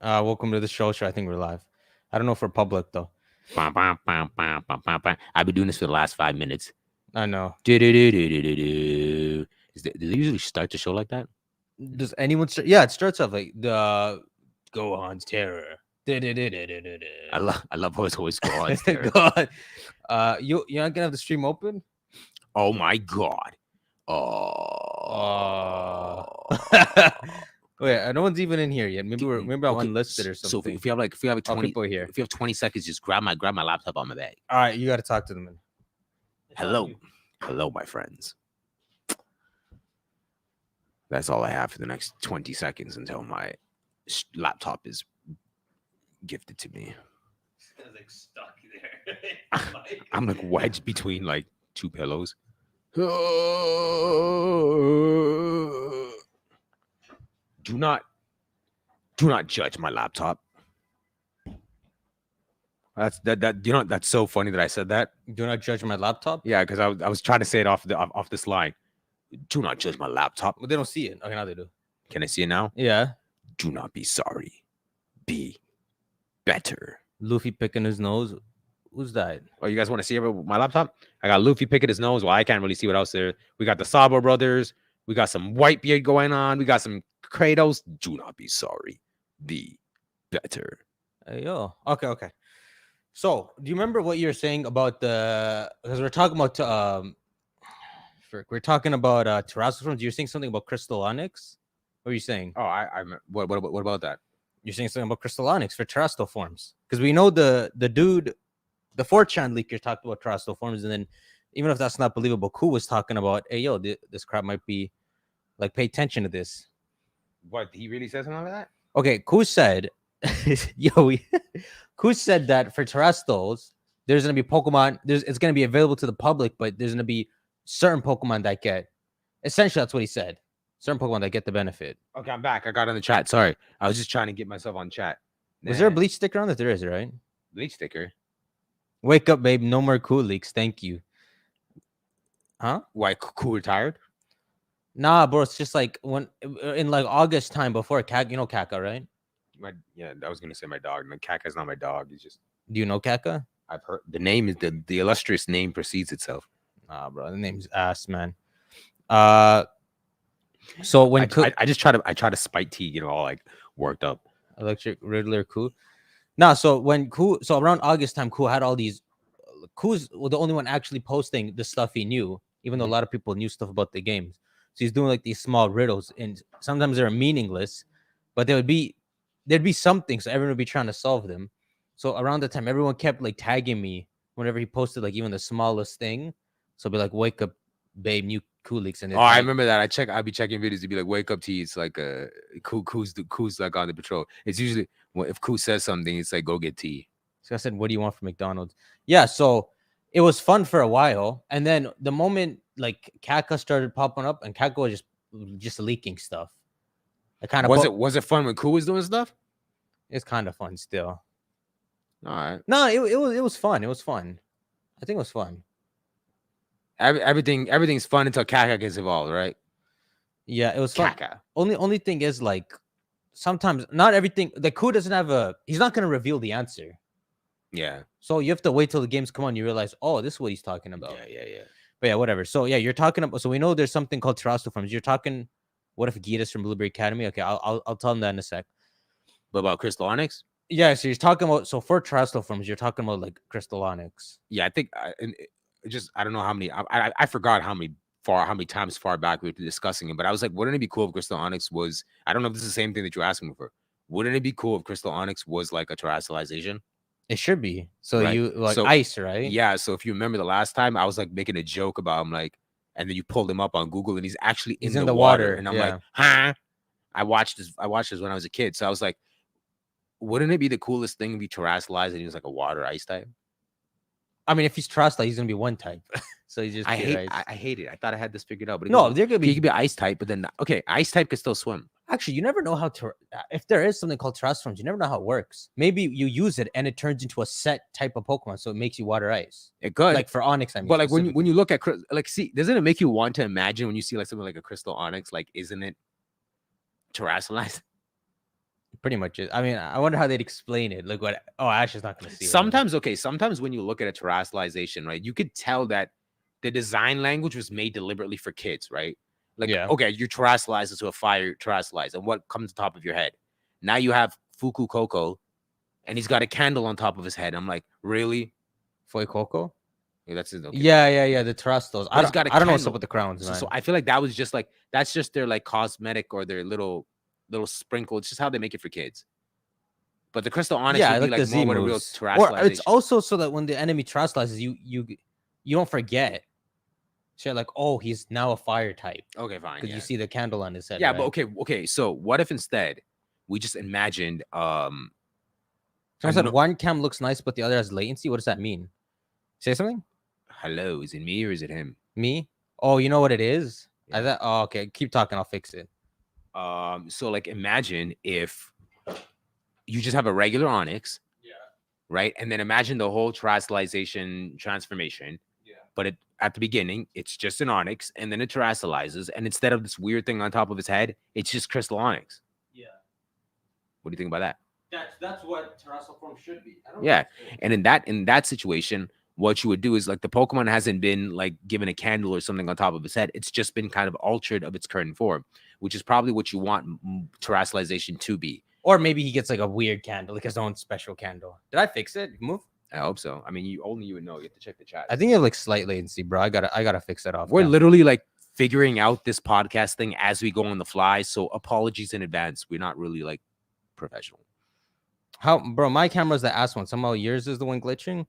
Welcome to the show. I think we're live. I don't know if we're public though. Bam, bam, bam, bam, bam, bam, bam. I've been doing this for the last 5 minutes. I know. Do-do-do-do-do-do-do. Do they usually start the show like that? Does anyone start? Yeah, it starts off like the Gohan's terror. I love how it's always go on. Go on. You're not gonna have the stream open? Oh my god. Uh, Oh. Wait, no one's even in here yet. Maybe we're Okay, unlisted or So something. if you have like 20 people here. if you have 20 seconds, just grab my laptop on my bag. All right, you got to talk to them. Then. Hello, my friends. That's all I have for the next 20 seconds until my laptop is gifted to me. It's like stuck there. I'm like wedged between like two pillows. Do not judge my laptop. That's that's so funny that I said that. Do not judge my laptop. Yeah, because I was trying to say it off this line. Do not judge my laptop. Well, they don't see it. Okay, now they do. Can I see it now? Yeah. Do not be sorry. Be better. Luffy picking his nose. Who's that? Oh, you guys want to see my laptop? I got Luffy picking his nose. Well, I can't really see what else there. We got the Sabo brothers. We got some Whitebeard going on. We got some Kratos. Do not be sorry. Be better. Hey, yo. Okay. So, do you remember what you were saying about the? Because we're talking about we're talking about terrestrial forms. You're saying something about crystal onyx. What are you saying? Oh, what about that? You're saying something about crystal onyx for terrestrial forms because we know the dude, the 4chan leaker talked about terrestrial forms, and then even if that's not believable, Ku was talking about, hey yo, this crap might be like, pay attention to this. What, he really said something like that? Okay, Ku said, Ku said that for terrestrials, there's gonna be Pokemon. It's gonna be available to the public, but there's gonna be certain Pokemon that get. Essentially, that's what he said. Certain Pokemon that get the benefit. Okay, I'm back. I got on the chat. Sorry, I was just trying to get myself on chat. Was there a bleach sticker on that? There is, right? Bleach sticker? Wake up, babe. No more Ku leaks. Thank you. Huh? Why, Ku retired? Nah, bro. It's just like when in like August time before Kaka, you know Kaka, right? Yeah, I was gonna say my dog. No, Kaka's not my dog. He's just. Do you know Kaka? I've heard the name is the illustrious name precedes itself. Nah, bro. The name's ass, man. So when I just try to spite T, all like worked up. Electric Riddler Ku. Nah, so when Ku, so around August time, Ku had all these. Ku's the only one actually posting the stuff he knew, even though a lot of people knew stuff about the games. So he's doing like these small riddles, and sometimes they're meaningless, but there'd be something, so everyone would be trying to solve them. So around the time, everyone kept like tagging me whenever he posted like even the smallest thing. So be like, "Wake up, babe, new Ku leaks." And I remember that. I'd be checking videos. It'd be like, "Wake up, T." It's like Ku's like on the patrol. It's usually if Ku says something, it's like, "Go get T." So I said, "What do you want from McDonald's?" Yeah, so it was fun for a while, and then the moment like Kaka started popping up, and Kaka was just leaking stuff. I kind of was it fun when Ku was doing stuff? It's kind of fun still. All right. No, it was fun. It was fun. I think it was fun. Everything's fun until Kaka gets involved, right? Yeah, it was fun. Kaka. Only thing is like sometimes not everything. The Ku doesn't have he's not gonna reveal the answer. Yeah. So you have to wait till the games come on. You realize, oh, this is what he's talking about. Yeah. But yeah, whatever. So yeah, you're talking about. So we know there's something called terrestrial forms. You're talking. What if Gitas from Blueberry Academy? Okay, I'll tell him that in a sec. But about Crystal Onyx? Yeah, so you're talking about. So for terrestrial forms, you're talking about like Crystal Onyx. Yeah, I think. I don't know how many. I forgot how many times far back we were discussing it. But I was like, wouldn't it be cool if Crystal Onyx was? I don't know if this is the same thing that you're asking me for. Wouldn't it be cool if Crystal Onyx was like a terrestrialization? It should be. So right? You like ice, right? Yeah. So if you remember the last time, I was like making a joke about him, like, and then you pulled him up on Google, and he's actually in the water. And I'm like, huh? I watched this when I was a kid. So I was like, wouldn't it be the coolest thing to be terrestrialized and he was like a water ice type? I mean, if he's terrestrialized, he's gonna be one type. So he's just. I hate it. I thought I had this figured out, but no, there could be. He could be ice type, but then okay, ice type could still swim. Actually, you never know how to. If there is something called terrestrial forms, you never know how it works. Maybe you use it and it turns into a set type of Pokemon, so it makes you water ice. It could, like for Onyx, I mean. But like when you look at like, see, doesn't it make you want to imagine when you see like something like a Crystal Onyx, like isn't it terrestrialized? pretty much is. I mean, I wonder how they'd explain it. Like what? Oh, Ash is not going to see. Sometimes when you look at a terrestrialization, right, you could tell that the design language was made deliberately for kids, right? Like, okay, you terrestrialize into a fire terrestrialize, and what comes on top of your head? Now you have Fuku Koko, and he's got a candle on top of his head. I'm like, really? Fuecoco? Yeah, that's it. Okay. Yeah. The Terrastals. I don't know what's up with the crowns, man. So I feel like that was just like that's just their like cosmetic or their little sprinkle. It's just how they make it for kids. But the Crystal Onyx would be like more with a real terrestrialization. Or it's also so that when the enemy terrestrializes, you don't forget. So you're like, oh, he's now a fire type. Okay, fine. Because you see the candle on his head. Yeah, right? but okay. So what if instead we just imagined So I said one cam looks nice, but the other has latency. What does that mean? Say something. Hello, is it me or is it him? Me? Oh, you know what it is? Yeah. I thought. Oh, okay. Keep talking. I'll fix it. So like imagine if you just have a regular Onyx, right? And then imagine the whole terrestrialization transformation. Yeah. But at the beginning, it's just an Onyx, and then it terrestrializes, and instead of this weird thing on top of his head, it's just Crystal Onyx. Yeah. What do you think about that? That's what terrestrial form should be. And in that situation, what you would do is like the Pokemon hasn't been like given a candle or something on top of his head. It's just been kind of altered of its current form, which is probably what you want terrestrialization to be. Or maybe he gets like a weird candle, like his own special candle. Did I fix it? Move? I hope so. I mean, you would know. You have to check the chat. I think you have like slight latency, bro. I gotta fix that off. We're literally like figuring out this podcast thing as we go on the fly. So apologies in advance. We're not really like professional. How, bro? My camera's the ass one. Somehow yours is the one glitching.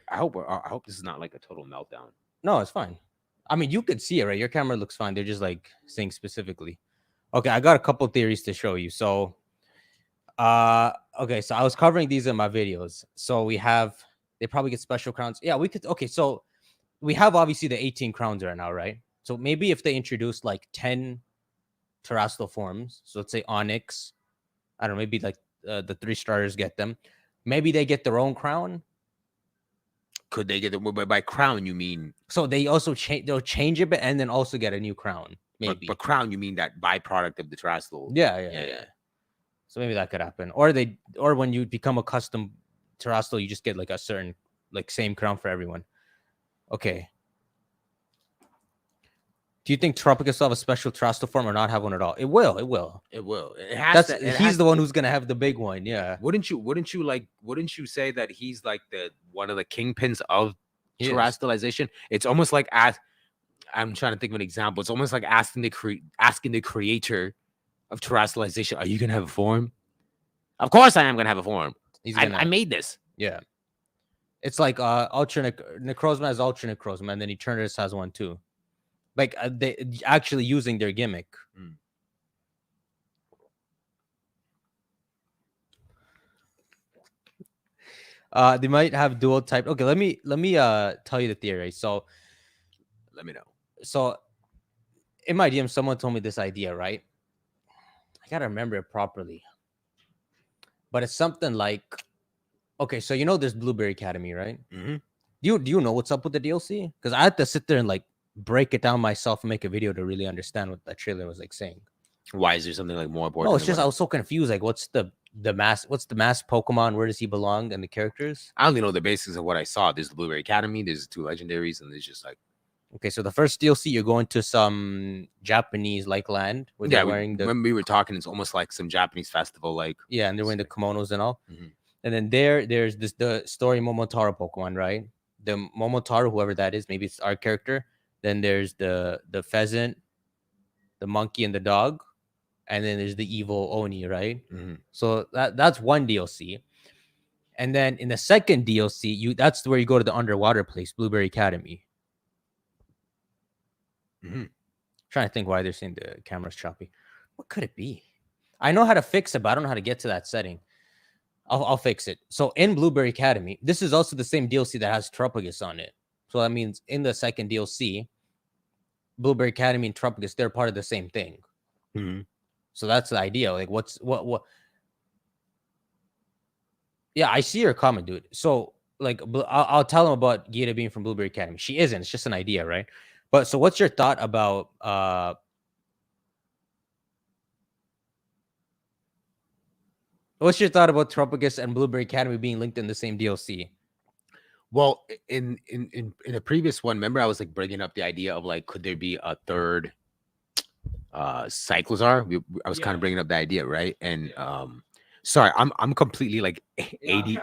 I hope this is not like a total meltdown. No, it's fine. I mean, you could see it, right? Your camera looks fine. They're just like saying specifically. Okay, I got a couple theories to show you. So, okay, so I was covering these in my videos. So they probably get special crowns. Yeah, we could. Okay, so we have obviously the 18 crowns right now, right? So maybe if they introduce like 10 terrestrial forms, so let's say Onyx, I don't know, maybe like the 3 starters get them. Maybe they get their own crown. Could they get it? By crown, you mean? So they also they'll change it, and then also get a new crown. Maybe. But crown, you mean that byproduct of the terrestrial? Yeah. So maybe that could happen. Or when you become a custom terrestrial, you just get like a certain like same crown for everyone. Okay. Do you think Tropius will have a special terrestrial form or not have one at all? It will. He's the one who's gonna have the big one. Yeah. Wouldn't you say that he's like one of the kingpins of terrestrialization? It's almost like I'm trying to think of an example. It's almost like asking the creator of terrestrialization, "Are you gonna have a form?" Of course, I am gonna have a form. I made this. Yeah. It's like Ultra Necrozma has Ultra Necrozma, and then Eternatus has one too. Like they actually using their gimmick. They might have dual type. Okay, let me tell you the theory. So let me know. So in my DM, someone told me this idea, right? I gotta remember it properly. But it's something like, okay, so there's Blueberry Academy, right? Mm-hmm. Do you know what's up with the DLC? Because I had to sit there and like break it down myself and make a video to really understand what that trailer was like saying. Why is there something like more important? No, it's just I was so confused. Like, what's the mass Pokemon? Where does he belong? And the characters? I only know the basics of what I saw. There's the Blueberry Academy. There's 2 legendaries, and there's just like. Okay, so the first DLC, you're going to some Japanese like land. Where they're wearing when we were talking, it's almost like some Japanese festival, like. Yeah, and they're wearing the kimonos and all. Mm-hmm. And then there's the story Momotaro Pokemon, right? The Momotaro, whoever that is, maybe it's our character. Then there's the pheasant, the monkey, and the dog, and then there's the evil Oni, right? Mm-hmm. So that's one DLC, and then in the second DLC, that's where you go to the underwater place, Blueberry Academy. Mm-hmm. Trying to think why they're saying the camera's choppy. What could it be? I know how to fix it, but I don't know how to get to that setting. I'll fix it. So in Blueberry Academy, this is also the same DLC that has Tropius on it. So that means in the second DLC, Blueberry Academy and Tropius, they're part of the same thing. Mm-hmm. So that's the idea. Like, what? Yeah, I see your comment, dude. So, like, I'll tell him about Gita being from Blueberry Academy. She isn't. It's just an idea, right? But so, what's your thought about What's your thought about Tropigus and Blueberry Academy being linked in the same DLC? Well, in a previous one, remember I was like bringing up the idea of like, could there be a third Cyclozar? I was kind of bringing up the idea, right? And sorry, I'm completely like 80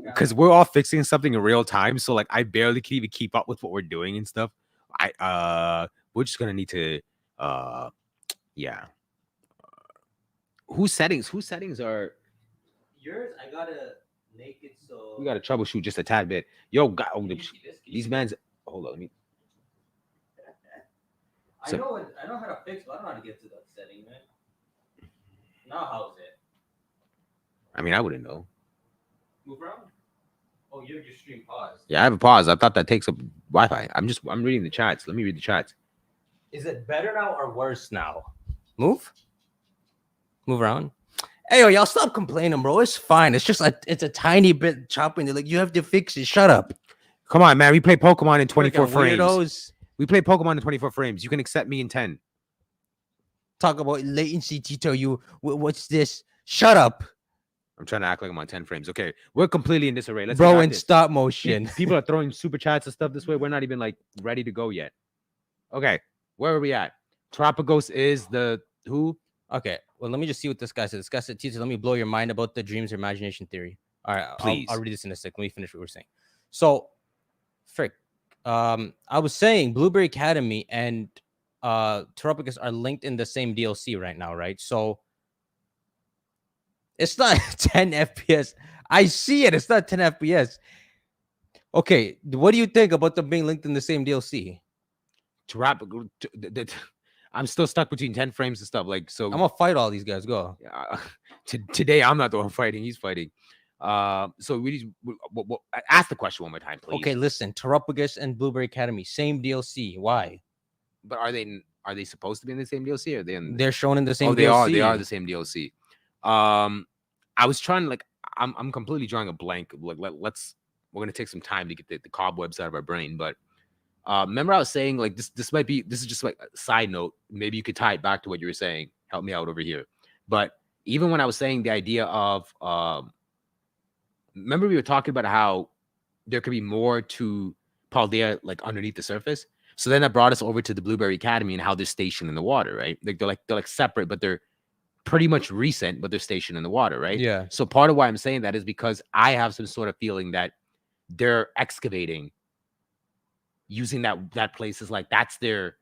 because we're all fixing something in real time, so like I barely can even keep up with what we're doing and stuff. We're just gonna need to yeah. Whose settings are yours? I gotta make it so we gotta troubleshoot just a tad bit. Yo, God, these man's hold on, let me. I know how to fix, but I don't know how to get to that setting, man. Now how's it? I mean, I wouldn't know. Move around. Oh, your stream paused. Yeah, I have a pause. I thought that takes up Wi-Fi. I'm reading the chats. Let me read the chats. Is it better now or worse now? Move around. Hey, yo, y'all stop complaining, bro. It's fine. It's just it's a tiny bit chopping. They're like, you have to fix it. Shut up. Come on, man. We play Pokemon in 24 frames. Weirdos. We play Pokemon in 24 frames. You can accept me in 10. Talk about latency, Tito. What's this? Shut up. I'm trying to act like I'm on 10 frames. Okay, we're completely in disarray. Let's bro, in stop motion. People are throwing super chats and stuff this way. We're not even like ready to go yet. Okay, where are we at? Tropicos is the who? Okay, well, let me just see what this guy said. This guy said, Tito, let me blow your mind about the dreams or imagination theory. All right, please. I'll read this in a sec. Let me finish what we're saying. So, frick. I was saying Blueberry Academy and Tropicus are linked in the same DLC right now, right? So it's not 10 FPS. I see it. It's not 10 FPS. Okay, what do you think about them being linked in the same DLC? I'm still stuck between 10 frames and stuff. Like, so I'm gonna fight all these guys. Go. Today, I'm not the one fighting. He's fighting. So we ask the question one more time, please. Okay, listen. Tropicus and Blueberry Academy, same DLC. Why? But are they supposed to be in the same DLC? Or they're shown in the same DLC? They are the same DLC. I was trying to like I'm completely drawing a blank. Like we're gonna take some time to get the cobwebs out of our brain. But remember I was saying like this is just like a side note. Maybe you could tie it back to what you were saying. Help me out over here. But even when I was saying the idea of remember we were talking about how there could be more to Paldea like underneath the surface. So then that brought us over to the Blueberry Academy and how they're stationed in the water, right? Like they're like separate, but they're pretty much recent, but they're stationed in the water, right? Yeah. So part of why I'm saying that is because I have some sort of feeling that they're excavating using that place is like that's the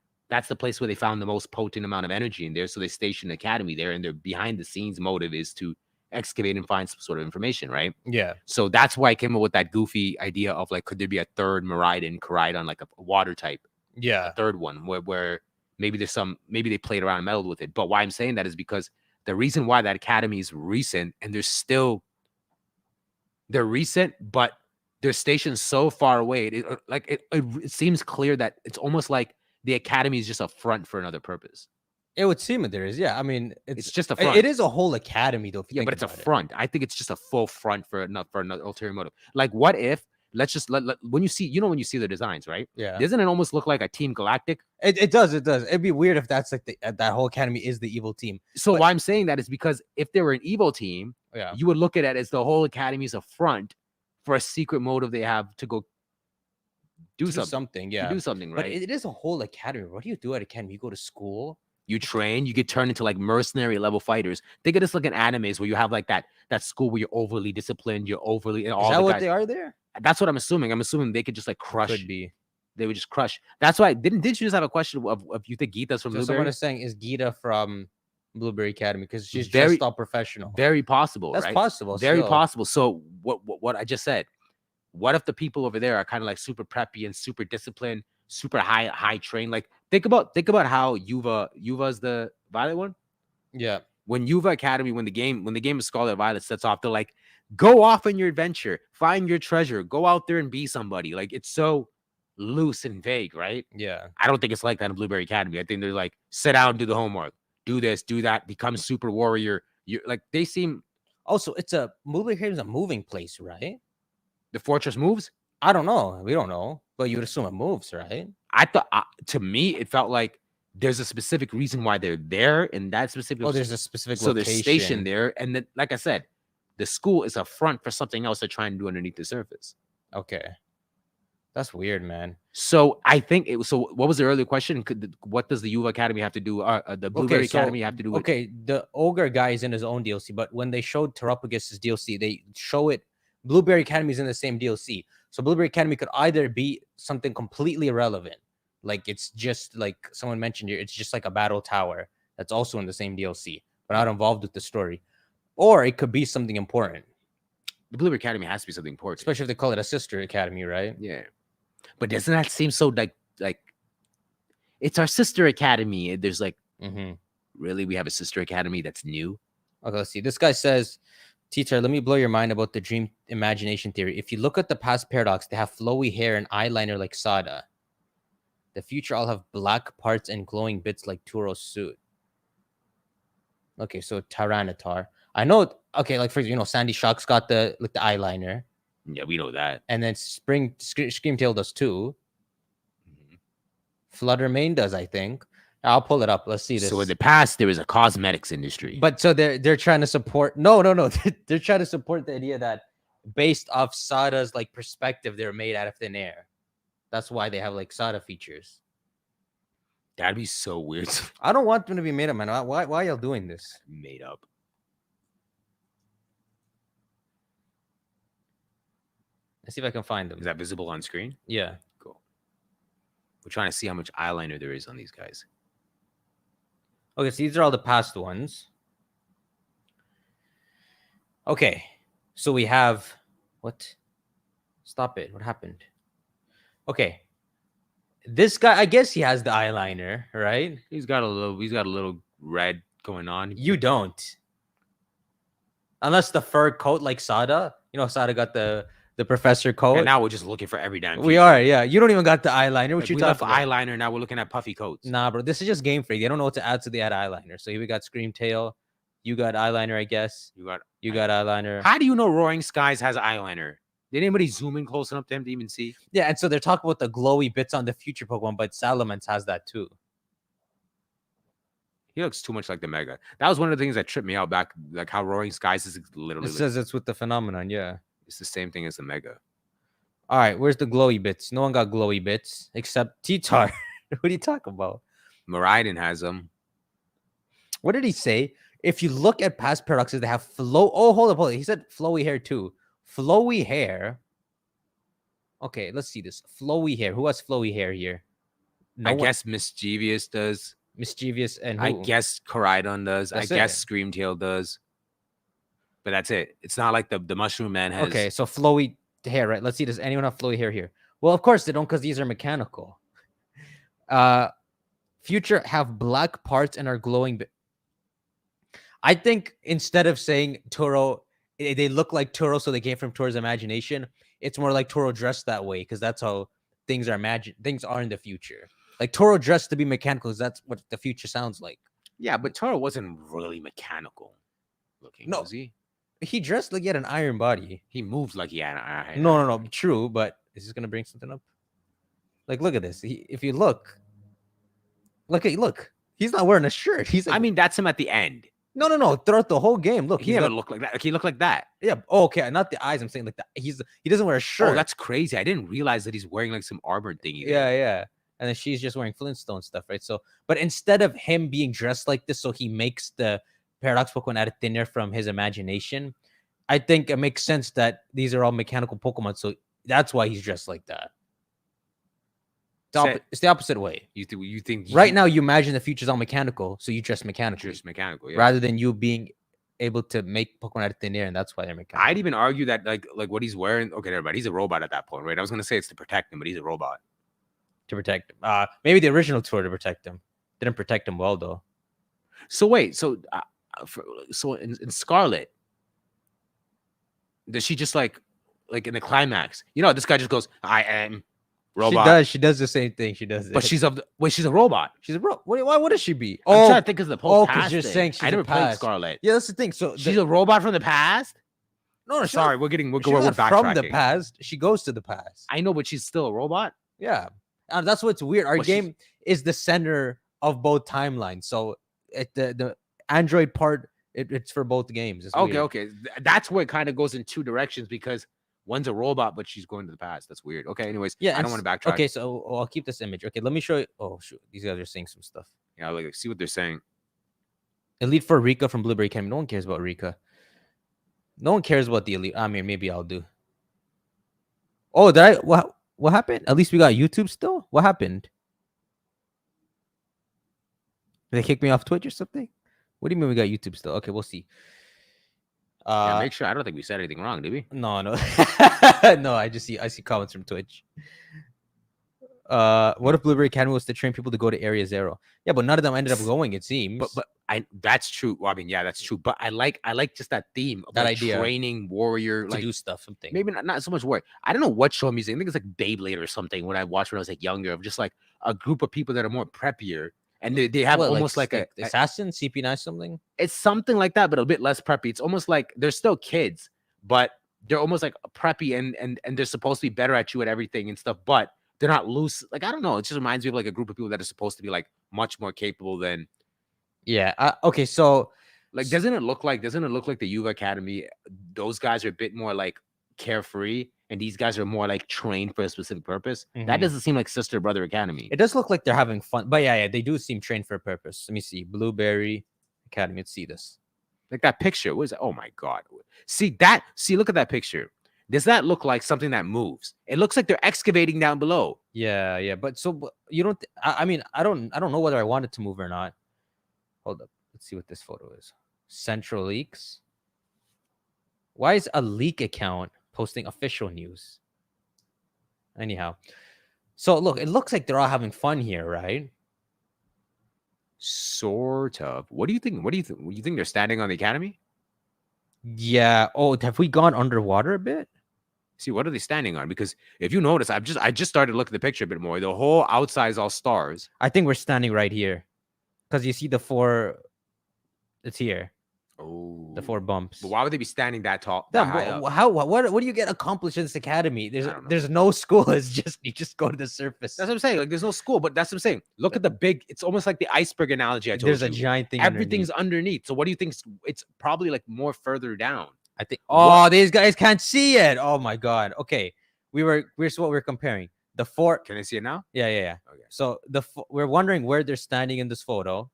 place where they found the most potent amount of energy in there. So they stationed Academy there, and their behind the scenes motive is to excavate and find some sort of information, right? Yeah. So that's why I came up with that goofy idea of like, could there be a third Koraidon, like a water type? Yeah. A third one where maybe they played around and meddled with it. But why I'm saying that is because the reason why that Academy is recent and they're recent, but they're stationed so far away. It seems clear that it's almost like the Academy is just a front for another purpose. It would seem that there is. Yeah. I mean, it's just a front. It is a whole Academy though. Yeah, but it's a front. I think it's just a full front for another ulterior motive. Like what if let's just when you see the designs, right? Yeah. Doesn't it almost look like a Team Galactic? It does. It'd be weird if that's like that whole Academy is the evil team. So why I'm saying that is because if they were an evil team, yeah, you would look at it as the whole Academy is a front for a secret motive they have to go do something. Yeah. Do something, right? But it is a whole Academy. What do you do at Academy? You go to school. You train, you get turned into like mercenary level fighters. Think of this like in animes where you have like that school where you're overly disciplined, you're overly and all. Is that what they are there? That's what I'm assuming. I'm assuming they could just like crush. Could be. They would just crush. That's why didn't you just have a question of you think Geeta's from Blueberry? Someone is saying is Geeta from Blueberry Academy because she's just all professional. Very possible. That's right? possible. Very possible. So what I just said. What if the people over there are kind of like super preppy and super disciplined, super high trained? Like think about how Yuva's the Violet one. Yeah. When Yuva Academy, when the game of Scarlet Violet sets off, they're like, go off on your adventure, find your treasure, go out there and be somebody. Like it's so loose and vague, right? Yeah. I don't think it's like that in Blueberry Academy. I think they're like, sit down, do the homework, do this, do that, become super warrior. You like they seem. Also, Blueberry Academy is a moving place, right? The fortress moves? I don't know. We don't know, but you would assume it moves, right? I thought to me it felt like there's a specific reason why they're there, and that specific. There's a specific. So location. they're stationed there, and then, like I said, The school is a front for something else they're trying to do underneath the surface. Okay. That's weird, man. So I think it was. So what was the earlier question? What does the Yuva Academy have to do? The Blueberry Academy have to do with? Okay, the ogre guy is in his own DLC, but when they showed Terapagus's DLC, they show it. Blueberry Academy is in the same DLC, so Blueberry Academy could either be something completely irrelevant, like it's just like someone mentioned here, it's just like a battle tower that's also in the same DLC, but not involved with the story, or it could be something important. The Blueberry Academy has to be something important, especially if they call it a sister academy, right? Yeah. But doesn't that seem so like it's our sister academy? There's like, really, we have a sister academy that's new? Okay, let's see. This guy says, teacher, let me blow your mind about the dream imagination theory. If you look at the past paradox, they have flowy hair and eyeliner like Sada. The future all have black parts and glowing bits like Turo's suit. Okay, so Tyranitar. I know. Okay, like for Sandy Shock's got the eyeliner. Yeah, we know that. And then Screamtail does too. Fluttermane does, I think. I'll pull it up. Let's see this. So in the past, there was a cosmetics industry. But so they're trying to support. No. They're trying to support the idea that based off Sada's like perspective, they're made out of thin air. That's why they have like Sada features. That'd be so weird. I don't want them to be made up, man. Why y'all doing this? Made up. Let's see if I can find them. Is that visible on screen? Yeah. Cool. We're trying to see how much eyeliner there is on these guys. Okay, so these are all the past ones. Okay. So we have what? Stop it. What happened? Okay. This guy, I guess he has the eyeliner, right? He's got a little red going on. You don't. Unless the fur coat like Sada. Sada got the professor coat. And now we're just looking for every damn feature. We are, yeah. You don't even got the eyeliner. What you talking about? Eyeliner, now we're looking at puffy coats. Nah, bro. This is just Game Freak. They don't know what to add, so they add eyeliner. So here we got Screamtail. You got eyeliner, I guess. You got eyeliner. How do you know Roaring Skies has eyeliner? Did anybody zoom in close enough to him to even see? Yeah, and so they're talking about the glowy bits on the future Pokemon, but Salamence has that too. He looks too much like the Mega. That was one of the things that tripped me out back, like how Roaring Skies is literally. It says it's with the phenomenon, yeah. It's the same thing as the Mega. All right, where's the glowy bits? No one got glowy bits except T-Tar. What are you talking about? Miraidon has them. What did he say? If you look at past paradoxes, they have hold up. He said flowy hair too. Flowy hair. Okay, let's see this. Flowy hair. Who has flowy hair here? I guess Mischievous does. Mischievous and who? I guess Koraidon does. I guess Screamtail does. But that's it. It's not like the Mushroom Man has. Okay, so flowy hair, right? Let's see. Does anyone have flowy hair here? Well, of course they don't, because these are mechanical. Future have black parts and are glowing. I think instead of saying Turo, they look like Turo, so they came from Toro's imagination. It's more like Toro dressed that way because that's how things are imagined. Things are in the future. Like Toro dressed to be mechanical because that's what the future sounds like. Yeah, but Toro wasn't really mechanical looking, was he? He dressed like he had an iron body. He moved like he had an iron. No. True, but is this gonna bring something up? Like, look at this. If you look. He's not wearing a shirt. He's. Like, I mean, that's him at the end. No. Throughout the whole game, look. He never looked like that. Like, he looked like that. Yeah. Oh, okay. Not the eyes. I'm saying like that. He doesn't wear a shirt. Oh, that's crazy. I didn't realize that he's wearing like some armor thingy. Yeah. And then she's just wearing Flintstone stuff, right? So, but instead of him being dressed like this, so he makes the Paradox Pokemon out of thin air from his imagination. I think it makes sense that these are all mechanical Pokemon, so that's why he's dressed like that. It's the opposite way. You think right now you imagine the future's all mechanical, so you dress mechanical. Yeah. Rather than you being able to make Pokemon out of thin air, and that's why they're mechanical. I'd even argue that like what he's wearing. Okay, everybody, he's a robot at that point, right? I was gonna say it's to protect him, but he's a robot. To protect him. Maybe the original tour to protect him. Didn't protect him well though. So wait, so in Scarlet, does she just like in the climax? This guy just goes, "I am robot." She does the same thing. She does it. But she's a robot. She's a robot. Why would she be? I'm trying to think of the post. Because you're saying she's I never played Scarlet. Yeah, that's the thing. So she's a robot from the past. No, sorry, we're backtracking. From the past. She goes to the past. I know, but she's still a robot. Yeah, that's what's weird. Our game is the center of both timelines. So the Android part It's for both games. It's Okay, weird. okay. That's where it kind of goes in two directions because one's a robot, but she's going to the past. That's weird. Okay, anyways, Yeah, I don't want to backtrack. okay, so I'll keep this image. Okay, let me show you. Oh shoot, these guys are saying some stuff. Yeah, like see what they're saying. Elite for Rika from Blueberry Academy. No one cares about Rika. No one cares about the elite. I mean, maybe I'll do. Oh, did I? What happened? At least we got YouTube still. What happened? Did they kick me off Twitch or something? What do you mean we got YouTube still? Okay, we'll see. Yeah, make sure. I don't think we said anything wrong, did we? No. No, I see comments from Twitch. What if Blueberry Academy was to train people to go to Area Zero? Yeah, but none of them ended up going, it seems. But that's true. Well, I mean, yeah, that's true. But I like just that theme of that like idea training warrior to like do stuff, something. maybe not so much warrior. I don't know what show I'm using. I think it's like Beyblade or something. When I watched when I was like younger, of just like a group of people that are more preppier. And they have almost like a assassin, CP9 something. It's something like that, but a bit less preppy. It's almost like they're still kids, but they're almost like preppy and they're supposed to be better at you at everything and stuff, but they're not loose. Like, I don't know. It just reminds me of like a group of people that are supposed to be like much more capable than. Yeah. Okay. So like, doesn't it look like the Yuga Academy? Those guys are a bit more like carefree, and these guys are more like trained for a specific purpose. That doesn't seem like Sister Brother Academy. It does look like they're having fun, but yeah, they do seem trained for a purpose. Let me see. Blueberry Academy. Let's see this. Like that picture. What is it? Oh my God. See, look at that picture. Does that look like something that moves? It looks like they're excavating down below. Yeah. But you don't. I mean, I don't know whether I want it to move or not. Hold up. Let's see what this photo is. Central Leaks. Why is a leak account posting official news? Anyhow, so look, it looks like they're all having fun here, right? Sort of. What do you think? You think they're standing on the academy? Yeah. Oh, have we gone underwater a bit? See, what are they standing on? Because if you notice, I just started looking at the picture a bit more. The whole outside is all stars. I think we're standing right here, because you see the 4. It's here. Oh, the 4 bumps. But why would they be standing that tall? What do you get accomplished in this academy? There's no school. It's just you just go to the surface. That's what I'm saying. Like, there's no school, but that's what I'm saying. Look at the big. It's almost like the iceberg analogy I told you. There's a giant thing. Everything's underneath. So what do you think? It's probably like more further down. I think. Oh, these guys can't see it. Oh my God. Okay, we're what we're comparing. The 4. Can I see it now? Yeah. Okay. So we're wondering where they're standing in this photo.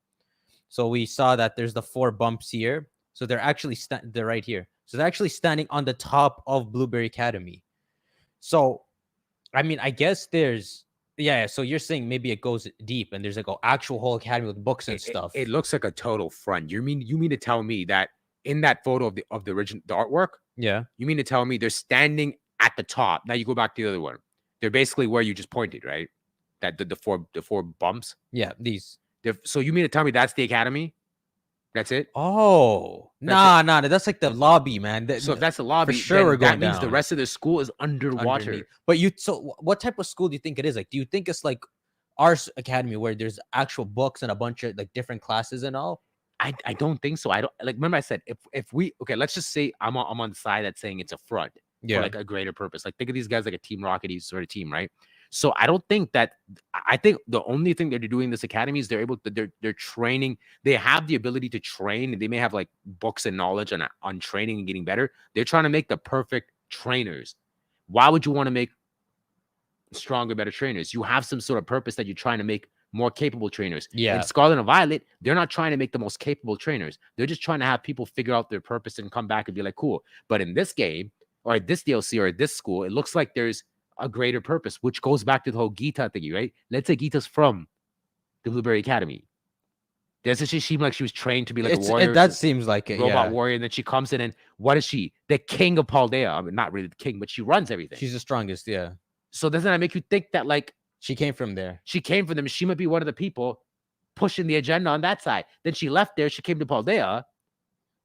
So we saw that there's the 4 bumps here. So they're actually they're right here. So they're actually standing on the top of Blueberry Academy. So, I mean, I guess there's So you're saying maybe it goes deep and there's like an actual whole academy with books and stuff. It looks like a total front. You mean to tell me that in that photo of the original artwork? Yeah. You mean to tell me they're standing at the top? Now you go back to the other one. They're basically where you just pointed, right? That the 4 bumps. Yeah, these. So you mean to tell me that's the academy? That's it? Oh, nah. That's like the lobby, man. So if that's the lobby, for sure we're going that means the rest of the school is underwater. Underneath. But what type of school do you think it is? Like, do you think it's like our academy where there's actual books and a bunch of like different classes and all? I don't think so. I don't like. Remember, I said if we let's just say I'm on the side that's saying it's a front for like a greater purpose. Like, think of these guys like a Team Rocket sort of team, right? So I don't think that. I think the only thing that they're doing in this academy is they're training. They have the ability to train. They may have like books and knowledge on training and getting better. They're trying to make the perfect trainers. Why would you want to make stronger, better trainers? You have some sort of purpose that you're trying to make more capable trainers. Yeah. In Scarlet and Violet, they're not trying to make the most capable trainers. They're just trying to have people figure out their purpose and come back and be like, cool. But in this game, or this DLC, or this school, it looks like there's a greater purpose, which goes back to the whole Gita thingy, right? Let's say Gita's from the Blueberry Academy. Doesn't she seem like she was trained to be like a warrior? That seems like it, robot warrior, and then she comes in, and what is she? The king of Paldea. I mean, not really the king, but she runs everything. She's the strongest, yeah. So doesn't that make you think that like she came from there? She came from them. She might be one of the people pushing the agenda on that side. Then she left there. She came to Paldea,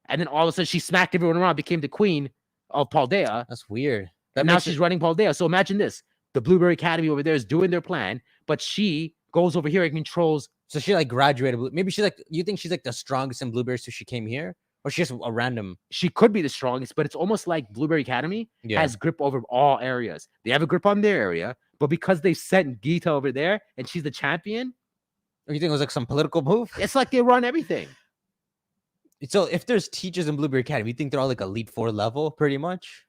and then all of a sudden she smacked everyone around, became the queen of Paldea. That's weird. And now she's running Paldea. So imagine this. The Blueberry Academy over there is doing their plan, but she goes over here and controls. So she like graduated. Maybe she's like, you think she's like the strongest in Blueberry, so she came here? Or she's just a random? She could be the strongest, but it's almost like Blueberry Academy has grip over all areas. They have a grip on their area, but because they sent Gita over there and she's the champion. Or you think it was like some political move? It's like they run everything. So if there's teachers in Blueberry Academy, you think they're all like Elite Four level, pretty much?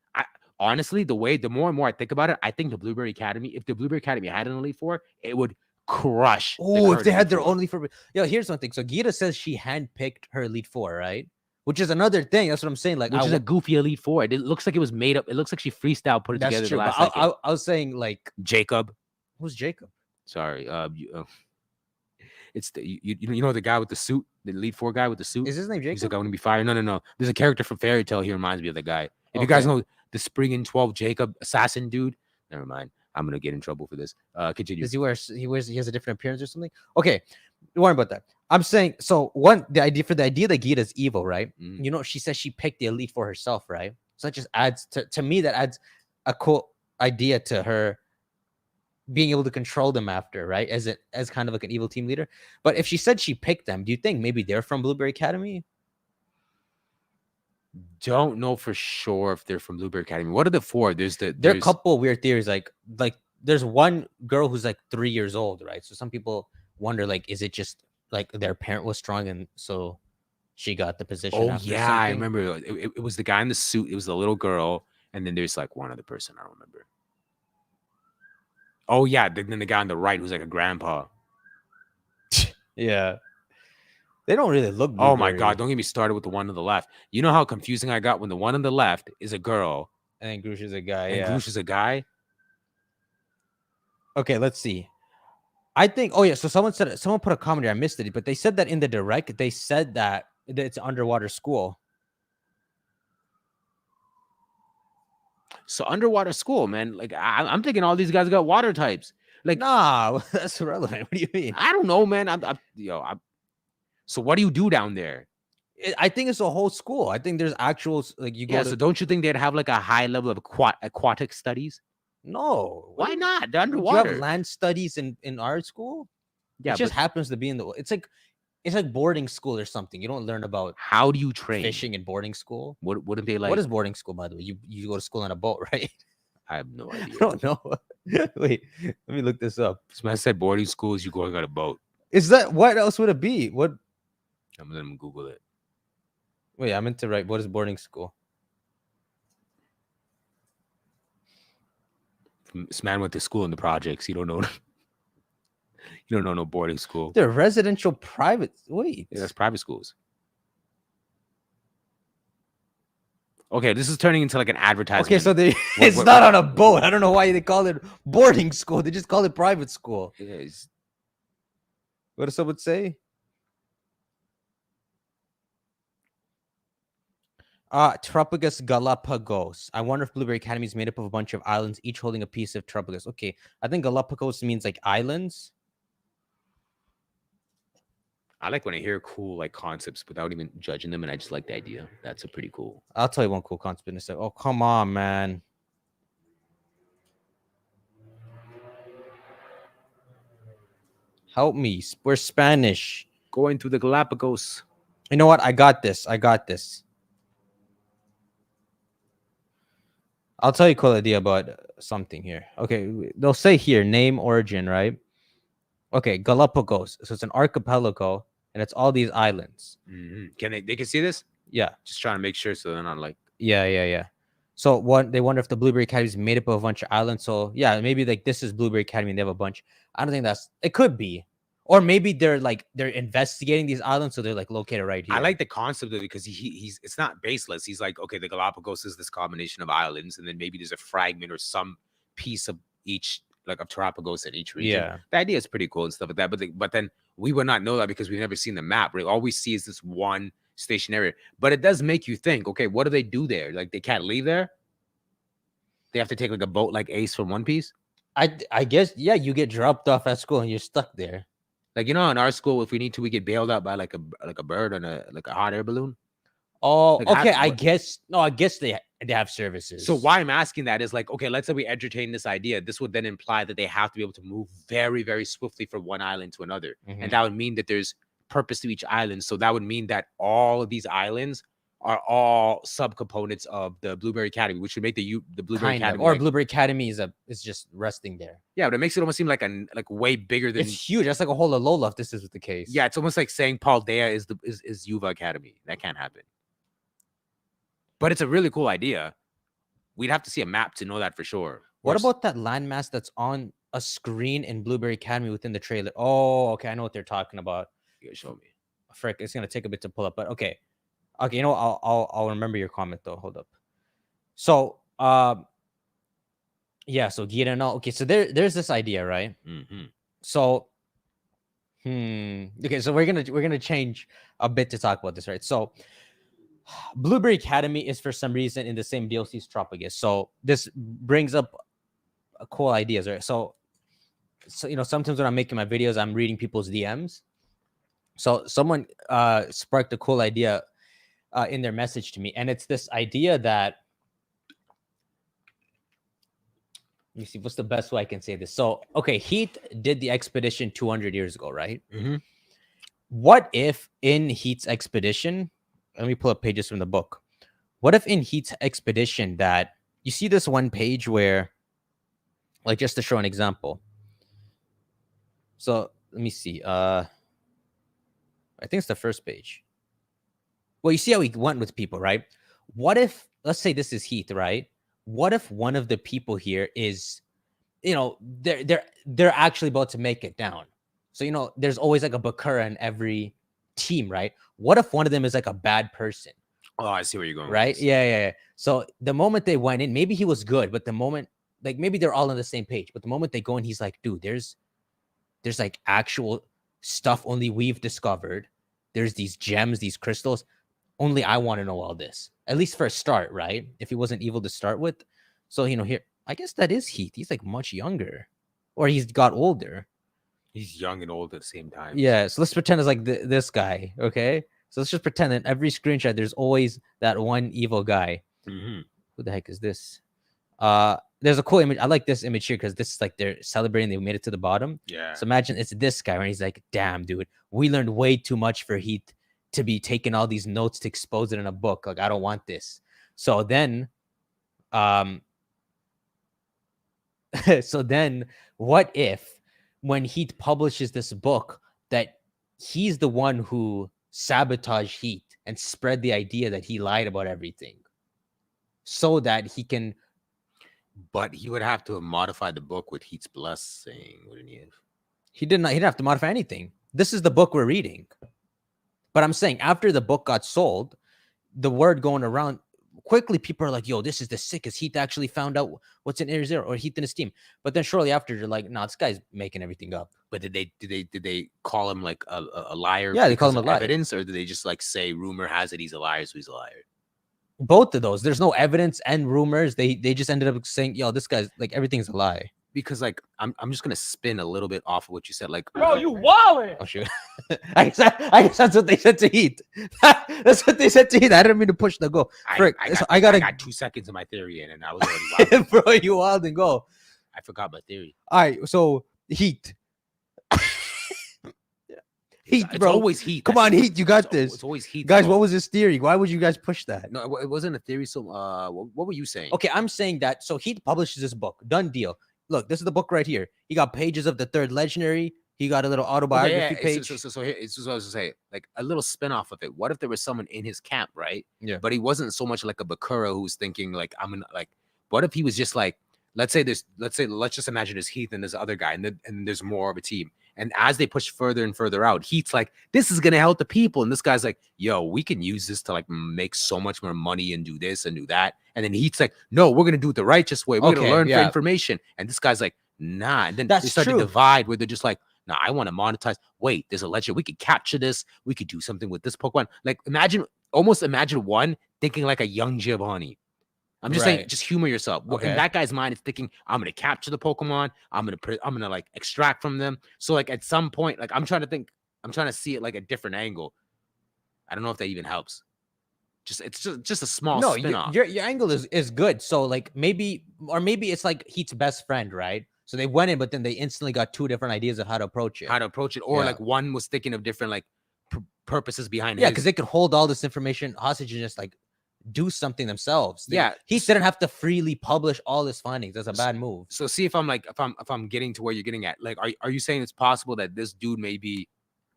Honestly, the more and more I think about it, I think the Blueberry Academy, if the Blueberry Academy had an Elite Four, it would crush. Oh, if they had their own Elite Four. Yo, here's one thing. So Gita says she handpicked her Elite Four, right? Which is another thing. That's what I'm saying. Like, which is a goofy Elite Four. It looks like it was made up. It looks like she freestyle put it together. True, the last I was saying like Jacob. Who's Jacob? Sorry. It's the you know the guy with the suit, the Elite Four guy with the suit. Is his name Jacob? He's like, I want to be fired. No. There's a character from Fairy Tail. He reminds me of the guy. If you guys know the Spring in 12 Jacob assassin dude, never mind. I'm gonna get in trouble for this. Continue. Does he has a different appearance or something? Okay, don't worry about that. I'm saying so. The idea that Gita's evil, right? You know, she says she picked the Elite Four herself, right? So that just adds to me. That adds a cool idea to her being able to control them after, right? As kind of like an evil team leader. But if she said she picked them, do you think maybe they're from Blueberry Academy? Don't know for sure if they're from Blueberry Academy. What are the four? There are a couple weird theories. Like there's one girl who's like 3 years old, right? So some people wonder, like, is it just like their parent was strong and so she got the position? Oh yeah, I remember. It was the guy in the suit. It was the little girl, and then there's like one other person. I don't remember. Oh yeah, then the guy on the right who's like a grandpa. Yeah. They don't really look Blueberry. Oh my god, don't get me started with the one on the left. You know how confusing I got when the one on the left is a girl and Goosh is a guy. And Goosh is a guy. Okay, let's see. I think so someone put a comment here. I missed it, but they said that in the direct, they said that it's an underwater school. So underwater school, man. Like I'm thinking all these guys got water types. Like, nah, that's irrelevant. What do you mean? I don't know, man. So what do you do down there? I think it's a whole school. I think there's actual like you go. Yeah. So don't you think they'd have like a high level of aquatic studies? No. Why not? They're underwater. You have land studies in our school. Yeah, it just happens to be in the. It's like boarding school or something. You don't learn about how do you train fishing in boarding school. Wouldn't they like? What is boarding school, by the way? You go to school on a boat, right? I have no idea. I don't know. Wait, let me look this up. So I said boarding school is you going on a boat. Is that what else would it be? What? I'm gonna Google it. Wait, I meant to write. What is boarding school? This man went to school in the projects. You don't know. You don't know no boarding school. They're residential private. Wait, yeah, that's private schools. Okay, this is turning into like an advertisement. Okay, so it's not on a boat. I don't know why they call it boarding school. They just call it private school. Yes. What does someone say? Tropigus Galapagos. I wonder if Blueberry Academy is made up of a bunch of islands, each holding a piece of Tropigus. Okay, I think Galapagos means like islands. I like when I hear cool like concepts without even judging them, and I just like the idea. That's a pretty cool. I'll tell you one cool concept in a second. Oh, come on, man. Help me. We're Spanish. Going to the Galapagos. You know what? I got this. I'll tell you a cool idea about something here. Okay, they'll say here, name, origin, right? Okay, Galapagos. So it's an archipelago, and it's all these islands. Can they can see this? Yeah. Just trying to make sure so they're not like. Yeah. So they wonder if the Blueberry Academy is made up of a bunch of islands. So yeah, maybe like this is Blueberry Academy and they have a bunch. I don't think it could be. Or maybe they're investigating these islands, so they're like located right here. I like the concept of it because he's it's not baseless. He's like, okay, the Galapagos is this combination of islands, and then maybe there's a fragment or some piece of each, like of Galapagos in each region. Yeah, the idea is pretty cool and stuff like that. But then we would not know that because we've never seen the map. Right? All we see is this one station area. But it does make you think, okay, what do they do there? Like they can't leave there. They have to take like a boat like Ace from One Piece. I guess yeah. You get dropped off at school and you're stuck there. Like, you know, in our school, if we need to, we get bailed out by like a bird on a hot air balloon. Oh, like okay. I guess they have services. So why I'm asking that is like, okay, let's say we entertain this idea. This would then imply that they have to be able to move very, very swiftly from one island to another. And that would mean that there's purpose to each island. So that would mean that all of these islands are all subcomponents of the Blueberry Academy, which would make the Blueberry Kind Academy of. Or like, Blueberry Academy is just resting there. yeah, but it makes it almost seem like way bigger than. It's huge. That's like a whole Alola if this is the case. Yeah, it's almost like saying Paldea is Yuva Academy. That can't happen. But it's a really cool idea. We'd have to see a map to know that for sure. What about that landmass that's on a screen in Blueberry Academy within the trailer? Oh, okay, I know what they're talking about. You gotta show me. Frick, it's gonna take a bit to pull up, but okay. Okay, you know, I'll remember your comment though. Hold up. So, yeah. So Girano. Okay, so there's this idea, right? Mm-hmm. So, okay, so we're gonna change a bit to talk about this, right? So, Blueberry Academy is for some reason in the same DLC as Tropigus. So this brings up cool ideas, right? So you know, sometimes when I'm making my videos, I'm reading people's DMs. So someone sparked a cool idea in their message to me, and it's this idea that, let me see, what's the best way I can say this? So, okay, Heath did the expedition 200 years ago, right? Mm-hmm. What if in Heath's expedition, let me pull up pages from the book. What if in Heath's expedition that you see this one page where, like, just to show an example. So let me see. I think it's the first page. Well, you see how he went with people, right? What if, let's say this is Heath, right? What if one of the people here is, you know, they're actually about to make it down? So, you know, there's always like a Bakura in every team, right? What if one of them is like a bad person? Oh, I see where you're going. Right? Yeah. So the moment they went in, maybe he was good, but the moment, like, maybe they're all on the same page, but the moment they go in, he's like, dude, there's like actual stuff only we've discovered. There's these gems, these crystals. Only I want to know all this, at least for a start, right? If he wasn't evil to start with. So, you know, here, I guess that is Heath. He's like much younger, or he's got older. He's young and old at the same time. Yeah. So let's pretend it's like this guy. Okay. So let's just pretend that every screenshot, there's always that one evil guy. Mm-hmm. Who the heck is this? There's a cool image. I like this image here because this is like they're celebrating they made it to the bottom. Yeah. So imagine it's this guy, and he's like, damn, dude, we learned way too much for Heath to be taking all these notes to expose it in a book. Like, I don't want this. So then, what if when Heath publishes this book that he's the one who sabotaged Heath and spread the idea that he lied about everything so that he can. But he would have to have modified the book with Heath's blessing, wouldn't he have? He didn't have to modify anything. This is the book we're reading. But I'm saying after the book got sold, the word going around quickly, people are like, yo, this is the sickest. Heath actually found out what's in Air Zero, or Heath in his team. But then shortly after, you're like, nah, this guy's making everything up. But did they call him like a liar? Yeah, they call him a liar. Evidence, or did they just like say rumor has it he's a liar, so he's a liar? Both of those. There's no evidence and rumors. They just ended up saying, yo, this guy's like everything's a lie. Because like I'm just gonna spin a little bit off of what you said. Like, bro, you wildin'. Oh shoot. I guess that's what they said to Heath. That's what they said to Heath. I didn't mean to push the go. I got 2 seconds of my theory in, and I was already wild. Bro, you wild and go. I forgot my theory. All right, so Heath. Heath, it's bro. Always Heath. Come on, Heath. You got this. It's always Heath. Guys, what was his theory? Why would you guys push that? No, it wasn't a theory. So, what were you saying? Okay, I'm saying that. So Heath publishes this book. Done deal. Look, this is the book right here. He got pages of the third legendary. He got a little autobiography page. So here, it's just what I was gonna say. Like a little spin-off of it. What if there was someone in his camp, right? Yeah. But he wasn't so much like a Bakura who's thinking like, I'm gonna like. What if he was just like, let's just imagine there's Heath and this other guy, and there's more of a team. And as they push further and further out, Heath's like, this is gonna help the people, and this guy's like, yo, we can use this to like make so much more money and do this and do that. And then Heath's like, no, we're gonna do it the righteous way. We're gonna learn for information. And this guy's like, nah. And then they start to divide where they're just like, nah, I want to monetize. Wait, there's a legend. We could capture this. We could do something with this Pokemon. Like almost imagine one thinking like a young Giovanni. I'm just saying, just humor yourself. Okay. In that guy's mind, it's thinking, I'm gonna capture the Pokemon. I'm gonna like extract from them. So like at some point, like I'm trying to see it like a different angle. I don't know if that even helps. It's just a small spin-off. Your angle is good. So like maybe it's like Heath's best friend, right? So they went in, but then they instantly got two different ideas of how to approach it. Or like one was thinking of different like purposes behind Yeah, his. because they could hold all this information hostage and just like do something themselves. Yeah. He didn't have to freely publish all his findings. That's a bad move. So see if I'm like if I'm getting to where you're getting at. Like, are you saying it's possible that this dude may be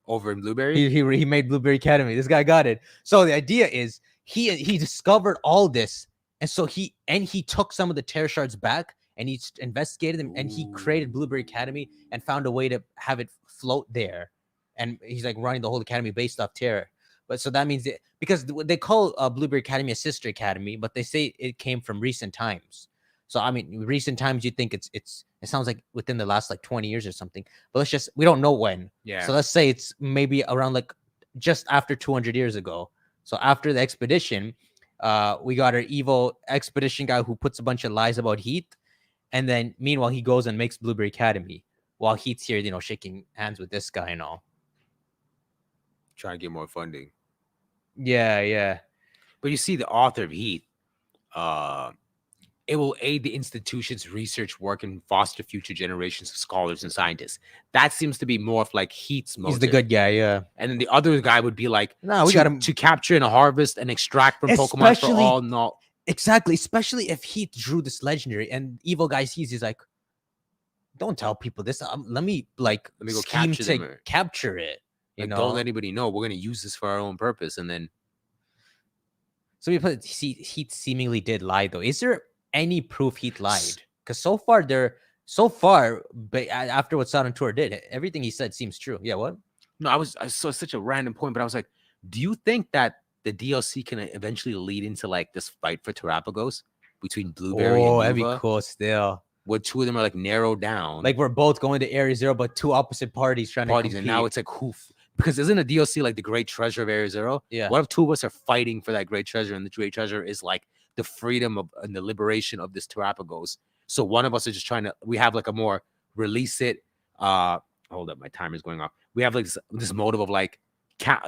over in Blueberry? He made Blueberry Academy. This guy got it. So the idea is he discovered all this, and so he took some of the Terror Shards back, and he investigated them, and he created Blueberry Academy and found a way to have it float there. And he's like running the whole academy based off Terror. But so that means that because they call Blueberry Academy a sister academy, but they say it came from recent times. So I mean, recent times, you think it sounds like within the last like 20 years or something. But we don't know when. Yeah. So let's say it's maybe around like just after 200 years ago. So after the expedition, we got our evil expedition guy who puts a bunch of lies about Heath, and then meanwhile he goes and makes Blueberry Academy while Heath's here, shaking hands with this guy and all. Trying to get more funding. Yeah. But you see, the author of Heath, it will aid the institution's research work and foster future generations of scholars and scientists. That seems to be more of like Heath's motive. He's the good guy, yeah. And then the other guy would be like, no, we got him to capture and harvest and extract from Pokemon for all. No, exactly. Especially if Heath drew this legendary, and evil guy sees, he's like, "Don't tell people this. Let me go capture it. Don't let anybody know. We're gonna use this for our own purpose." And then, so Heath seemingly did lie, though. Is there any proof Heath lied? Because so far, but after what Saturn Tour did, everything he said seems true. Yeah, what? No, I saw such a random point, but I was like, do you think that the DLC can eventually lead into like this fight for Terrapagos between Blueberry and Nuva? That'd be cool still. Where two of them are like narrowed down. Like we're both going to Area Zero, but two opposite parties trying to compete. And now it's like because isn't a DLC like the Great Treasure of Area Zero? Yeah. What if two of us are fighting for that Great Treasure, and the Great Treasure is like the freedom of and the liberation of this Terrapagos? So one of us is just trying to. We have like a more release it. Hold up, my timer's going off. We have like this motive of like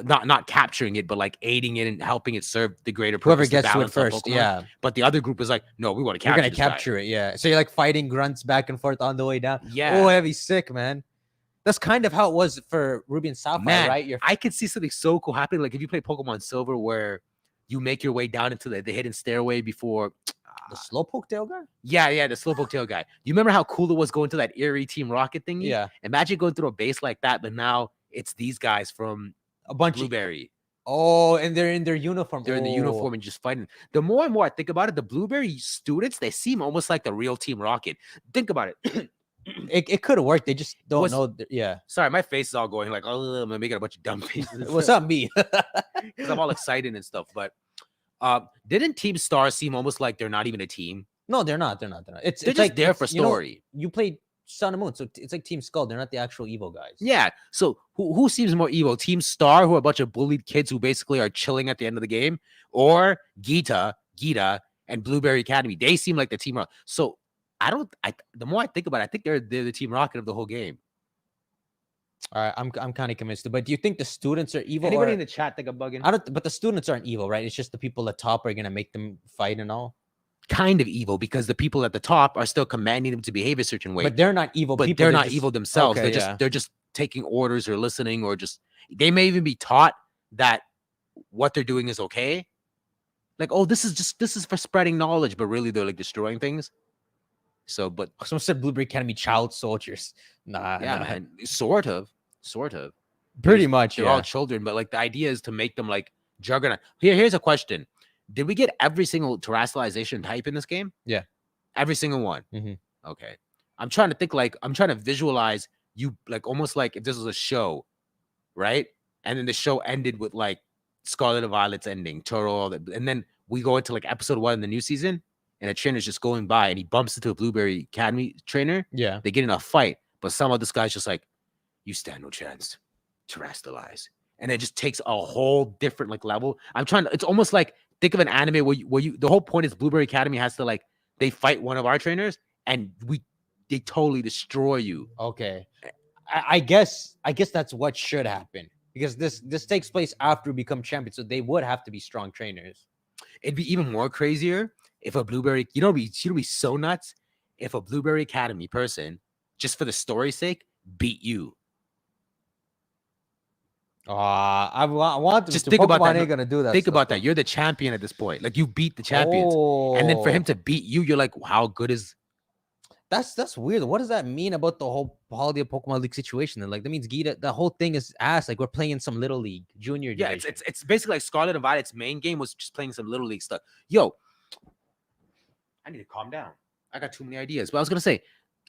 not capturing it, but like aiding it and helping it serve the greater purpose. Whoever gets to it first, yeah. But the other group is like, no, we want to capture. We're gonna capture it, yeah. So you're like fighting grunts back and forth on the way down. Yeah. Oh, that'd be sick, man. That's kind of how it was for Ruby and Sapphire, right? I could see something so cool happening. Like if you play Pokemon Silver, where you make your way down into the hidden stairway before. The Slowpoke tail guy? Yeah, the Slowpoke tail guy. You remember how cool it was going to that Eerie Team Rocket thingy? Yeah. Imagine going through a base like that, but now it's these guys from a bunch Blueberry. And they're in their uniform. They're in the uniform and just fighting. The more and more I think about it, the Blueberry students, they seem almost like the real Team Rocket. Think about it. It could have worked. They just don't know. Yeah. Sorry, my face is all going like, oh, I'm making a bunch of dumb faces. What's up, me? Because I'm all excited and stuff. But didn't Team Star seem almost like they're not even a team? No, they're not. They're just like there for story. You played Sun and Moon, so it's like Team Skull. They're not the actual evil guys. Yeah. So who seems more evil? Team Star, who are a bunch of bullied kids who basically are chilling at the end of the game, or Geeta, and Blueberry Academy? They seem like the Team Rocket. So the more I think about it, I think they're the Team Rocket of the whole game. All right, I'm kind of convinced. But do you think the students are evil? Anybody in the chat think I'm bugging? But the students aren't evil, right? It's just the people at top are gonna make them fight and all. Kind of evil, because the people at the top are still commanding them to behave a certain way. But they're not evil. But they're not evil themselves. Okay, they're just taking orders or listening, or just they may even be taught that what they're doing is okay. Like, oh, this is for spreading knowledge, but really they're like destroying things. So, but someone said Blueberry Academy child soldiers. Nah, man, sort of. Pretty much, they're all children, but like the idea is to make them like Juggernaut. Here's a question. Did we get every single terrestrialization type in this game? Yeah. Every single one. Mm-hmm. Okay. I'm trying to think, I'm trying to visualize you, like almost like if this was a show, right? And then the show ended with like Scarlet and Violet's ending, Toro, and then we go into like episode 1 in the new season, and a trainer's just going by and he bumps into a Blueberry Academy trainer. Yeah. They get in a fight, but somehow this guy's just like, you stand no chance. Terrestrialize. And it just takes a whole different like level. It's almost like, think of an anime where you the whole point is Blueberry Academy has to like, they fight one of our trainers and they totally destroy you. Okay. I guess that's what should happen, because this takes place after we become champions, so they would have to be strong trainers. It'd be even more crazier if a Blueberry, it'd be so nuts if a Blueberry Academy person, just for the story's sake, beat you. I want Just to. think about Pokemon that. ain't gonna do that. Think stuff, about though. that. You're the champion at this point. Like you beat the champions, and then for him Oh, to beat you, you're like, how good is? that's weird. What does that mean about the whole Holiday of Pokemon League situation? Then, like, that means Gita, the whole thing is ass. Like, we're playing in some little league junior Yeah, division. it's basically like Scarlet and Violet's main game was just playing some little league stuff. Yo, I need to calm down. I got too many ideas. But I was gonna say,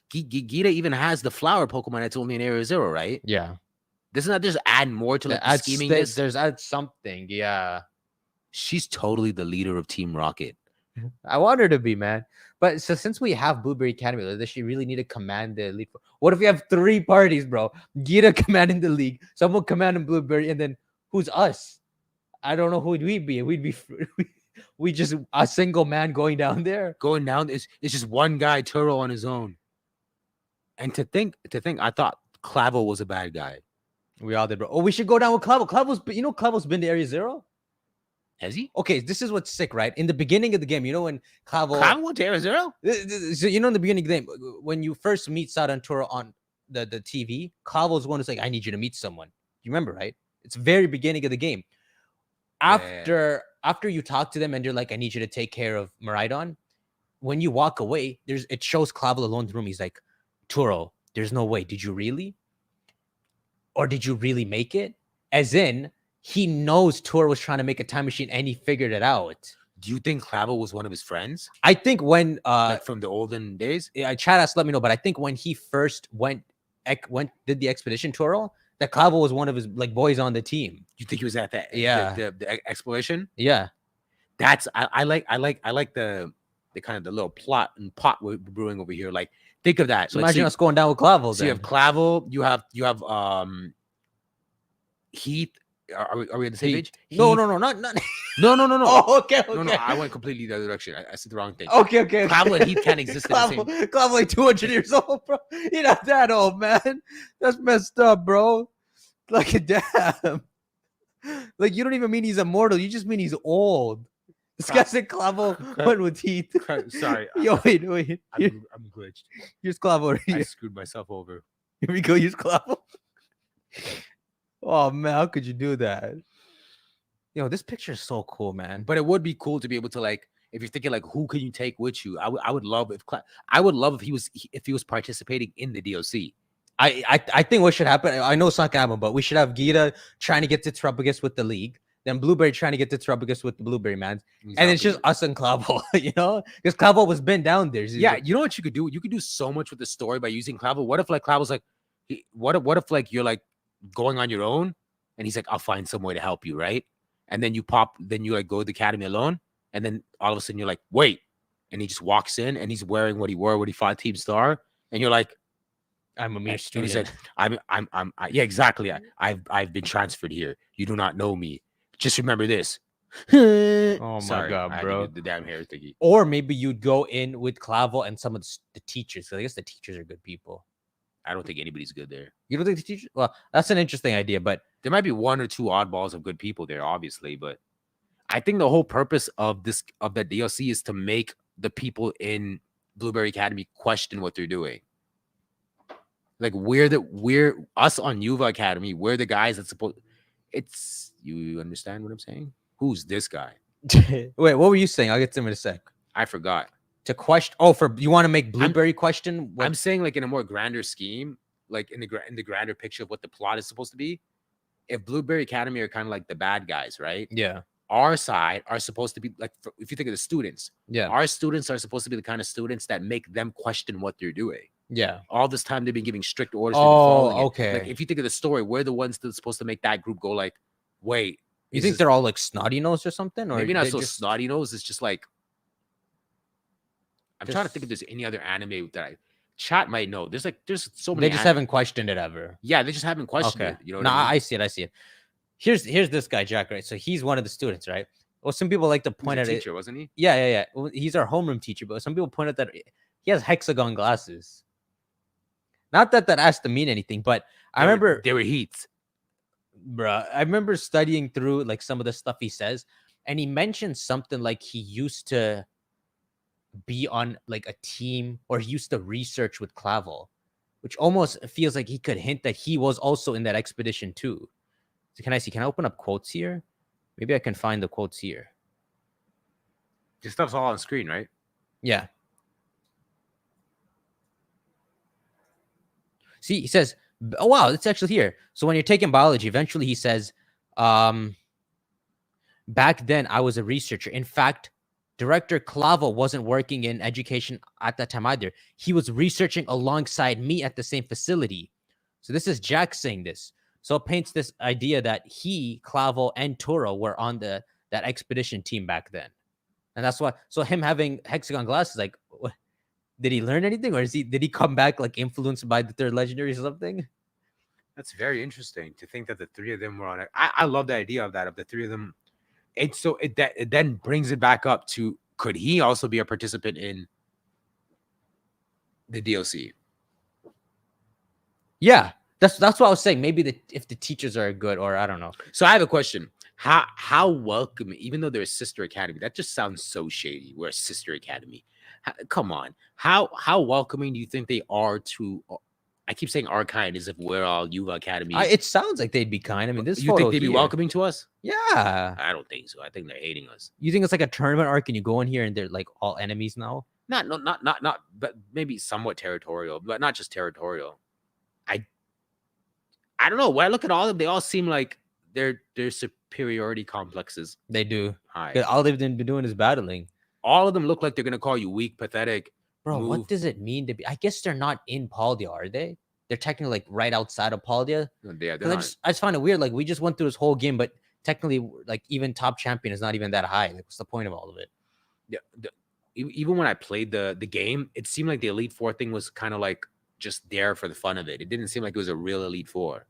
Gita even has the flower Pokemon that's only in Area Zero, right? Yeah, Doesn't that just add more to like the scheming? There's add something. Yeah, She's totally the leader of Team Rocket. I want her to be, man. But so since we have Blueberry Academy, like, does she really need to command the league? What if we have 3 parties, bro? Gita commanding the league, someone commanding Blueberry, and then who's us? I don't know who would we be. We'd be we just a single man going down there. Going down, it's just one guy, Turo, on his own. And to think, I thought Clavel was a bad guy. We all did, bro. Oh, we should go down with Clavel. Clavel's been to Area Zero. Has he? Okay, this is what's sick, right? In the beginning of the game, you know when Clavel went to Area Zero? So you know in the beginning of the game, when you first meet Sada and Toro on the TV, Clavel's one who's like, I need you to meet someone. You remember, right? It's very beginning of the game. After you talk to them and you're like, I need you to take care of Miraidon, when you walk away, it shows Clavel alone in the room. He's like, Toro, there's no way. Did you really? Or did you really make it? As in, he knows Toro was trying to make a time machine and he figured it out. Do you think Clavel was one of his friends? I think when like from the olden days? Chat has let me know, but I think when he first did the expedition Toro, that Clavel was one of his like boys on the team. You think he was at that? Yeah, the exploration. Yeah, that's I like the kind of the little plot and pot we're brewing over here. Like, think of that. So imagine us going down with Clavel. So you have Clavel, you have Heath. Are we on the same page? No, not no. Oh, okay. No, I went completely the other direction. I said the wrong thing. Okay. Clavel and Heath can't exist in the same. Clavel like 200 years old, bro. You're not that old, man. That's messed up, bro. Like, damn. Like, you don't even mean he's immortal. You just mean he's old. This guy said Clavel went with Heath. Sorry. Yo, wait. I'm glitched. Here's Clavel. I screwed myself over. Here we go. Use Clavel. Oh, man. How could you do that? Yo, this picture is so cool, man. But it would be cool to be able to, like, if you're thinking like, who can you take with you? I would love if he was participating in the DLC. I think what should happen. I know it's not gonna happen, but we should have Gita trying to get to Terubicus with the league, then Blueberry trying to get to Terubicus with the Blueberry man, and it's just us and Clavel, you know, because Clavel was been down there. Yeah, you know what you could do? You could do so much with the story by using Clavel. What if like Clavel's like, what if like you're like going on your own, and he's like, I'll find some way to help you, right? And then you like go to the academy alone, and then all of a sudden you're like, wait, and he just walks in and he's wearing what he wore when he fought Team Star, and you're like, I'm a mere student. And he said, yeah, exactly. I've been transferred here. You do not know me. Just remember this. Oh my god, bro! The damn hair thingy. Or maybe you'd go in with Clavel and some of the teachers. I guess the teachers are good people. I don't think anybody's good there. You don't think the teachers? Well, that's an interesting idea, but there might be 1 or 2 oddballs of good people there, obviously. But I think the whole purpose of the DLC is to make the people in Blueberry Academy question what they're doing. Like we're us on Yuva Academy. We're the guys that's supposed. It's you understand what I'm saying? Who's this guy? Wait, what were you saying? I'll get to him in a sec. I forgot. To question. Oh, you want to make Blueberry question? I'm saying like in a more grander scheme, like in the grander picture of what the plot is supposed to be. If Blueberry Academy are kind of like the bad guys, right? Yeah. Our side are supposed to be like, if you think of the students, yeah, our students are supposed to be the kind of students that make them question what they're doing. Yeah. All this time they've been giving strict orders. Oh, okay. Like if you think of the story, we're the ones that's supposed to make that group go like, wait. You think they're all like snotty nose or something? Or maybe not so snotty nose. It's just like, I'm trying to think if there's any other anime that chat might know. There's so many. They just haven't questioned it ever. Yeah, they just haven't questioned it. You know? No, I see it. Here's this guy, Jack. Right, so he's one of the students, right? Well, some people like to point at it. Teacher, wasn't he? Yeah. Well, he's our homeroom teacher, but some people point out that he has hexagon glasses. Not that has to mean anything, but I remember they were Heats, bruh. I remember studying through like some of the stuff he says, and he mentioned something like he used to be on like a team, or he used to research with Clavel, which almost feels like he could hint that he was also in that expedition too. Can I see? Can I open up quotes here? Maybe I can find the quotes here. This stuff's all on screen, right? Yeah. See, he says, oh, wow, it's actually here. So when you're taking biology, eventually he says, back then I was a researcher. In fact, Director Clavo wasn't working in education at that time either. He was researching alongside me at the same facility. So this is Jack saying this. So it paints this idea that he, Clavo, and Turo were on that expedition team back then. And that's why, so him having hexagon glasses, like, what, did he learn anything, or did he come back like influenced by the third legendary or something? That's very interesting to think that the three of them were on it. I love the idea of that, of the three of them. It then brings it back up to, could he also be a participant in the DLC? Yeah, that's what I was saying. Maybe if the teachers are good, or I don't know. So I have a question. How welcoming, even though they're a sister academy, that just sounds so shady. We're a sister academy. Come on. How welcoming do you think they are to, I keep saying our kind as if we're all Yuva Academy. It sounds like they'd be kind. I mean, this. You think they'd be welcoming to us? Yeah. I don't think so. I think they're hating us. You think it's like a tournament arc and you go in here and they're like all enemies now? Not, but maybe somewhat territorial, but not just territorial. I don't know. When I look at all of them, they all seem like they're superiority complexes. They do. High. All they've been doing is battling. All of them look like they're gonna call you weak, pathetic. Bro, what does it mean to be? I guess they're not in Paldea, are they? They're technically like right outside of Paldea. Yeah, I just find it weird. Like, we just went through this whole game, but technically, like, even top champion is not even that high. Like, what's the point of all of it? Yeah. Even when I played the game, it seemed like the Elite Four thing was kind of like just there for the fun of it. It didn't seem like it was a real Elite Four.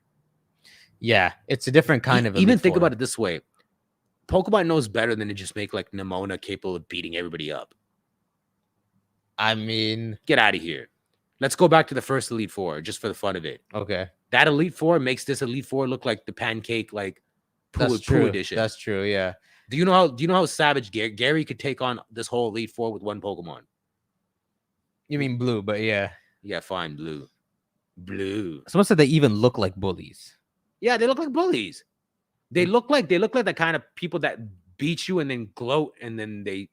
Yeah, it's a different kind of. Even think about it this way: Pokemon knows better than to just make like Nemona capable of beating everybody up. I mean, get out of here. Let's go back to the first Elite Four just for the fun of it. Okay. That Elite Four makes this Elite Four look like the pancake, like Pooh edition. That's true. Yeah. Do you know how savage Gary could take on this whole Elite Four with one Pokemon? You mean Blue, but yeah. Yeah, fine, Blue. Someone said they even look like bullies. Yeah, they look like bullies. They look like the kind of people that beat you and then gloat and then they.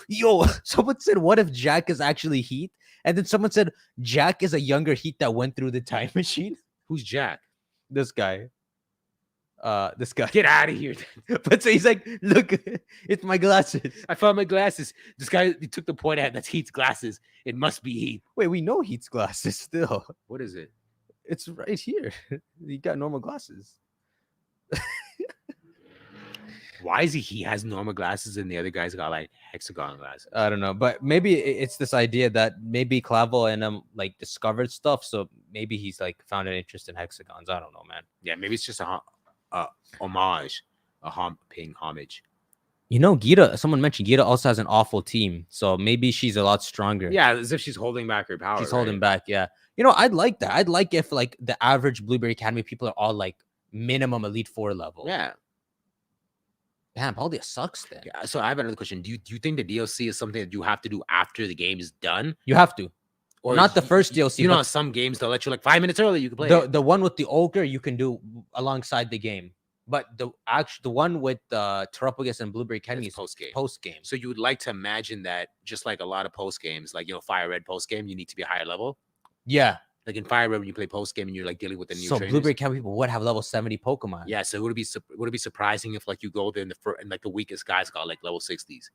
Yo, someone said, what if Jack is actually Heat? And then someone said Jack is a younger Heat that went through the time machine. Who's Jack? This guy. This guy. Get out of here. But so he's like, look, it's my glasses. I found my glasses. This guy, he took the point out. That's Heat's glasses. It must be Heat. Wait, we know Heat's glasses still. What is it? It's right here. He got normal glasses. Why is he has normal glasses and the other guys got like hexagon glasses? I don't know, but maybe it's this idea that maybe Clavo and like discovered stuff, so maybe he's like found an interest in hexagons. I don't know, man. Yeah, maybe it's just a homage, paying homage. You know, Gita. Someone mentioned Gita also has an awful team, so maybe she's a lot stronger. Yeah, as if she's holding back her power. She's holding back. Yeah, you know, I'd like that. I'd like if like the average Blueberry Academy people are all like minimum Elite Four level. Yeah. Damn, Paldea sucks then. Yeah, so I have another question. Do you think the DLC is something that you have to do after the game is done? You have to. Or not the first DLC. You know, some games they'll let you like 5 minutes early. You can play the one with the ogre you can do alongside the game, but the one with Terrapogus and Blueberry Academy is post game. So you would like to imagine that just like a lot of post games, like Fire Red post game, you need to be higher level. Yeah. Like in Fire Red, when you play post game and you're like dealing with the new. So Blueberry Academy people would have level 70 Pokemon. Yeah, so would it be surprising if like you go there and like the weakest guys got like level 60s?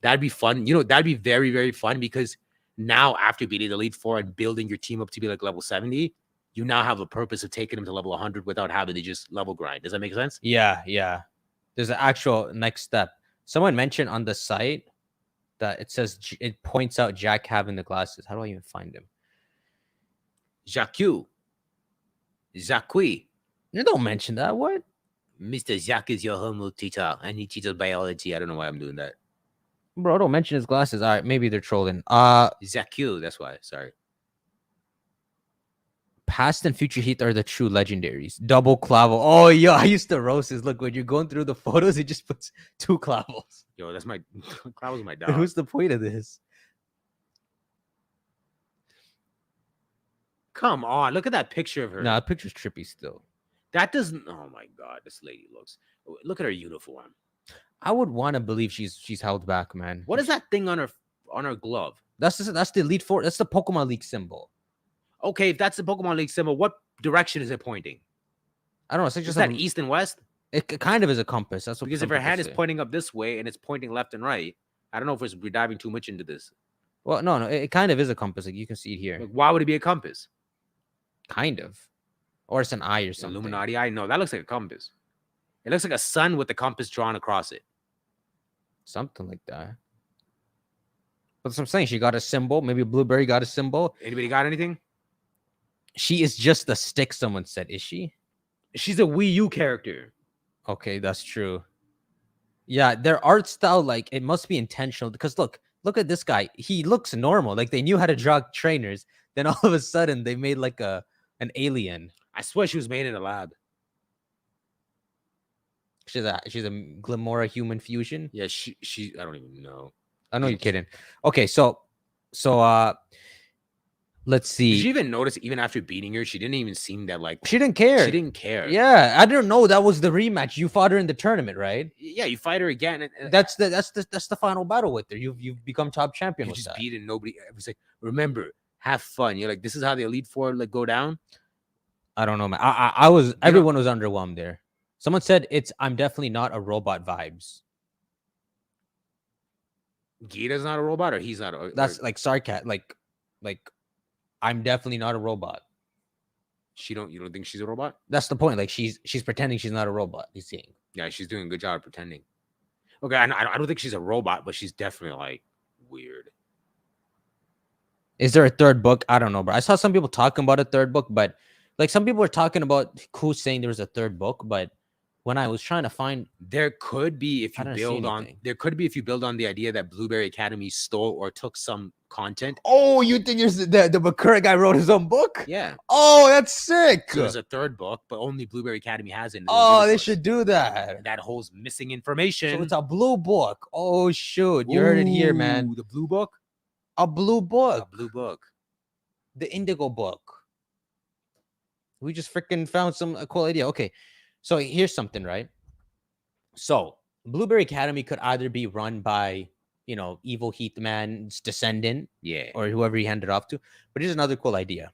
That'd be fun. That'd be very, very fun because now after beating the Elite Four and building your team up to be like level 70, you now have a purpose of taking them to level 100 without having to just level grind. Does that make sense? Yeah. There's an actual next step. Someone mentioned on the site that it points out Jack having the glasses. How do I even find him? Jacques. You don't mention that. What? Mr. Jacques is your homework teacher, and he teaches biology. I don't know why I'm doing that. Bro, don't mention his glasses. All right, maybe they're trolling. Jacques, that's why. Sorry. Past and future Heat are the true legendaries. Double Clavo. Oh, yo, I used to roast this. Look, when you're going through the photos, it just puts 2 Clavos. Yo, that's my Clavo's my dog. What's the point of this? Come on, look at that picture of her. Nah, that picture's trippy still. That doesn't. Oh my god, this lady looks. Look at her uniform. I would want to believe she's held back, man. What is that thing on her glove? That's the Elite Four. That's the Pokemon League symbol. Okay, if that's the Pokemon League symbol, what direction is it pointing? I don't know. It's like Is just that east and west? it kind of is a compass. That's what Because if her hand is pointing up this way and it's pointing left and right, I don't know if we're diving too much into this. Well, no, it kind of is a compass. Like you can see it here. Like, why would it be a compass? Kind of, or it's an eye or something. Illuminati eye? No, that looks like a compass. It looks like a sun with the compass drawn across it. Something like that. But that's what I'm saying. She got a symbol. Maybe Blueberry got a symbol. Anybody got anything? She is just the stick. Someone said, is she? She's a Wii U character. Okay, that's true. Yeah, their art style, like it must be intentional. Because look at this guy. He looks normal. Like they knew how to draw trainers. Then all of a sudden they made like an alien. I swear she was made in a lab. She's a Glimora human fusion. Yeah, she I don't even know. I know you're kidding. Okay, so let's see. Did you even notice even after beating her, she didn't even seem that like she didn't care. She didn't care. Yeah, I didn't know that was the rematch. You fought her in the tournament, right? Yeah, you fight her again. And that's the final battle with her. You've become top champion. You with just that. beat and nobody. It was like, remember, have fun. You're like, this is how the Elite Four like go down. I don't know, man. I was everyone was underwhelmed there. Someone said I'm definitely not a robot vibes. Gita's not a robot, or he's not. That's like sarcasm. Like I'm definitely not a robot. You don't think she's a robot? That's the point. Like she's pretending she's not a robot. You see? Yeah, she's doing a good job of pretending. Okay, I don't think she's a robot, but she's definitely like weird. Is there a third book? I don't know, bro. I saw some people talking about a third book, but like some people were talking about who's saying there was a third book, but when I was trying to find, there could be if you build on the idea that Blueberry Academy stole or took some content. Oh, you think the Bakura guy wrote his own book? Yeah. Oh, that's sick. So there's a third book, but only Blueberry Academy has it. Oh, they should do that. And that holds missing information. So it's a blue book. Oh shoot, you heard it here, man. The blue book. A blue book. A blue book. The indigo book. We just freaking found some cool idea. Okay. So here's something, right? So Blueberry Academy could either be run by, Evil Heathman's descendant, or whoever he handed off to. But here's another cool idea: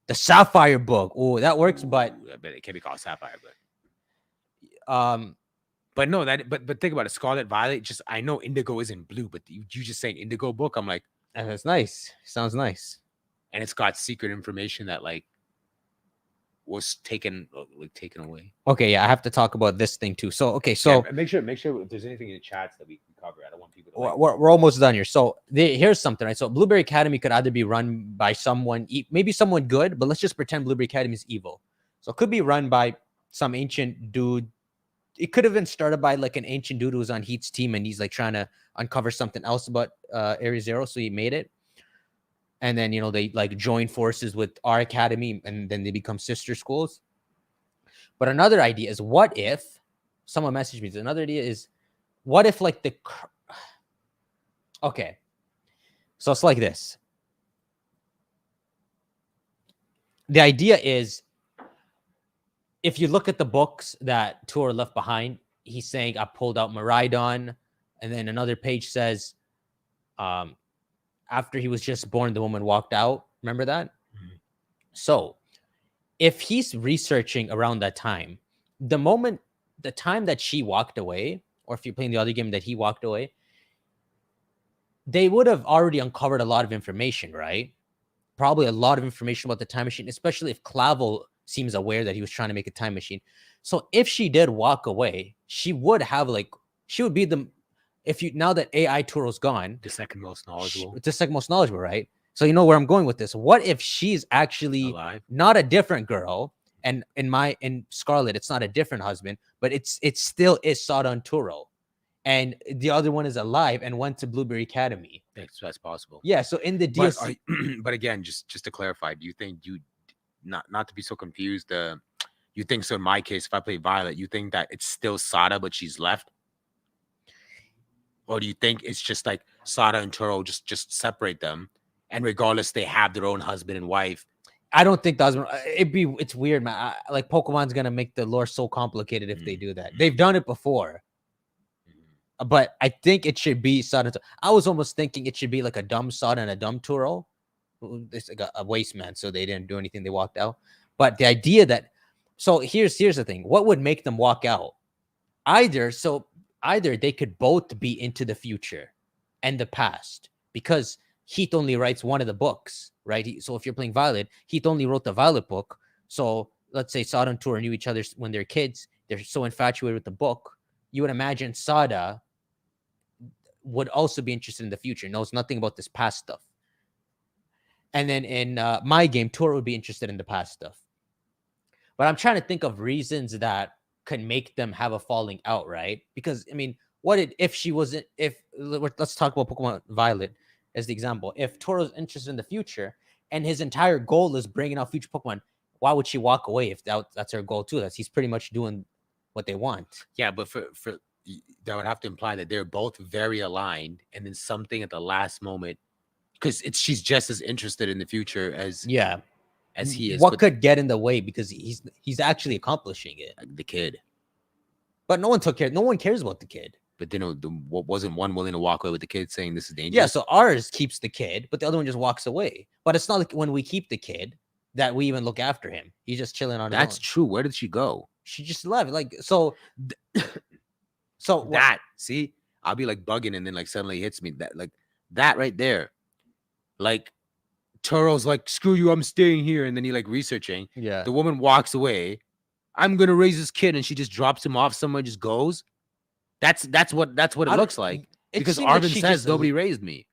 the Sapphire book. Oh, that works, but I bet it can be called Sapphire, but no, but think about it. Scarlet Violet. Just I know Indigo isn't blue, but you just saying Indigo book. I'm like, that's nice. Sounds nice. And it's got secret information that like was taken away. Okay, yeah, I have to talk about this thing too. So make sure if there's anything in the chats that we can cover. I don't want people to we're almost done here. So here's something, right? So Blueberry Academy could either be run by someone, maybe someone good, but let's just pretend Blueberry Academy is evil. So it could be run by some ancient dude. It could have been started by like an ancient dude who was on Heat's team and he's like trying to uncover something else about Area Zero, so he made it. And then, they like join forces with our academy and then they become sister schools. But another idea is, what if someone messaged me? Another idea is, what if like okay. So it's like this. The idea is, if you look at the books that Tour left behind, he's saying, I pulled out Miraidon. And then another page says, after he was just born, the woman walked out. Remember that? Mm-hmm. So if he's researching around that time, the time that she walked away, or if you're playing the other game that he walked away, they would have already uncovered a lot of information, right? Probably a lot of information about the time machine, especially if Clavel seems aware that he was trying to make a time machine. So if she did walk away, she would be now that AI Turo's gone, the second most knowledgeable. It's the second most knowledgeable, right? So you know where I'm going with this. What if she's actually alive? Not a different girl, and in Scarlet, it's not a different husband, but it still is Sadan Turo, and the other one is alive and went to Blueberry Academy. That's possible. Yeah. So in the DLC, but again, just to clarify, do you think not to be so confused? You think so? In my case, if I play Violet, you think that it's still Sada, but she's left? Or do you think it's just like Sada and Turo just separate them, and regardless they have their own husband and wife? I don't think that's it's weird, man. Like Pokemon's gonna make the lore so complicated if they do that. They've done it before. But I think it should be Sod. I was almost thinking it should be like a dumb Sod and a dumb Turo. It's like a waste man, so they didn't do anything. They walked out. But the idea that, so here's the thing. What would make them walk out? Either they could both be into the future and the past, because Heath only writes one of the books, right? So if you're playing Violet, Heath only wrote the Violet book. So let's say Sada and Turo knew each other when they're kids. They're so infatuated with the book. You would imagine Sada would also be interested in the future, knows nothing about this past stuff. And then in my game, Turo would be interested in the past stuff. But I'm trying to think of reasons that could make them have a falling out, right? Because, I mean, if she wasn't, let's talk about Pokemon Violet as the example. If Toro's interested in the future and his entire goal is bringing out future Pokemon, why would she walk away if that's her goal too? He's pretty much doing what they want. Yeah, but for that would have to imply that they're both very aligned, and then something at the last moment, because she's just as interested in the future as he is. What could get in the way, because he's actually accomplishing it? The kid. But no one took care. No one cares about the kid. But then wasn't one willing to walk away with the kid, saying this is dangerous? Yeah, so ours keeps the kid, but the other one just walks away. But it's not like when we keep the kid that we even look after him. He's just chilling on his own. That's true. Where did she go? She just left. Like, so see, I'll be like bugging, and then like suddenly hits me that right there. Like, Turo's like, screw you, I'm staying here, and then he like researching. Yeah. The woman walks away. I'm gonna raise this kid, and she just drops him off somewhere, just goes. That's what it looks like. Because Arvin says nobody raised me.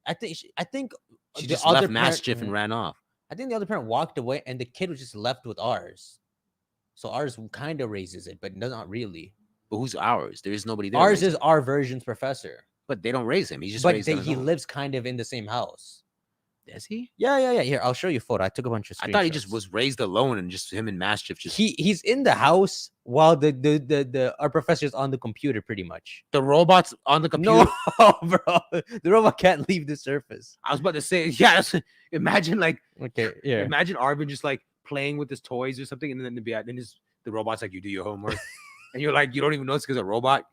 I think she just left Mischief and ran off. I think the other parent walked away, and the kid was just left with ours. So ours kind of raises it, but not really. But who's ours? There is nobody there. Ours is our version's professor. But they don't raise him. He just he lives kind of in the same house. Does he? Yeah. Here, I'll show you a photo. I took a bunch of screenshots. I thought he just was raised alone, and just him and Mischief just he's in the house while our professor's on the computer, pretty much. The robot's on the computer. No, bro. The robot can't leave the surface. I was about to say, yeah, imagine like imagine Arvin just like playing with his toys or something, and then the robot's like, you do your homework. And you're like, you don't even know it's because a robot.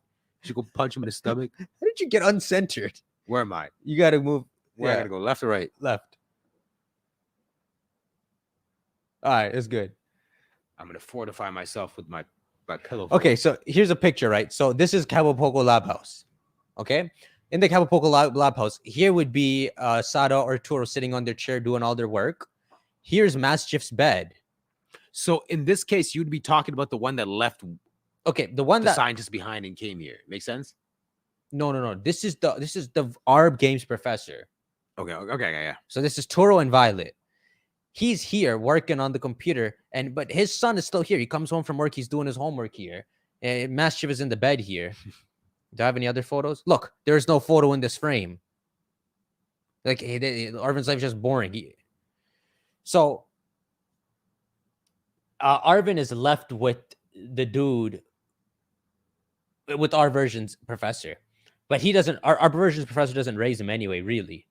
You should go punch him in the stomach. How did you get uncentered? Where am I? You got to move. Where I gotta go? Left or right? Left. All right, it's good. I'm gonna fortify myself with my pillow. Okay, so here's a picture, right? So this is Kabapoko Lab House. Okay, in the Kabapoko Lab House, here would be Sada or Turo sitting on their chair doing all their work. Here's Mischief's bed. So in this case, you'd be talking about the one that left. Okay, the one that scientist behind and came here. Make sense? No. This is the ARB Games professor. Okay, yeah. So this is Turo and Violet. He's here working on the computer, but his son is still here. He comes home from work. He's doing his homework here. And Mischief is in the bed here. Do I have any other photos? Look, there's no photo in this frame. Like, Arvin's life is just boring. So Arvin is left with the dude, with our version's professor. But he doesn't, our version's professor doesn't raise him anyway, really.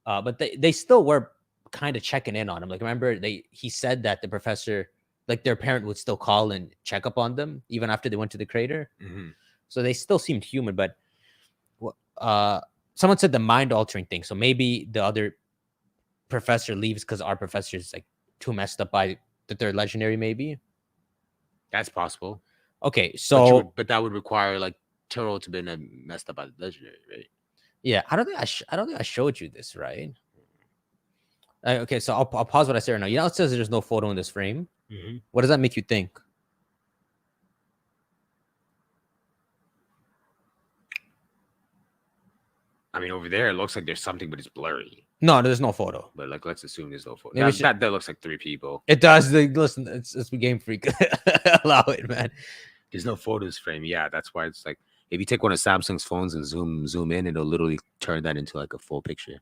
But they still were kind of checking in on him. Like, remember, he said that the professor, like, their parent would still call and check up on them even after they went to the crater. Mm-hmm. So they still seemed human. But someone said the mind altering thing. So maybe the other professor leaves because our professor is like too messed up by the third legendary. Maybe that's possible. Okay, so but that would require like Turo to be messed up by the legendary, right? Yeah, I don't think I showed you this, right? Okay, so I'll pause what I say right now. You know, it says there's no photo in this frame. Mm-hmm. What does that make you think? I mean, over there it looks like there's something, but it's blurry. No, there's no photo. But like, let's assume there's no photo. Maybe that looks like 3 people. It does. Listen, it's Game Freak. Allow it, man. There's no photos frame. Yeah, that's why it's like, if you take one of Samsung's phones and zoom in, it'll literally turn that into like a full picture.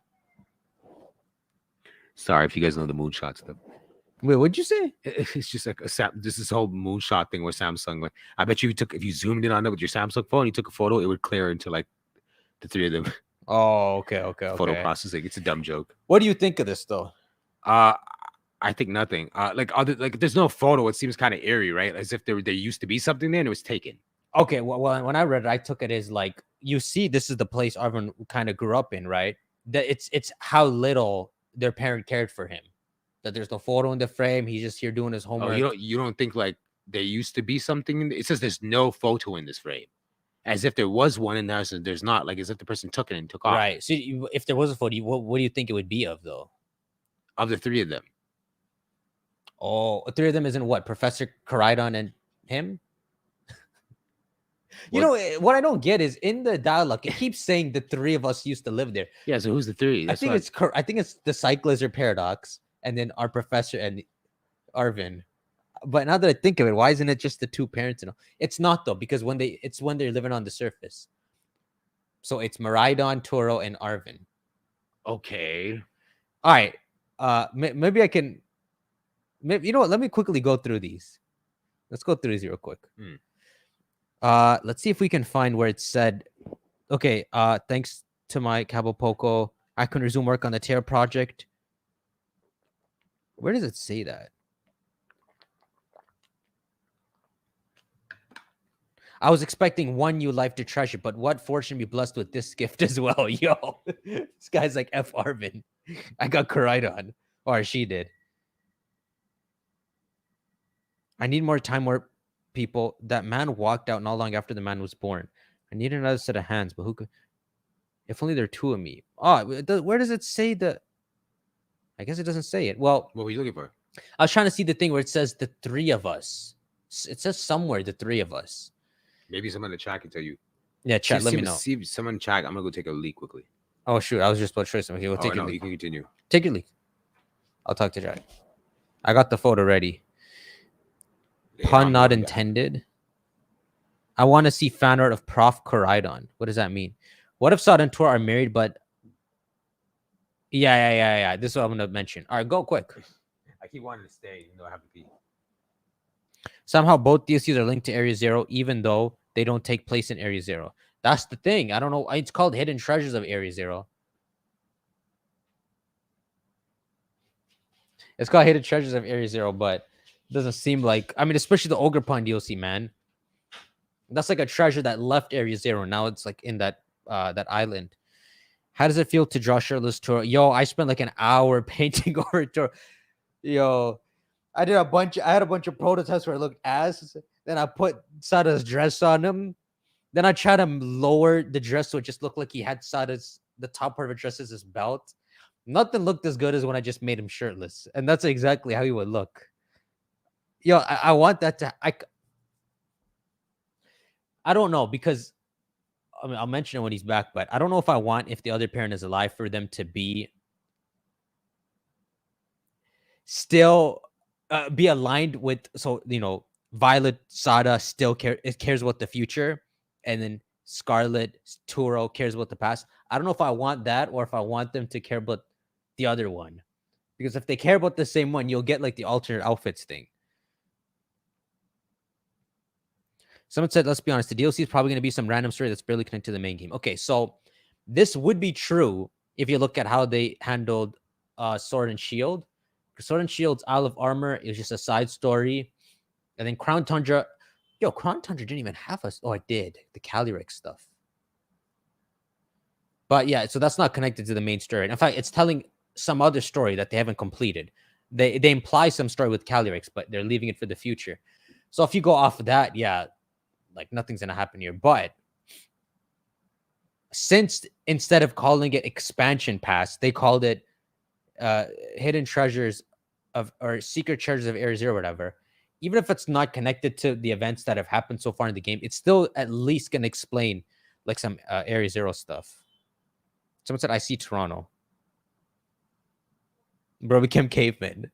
Sorry if you guys know the moonshot stuff. Wait, what'd you say? It's just like this whole moonshot thing where Samsung, like, I bet you if you zoomed in on it with your Samsung phone, you took a photo, it would clear into like the 3 of them. Oh, okay. Photo processing. It's a dumb joke. What do you think of this though? I I think nothing. There's no photo. It seems kind of eerie, right? As if there used to be something there and it was taken. Okay, well, when I read it, I took it as like, you see, this is the place Arvin kind of grew up in, right? That it's how little their parent cared for him. That there's no photo in the frame. He's just here doing his homework. Oh, you don't think like there used to be something? It says there's no photo in this frame, as if there was one in there. So there's not, like as if the person took it and took off. Right. So if there was a photo, what do you think it would be of though? Of the three of them. Oh, three of them isn't what? Professor Koraidon and him? You know, what I don't get is in the dialogue, it keeps saying the three of us used to live there. Yeah, so who's the three? I think it's the Cyclists or Paradox, and then our professor and Arvin. But now that I think of it, why isn't it just the two parents? It's not though, because when they're living on the surface. So it's Miraidon, Turo, and Arvin. Okay. All right. Maybe I can. Maybe, you know what? Let me quickly go through these. Let's go through these real quick. Let's see if we can find where it said, okay, thanks to my Cabo Poco, I can resume work on the Terra project. Where does it say that? I was expecting one new life to treasure, but what fortune be blessed with this gift as well. Yo, this guy's like F. Arvin. I got Koraidon, or she did. I need more time, more people. That man walked out not long after the man was born. I need another set of hands, but who could? If only there are two of me. Oh, where does it say the? I guess it doesn't say it. Well, what were you looking for? I was trying to see the thing where it says the three of us. It says somewhere the three of us. Maybe someone in the chat can tell you. Yeah, chat. Let me know. See someone in chat. I'm gonna go take a leak quickly. Oh shoot! I was just about to show you something. Okay, we'll take your leak. You can continue. Take your leak. I'll talk to Jack. I got the photo ready. Pun not intended. I want to see fan art of Prof. Koraidon. What does that mean? What if Sada and Tor are married, but yeah. This is what I'm gonna mention. All right, go quick. I keep wanting to stay, even though I have to pee. Somehow both DLCs are linked to Area Zero, even though they don't take place in Area Zero. That's the thing. I don't know. It's called Hidden Treasures of Area Zero. It's called Hidden Treasures of Area Zero, but it doesn't seem like. I mean, especially the Ogerpon DLC, man. That's like a treasure that left Area Zero. Now it's like in that island. How does it feel to draw shirtless Toro? Yo, I spent like an hour painting over Toro. Yo, I had a bunch of prototypes where I looked ass. Then I put Sada's dress on him. Then I tried to lower the dress so it just looked like he had the top part of the dress as his belt. Nothing looked as good as when I just made him shirtless. And that's exactly how he would look. Yo, I want that to... I don't know, because I mean, I'll mention it when he's back, but I don't know if I want, if the other parent is alive, for them to be still be aligned with, so, you know, Violet, Sada still cares about the future, and then Scarlet, Turo cares about the past. I don't know if I want that or if I want them to care about the other one, because if they care about the same one, you'll get like the alternate outfits thing. Someone said, let's be honest, the DLC is probably going to be some random story that's barely connected to the main game. Okay, so this would be true if you look at how they handled Sword and Shield. Sword and Shield's Isle of Armor is just a side story. And then Crown Tundra, Crown Tundra didn't even have us. Oh, it did. The Calyrex stuff. But yeah, so that's not connected to the main story. In fact, it's telling some other story that they haven't completed. They imply some story with Calyrex, but they're leaving it for the future. So if you go off of that, yeah, like nothing's gonna happen here. But since instead of calling it expansion pass, they called it hidden treasures of, or secret treasures of Area Zero, whatever. Even if it's not connected to the events that have happened so far in the game, it's still at least gonna explain like some Area Zero stuff. Someone said, I see Toronto. Bro became caveman.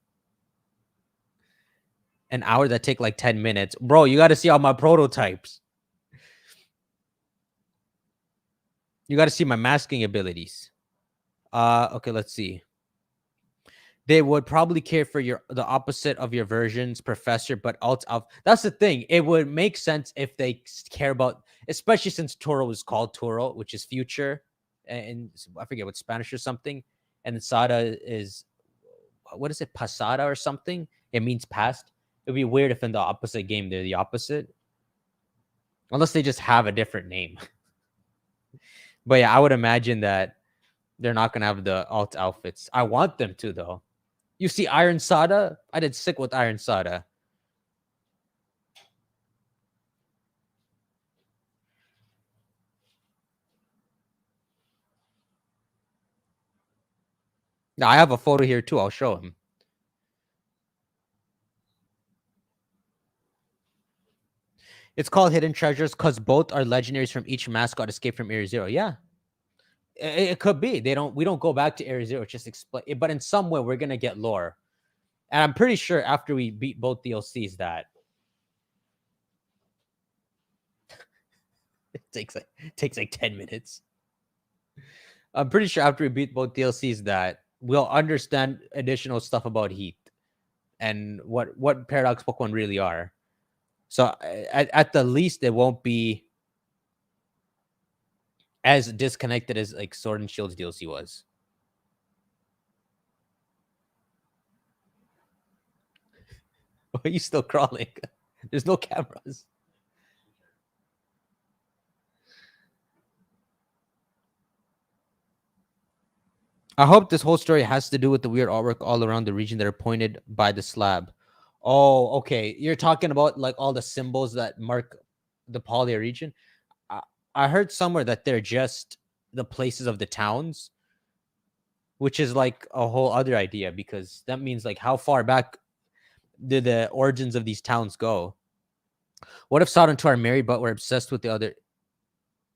An hour that take like 10 minutes. Bro, you got to see all my prototypes. You got to see my masking abilities. Okay, let's see. They would probably care for the opposite of your versions, Professor, but alt alpha. That's the thing. It would make sense if they care about, especially since Toro is called Toro, which is future, and I forget what Spanish or something, and Sada is what is it, Pasada or something? It means past. It'd be weird if in the opposite game they're the opposite. Unless they just have a different name. But yeah, I would imagine that they're not gonna have the alt outfits. I want them to though. You see Iron Sada? I did sick with Iron Sada. Now I have a photo here too. I'll show him. It's called Hidden Treasures because both are legendaries from each mascot escaped from Area Zero. Yeah. It could be. We don't go back to Area Zero, just explain it, but in some way we're gonna get lore. And I'm pretty sure after we beat both DLCs that it takes like 10 minutes. I'm pretty sure after we beat both DLCs that we'll understand additional stuff about Heat and what Paradox Pokemon really are. So at the least, it won't be as disconnected as like Sword and Shield's DLC was. Why are you still crawling? There's no cameras. I hope this whole story has to do with the weird artwork all around the region that are pointed by the slab. Oh, okay. You're talking about like all the symbols that mark the Palea region. I heard somewhere that they're just the places of the towns, which is like a whole other idea because that means like how far back did the origins of these towns go? What if Sada and Tor are married but were obsessed with the other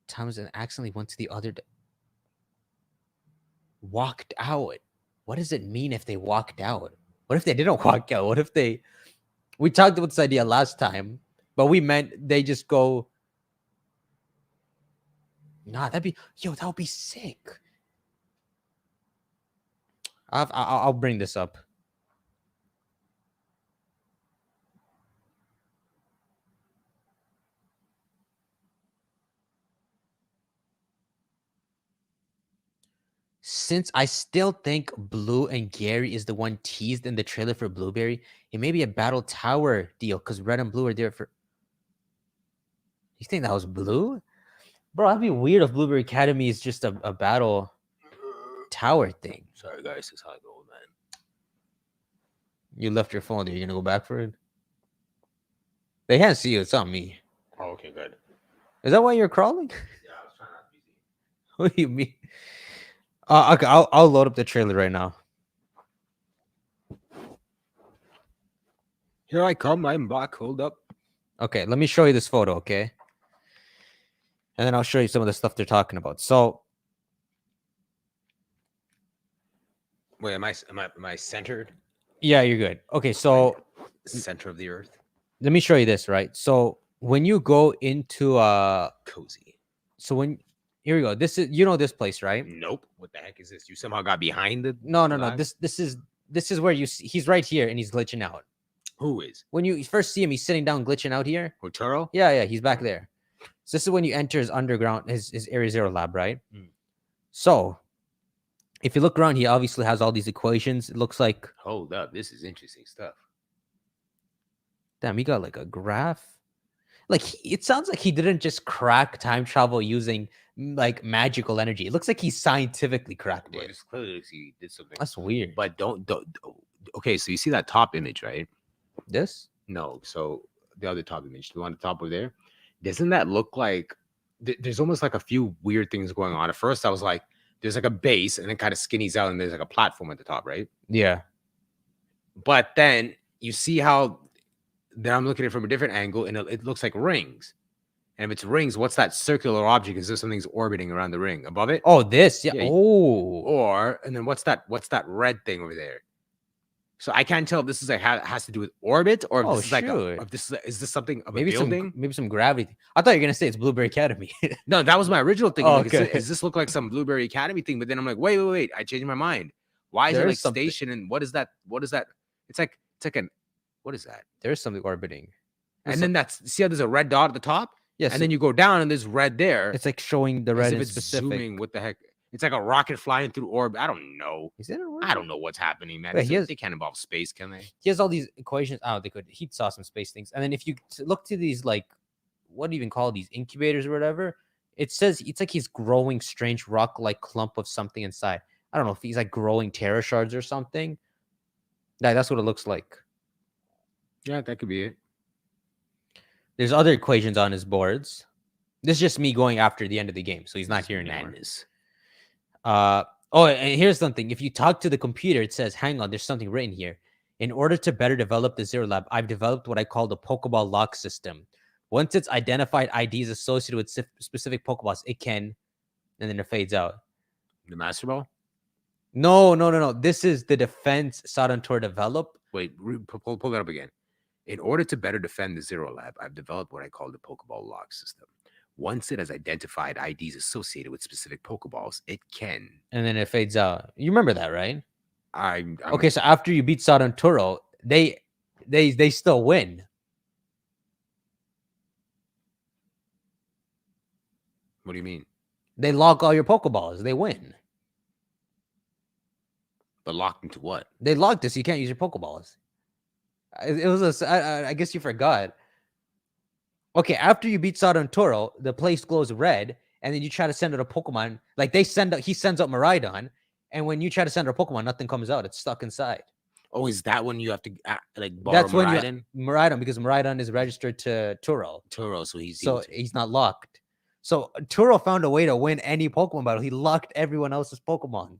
towns and accidentally went to the other walked out? What does it mean if they walked out? What if they didn't walk out? What if we talked about this idea last time, but we meant they just go. Nah, that would be sick. I'll bring this up. Since I still think Blue and Gary is the one teased in the trailer for Blueberry, it may be a Battle Tower deal because Red and Blue are there for. You think that was Blue? Bro, that'd be weird if Blueberry Academy is just a Battle Tower thing. Sorry, guys. It's how I go, man. You left your phone there. You're going to go back for it? They can't see you. It's on me. Oh, okay, good. Is that why you're crawling? Yeah, I was trying not to be seen. What do you mean? Okay, I'll load up the trailer right now. Here I come. I'm back. Hold up. Okay, let me show you this photo, okay? And then I'll show you some of the stuff they're talking about. So, wait, am I centered? Yeah, you're good. Okay, so center of the earth. Let me show you this, right? So when you go into cozy. So here we go. This is this place, right? Nope. What the heck is this? You somehow got behind the No. This is where you see he's right here and he's glitching out. Who is? When you first see him, he's sitting down glitching out here. Otaro? Yeah, he's back there. So this is when you enter his underground, his Area Zero lab, right? So if you look around, he obviously has all these equations. It looks like. Hold up, this is interesting stuff. Damn, he got like a graph. Like it sounds like he didn't just crack time travel using like magical energy. It looks like he scientifically cracked it. It's clearly he did something. That's weird. But don't. Okay, so you see that top image, right? This? No. So the other top image, the one on the top over there, doesn't that look like there's almost like a few weird things going on? At first, I was like, there's like a base, and it kind of skinnies out, and there's like a platform at the top, right? Yeah. But then you see how. Then I'm looking at it from a different angle, and it looks like rings. And if it's rings, what's that circular object? Is there something's orbiting around the ring above it? Oh, this, yeah. And then what's that red thing over there? So I can't tell if this is like has to do with orbit or if this is like is this something of maybe a building? Maybe some gravity. I thought you were gonna say it's Blueberry Academy. No, that was my original thing. Oh, like, okay. Does this look like some Blueberry Academy thing? But then I'm like, wait, I changed my mind. Why is it like station and what is that? It's like an what is that? There's something orbiting. And then see how there's a red dot at the top? Yes. And then you go down and there's red there. It's like showing the red in specific. Zooming, what the heck? It's like a rocket flying through orbit. I don't know. Is it? I don't know what's happening, man. Wait, They can't involve space, can they? He has all these equations. Oh, they could. He saw some space things. And then if you look to these, like, what do you even call these, incubators or whatever? It says it's like he's growing strange rock-like clump of something inside. I don't know if he's like growing terra shards or something. Yeah, that's what it looks like. Yeah, that could be it. There's other equations on his boards. This is just me going after the end of the game, so he's not here anymore. Madness. Oh, and here's something. If you talk to the computer, it says, hang on, there's something written here. In order to better develop the Zero Lab, I've developed what I call the Pokeball lock system. Once it's identified IDs associated with specific Pokeballs, it can, and then it fades out. The Master Ball? No. This is the defense Sarantor developed. Wait, pull that up again. In order to better defend the Zero Lab, I've developed what I call the Pokeball lock system. Once it has identified IDs associated with specific Pokeballs, it can. And then it fades out. You remember that, right? I'm okay, so after you beat Sarantoro, they still win. What do you mean? They lock all your Pokeballs. They win. But locked into what? They locked it so you can't use your Pokeballs. It was I guess you forgot. Okay, after you beat Sarantoro, the place glows red, and then you try to send out a Pokemon. Like he sends out Miraidon, and when you try to send out a Pokemon, nothing comes out. It's stuck inside. Oh, is that when you have to like borrow That's when Miraidon? Miraidon, because Miraidon is registered to Turo. Turo, so he's not locked. So Turo found a way to win any Pokemon battle. He locked everyone else's Pokemon.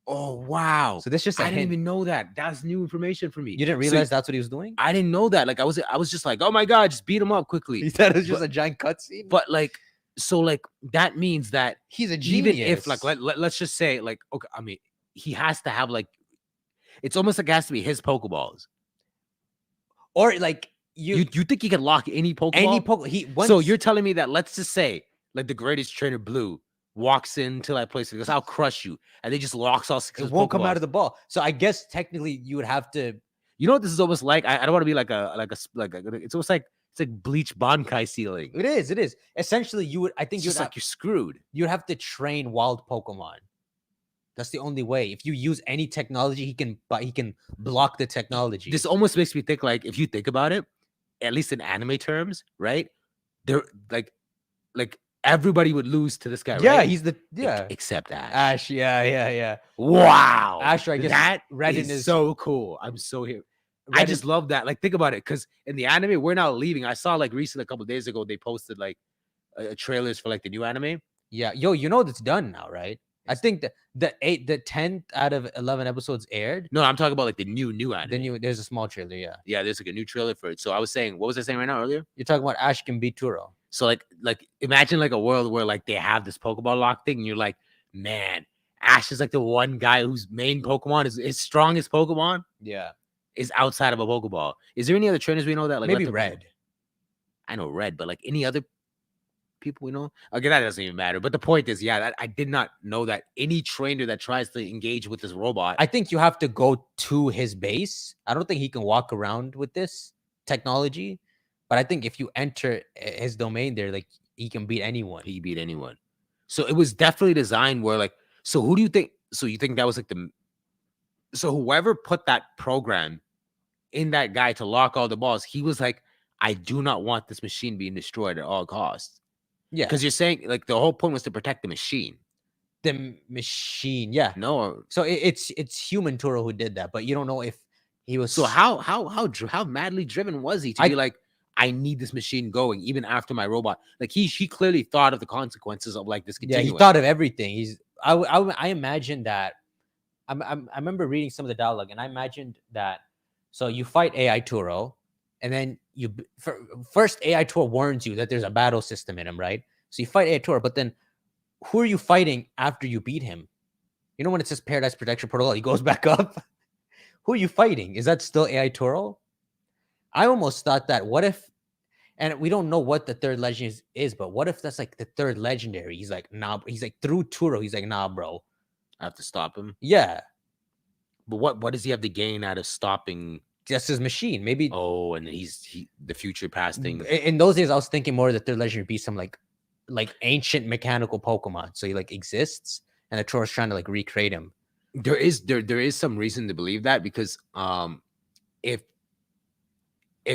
Oh wow! So this just I didn't even know that. That's new information for me. You didn't realize that's what he was doing? I didn't know that. Like I was just like, oh my god, just beat him up quickly. He thought it was just a giant cutscene. But like, so like that means that he's a genius. Even if like let's just say like, okay, I mean, he has to have like, it's almost like it has to be his Pokeballs, or like you think he can lock any Pokeball? So you're telling me that, let's just say like the greatest trainer Blue walks into that place and goes, I'll crush you, and they just locks all six. It won't come out of the ball. So I guess technically you would have to. You know what this is almost like? I don't want to be like it's almost like it's like Bleach Bankai sealing. It is. Essentially, I think you're screwed. You'd have to train wild Pokemon. That's the only way. If you use any technology, he can block the technology. This almost makes me think, like, if you think about it, at least in anime terms, right? They're like everybody would lose to this guy, yeah, right? He's except Ash. Ash, yeah. Wow. Ash, I guess that is so cool. I'm so here. I just love that. Like, think about it, because in the anime, we're now leaving. I saw like recently, a couple days ago, they posted like trailers for like the new anime. Yeah, yo, it's done now, right? I think the 10th out of 11 episodes aired. No, I'm talking about like the new anime. There's a small trailer, yeah. Yeah, there's like a new trailer for it. So I was saying, what was I saying right now earlier? You're talking about Ash can beat Turo. So like imagine like a world where like they have this Pokeball lock thing, and you're like, man, Ash is like the one guy whose main Pokemon is his strongest Pokemon. Yeah, is outside of a Pokeball. Is there any other trainers we know that like maybe Red? I know Red, but like any other people we know? Okay, that doesn't even matter. But the point is, yeah, I did not know that any trainer that tries to engage with this robot. I think you have to go to his base. I don't think he can walk around with this technology. But I think if you enter his domain there, like, he can beat anyone. He beat anyone. So it was definitely designed where like, so who do you think? So you think that was like so whoever put that program in that guy to lock all the balls, he was like, I do not want this machine being destroyed at all costs. Yeah. Because you're saying like the whole point was to protect the machine. The machine, yeah. No. So it's human Turo who did that, but you don't know if he was. So how madly driven was he to be like, I need this machine going even after my robot? Like he clearly thought of the consequences of like this continuing. Yeah, he thought of everything. I imagined that. I remember reading some of the dialogue, and I imagined that. So you fight AI Turo, and then first AI Turo warns you that there's a battle system in him, right? So you fight AI Turo, but then who are you fighting after you beat him? You know when it says Paradise Protection Protocol, he goes back up. Who are you fighting? Is that still AI Turo? I almost thought that, what if, and we don't know what the third legend is, but what if that's like the third legendary? He's like, nah, he's like, through Turo, he's like, nah, bro. I have to stop him. Yeah. But what does he have to gain out of stopping? Just his machine, maybe. Oh, and he the future past thing. In those days, I was thinking more that the third legendary be some like ancient mechanical Pokemon. So he like exists, and the Toro's trying to like recreate him. There is some reason to believe that, because if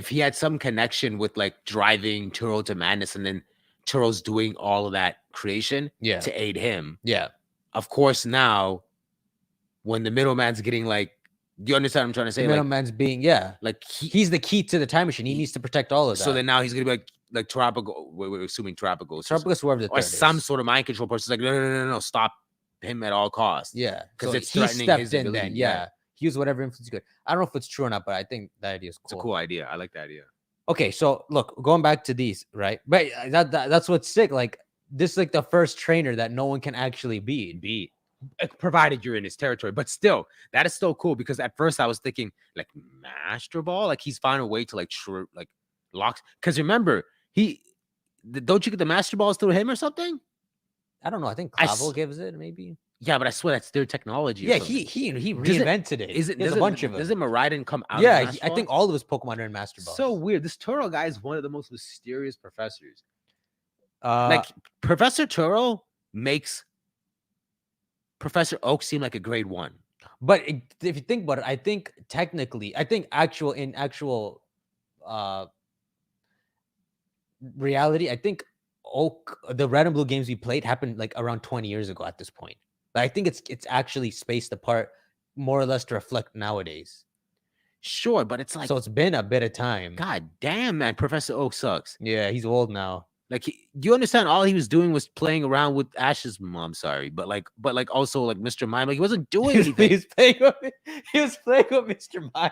he had some connection with like driving Turo to madness, and then Turo's doing all of that creation to aid him. Yeah. Of course, now when the middleman's getting like, do you understand what I'm trying to say? The middleman's being like he's the key to the time machine. He needs to protect all of that. So then now he's gonna be like Tropical. We're assuming Tropical. Tropical, whoever the or some sort of mind control person. Like no, stop him at all costs. Yeah, because so it's threatening his ability. Then, he used whatever influence he could. I don't know if it's true or not, but I think that idea is cool. It's a cool idea. I like that idea. Okay, so look, going back to these, right? But that's what's sick. Like this is like the first trainer that no one can actually beat, provided you're in his territory. But still, that is still cool, because at first I was thinking like Master Ball, like he's found a way to like locks. Because remember, don't you get the Master Balls through him or something? I don't know. I think Clavel gives it maybe. Yeah, but I swear that's their technology. Yeah, he reinvented it. There's a bunch of them. Doesn't Miraidon come out? Yeah, I think all of his Pokemon are in Master Balls. So weird. This Turo guy is one of the most mysterious professors. Like Professor Turo makes Professor Oak seem like a grade 1. But if you think about it, I think actual reality, I think Oak, the Red and Blue games we played happened like around 20 years ago at this point. But I think it's actually spaced apart more or less to reflect nowadays. Sure, but it's like, so it's been a bit of time. God damn, man, Professor Oak sucks. Yeah, he's old now. Like, do you understand? All he was doing was playing around with Ash's mom. Sorry, but also like Mr. Mime. Like he wasn't doing anything. He was playing with Mr. Mime.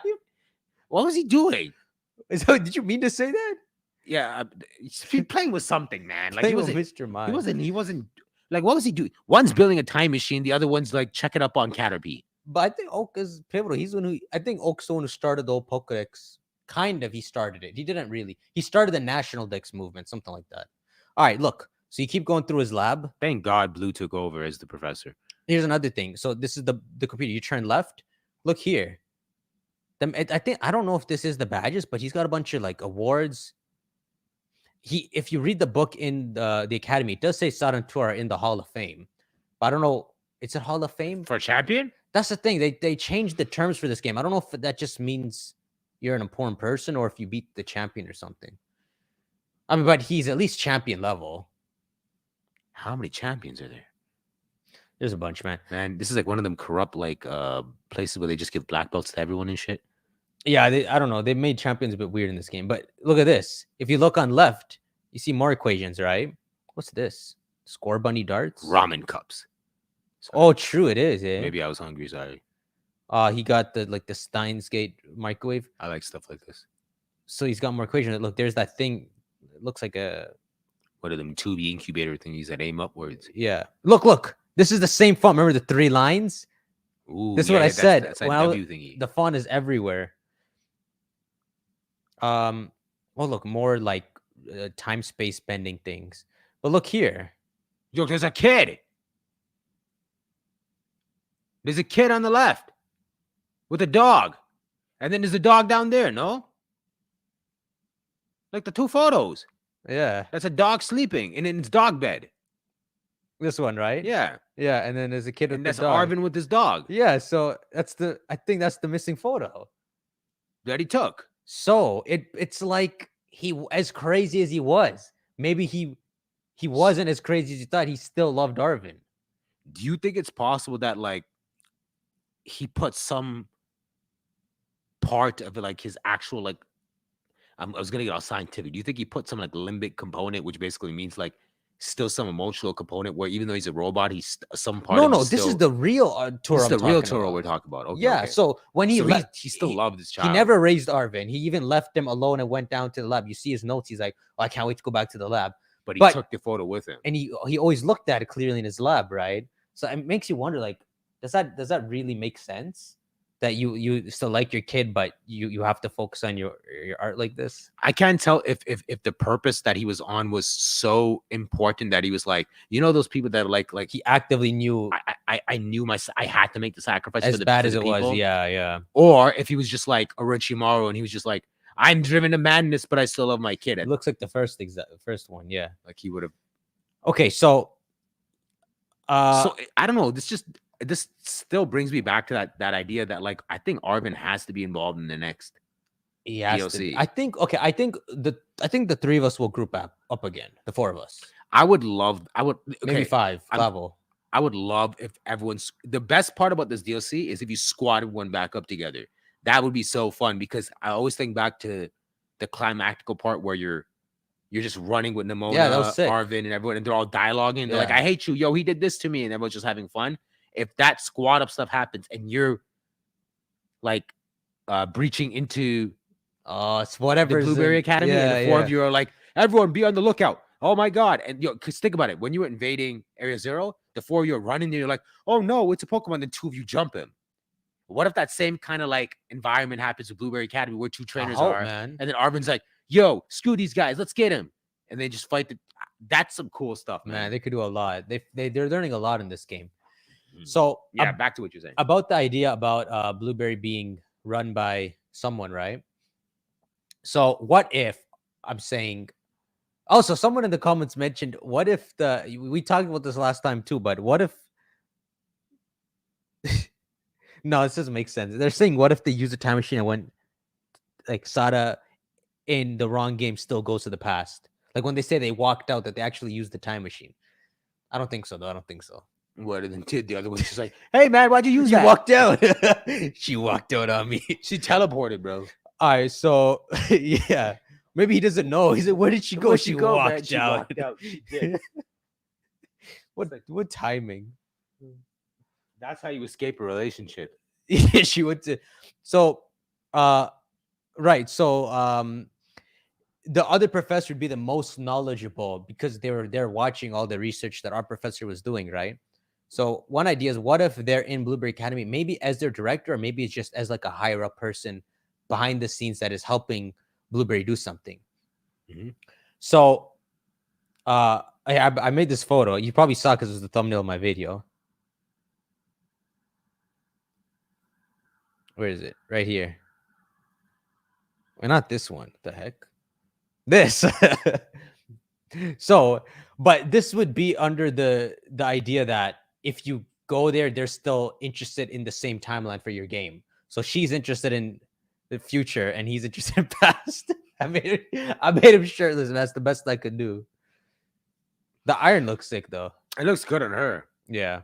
What was he doing? So, did you mean to say that? Yeah, he's playing with something, man. Like he wasn't Mr. Mime. He wasn't. Like, what was he doing? One's building a time machine. The other one's like checking up on Caterpie. But I think Oak is pivotal. I think Oak's the one who started the whole Pokedex. Kind of, he started it. He didn't really. He started the National Dex movement, something like that. All right, look. So you keep going through his lab. Thank God Blue took over as the professor. Here's another thing. So this is the computer. You turn left. Look here. I don't know if this is the badges, but he's got a bunch of like awards. If you read the book in the Academy, it does say Sarantura in the Hall of Fame. But I don't know. It's a Hall of Fame for champion? That's the thing. They changed the terms for this game. I don't know if that just means you're an important person or if you beat the champion or something. I mean, but he's at least champion level. How many champions are there? There's a bunch, man. Man, this is like one of them corrupt like places where they just give black belts to everyone and shit. Yeah, I don't know. They made champions a bit weird in this game. But look at this. If you look on left, you see more equations, right? What's this? Score bunny darts? Ramen cups. Sorry. Oh, true. It is. Eh? Maybe I was hungry. Sorry. He got the Steins Gate microwave. I like stuff like this. So he's got more equations. Look, there's that thing. It looks like a... What are them 2B incubator thingies that aim upwards? Yeah. Look. This is the same font. Remember the 3 lines? Ooh, this is what I said. That's thingy. The font is everywhere. Well, look, more like time space bending things. But look here. Yo, there's a kid. There's a kid on the left with a dog. And then there's a dog down there, no? Like the 2 photos. Yeah. That's a dog sleeping in its dog bed. This one, right? Yeah. Yeah, and then there's a kid with and that's the dog. Arvin with his dog. Yeah, so I think that's the missing photo that he took. So it's like he, as crazy as he was, maybe he wasn't as crazy as you thought. He still loved Arvin. Do you think it's possible that like he put some part of it, like his actual like I was gonna get all scientific. Do you think he put some like limbic component, which basically means like still some emotional component where even though he's a robot, he's some part of this is the real Turo. This is the real Turo we're talking about. Okay, yeah, okay. So when he still loved his child. He never raised Arvin. He even left him alone and went down to the lab. You see his notes. He's like, I can't wait to go back to the lab. But he took the photo with him. And he always looked at it clearly in his lab, right? So it makes you wonder, like, does that really make sense? That you still like your kid, but you have to focus on your art like this? I can't tell if the purpose that he was on was so important that he was like, you know, those people that like he actively knew. I knew I had to make the sacrifice as bad as it was. Yeah. Or if he was just like Orochimaru and he was just like, I'm driven to madness, but I still love my kid. It looks like the first one. Yeah, like he would have. Okay, so So I don't know. This still brings me back to that idea that like I think Arvin has to be involved in the next he has to DLC. be. I think I think the three of us will group up again. The four of us. I would Maybe okay. five level. I would love if everyone's the best part about this DLC is if you squad everyone back up together. That would be so fun because I always think back to the climactical part where you're just running with Nimona, Yeah, that was sick. Arvin, and everyone, and they're all dialoguing. They're like, "I hate you, yo, he did this to me," and everyone's just having fun. If that squad up stuff happens and you're like breaching into it's whatever the Blueberry Academy, and the four of you are like, "Everyone, be on the lookout." Oh my god! And because think about it, when you were invading Area Zero, the four of you are running, and you're like, "Oh no, it's a Pokemon!" Then two of you jump him. What if that same kind of like environment happens with Blueberry Academy, where two trainers are, man. and then Arvin's like, "Yo, screw these guys, let's get him," and they just fight. That's some cool stuff, man. They could do a lot. They're learning a lot in this game. So yeah, back to what you're saying about the idea about Blueberry being run by someone, right? So what if I'm saying? Also, someone in the comments mentioned, what if we talked about this last time too, but what if no, this doesn't make sense. They're saying, what if they use a time machine and when like Sada in the wrong game still goes to the past? Like when they say they walked out, that they actually used the time machine. I don't think so, though. I don't think so. What? And then the other one's just like, "Hey, man, why'd you use that?" You walked out. She walked out on me. She teleported, bro. All right, so yeah. Maybe he doesn't know. He said, "Where did she go?" Where'd She go, walked man? She out. walked out. She did. What timing? That's how you escape a relationship. Yeah, she went to. So, right. So, the other professor would be the most knowledgeable because they're watching all the research that our professor was doing, right? So one idea is, what if they're in Blueberry Academy, maybe as their director, or maybe it's just as like a higher up person behind the scenes that is helping Blueberry do something. So I made this photo. You probably saw because it was the thumbnail of my video. Where is it? Right here. Well, not this one. The heck? This. So, but this would be under the idea that if you go there, they're still interested in the same timeline for your game. So she's interested in the future and he's interested in past. I made him shirtless, and that's the best I could do. The iron looks sick though. It looks good on her. Yeah.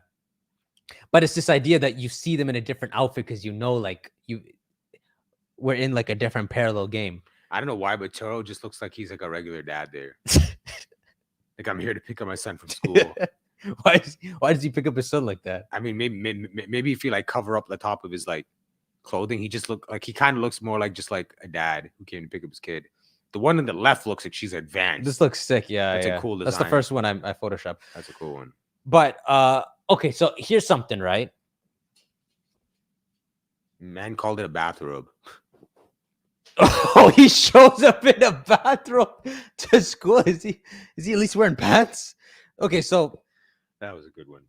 But it's this idea that you see them in a different outfit because like we're in like a different parallel game. I don't know why, but Toro just looks like he's like a regular dad there. Like, I'm here to pick up my son from school. Why does he pick up his son like that? I mean, maybe if you like cover up the top of his like clothing, he just look like he kind of looks more like just like a dad who came to pick up his kid. The one on the left looks like she's advanced. This looks sick. Yeah, that's a cool design. That's the first one I photoshopped. That's a cool one. But okay, so here's something, right? Man called it a bathrobe. Oh, he shows up in a bathrobe to school. Is he at least wearing pants? Okay, so that was a good one.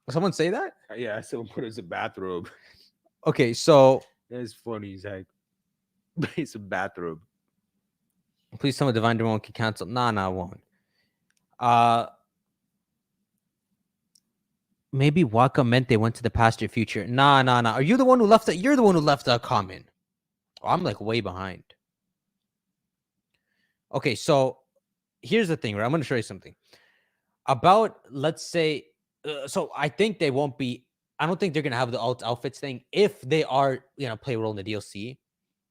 Someone say that? Yeah, someone put it as a bathrobe. Okay, so that's funny. He's like, it's a bathrobe. Please tell me Divine Demon can cancel. Nah, I won't. Maybe Waka meant they went to the past or future. Nah. Are you the one who left that? You're the one who left a comment. Oh, I'm like way behind. Okay, so here's the thing, right? I'm going to show you something about, let's say, so I think they won't be, I don't think they're going to have the alt outfits thing. If they are, play a role in the DLC,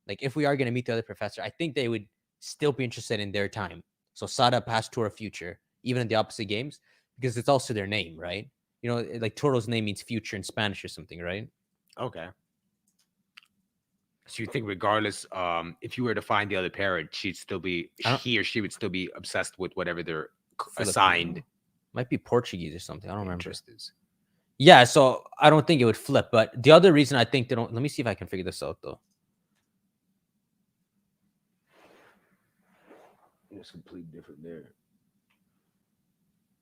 like if we are going to meet the other professor, I think they would still be interested in their time. So Sada, past, Toro, future, even in the opposite games, because it's also their name, right? Like Toro's name means future in Spanish or something, right? Okay. So you think regardless, if you were to find the other parent, he or she would still be obsessed with whatever they're assigned. Might be Portuguese or something. I don't remember. Yeah, so I don't think it would flip. But the other reason I think they don't, let me see if I can figure this out though. It's completely different there.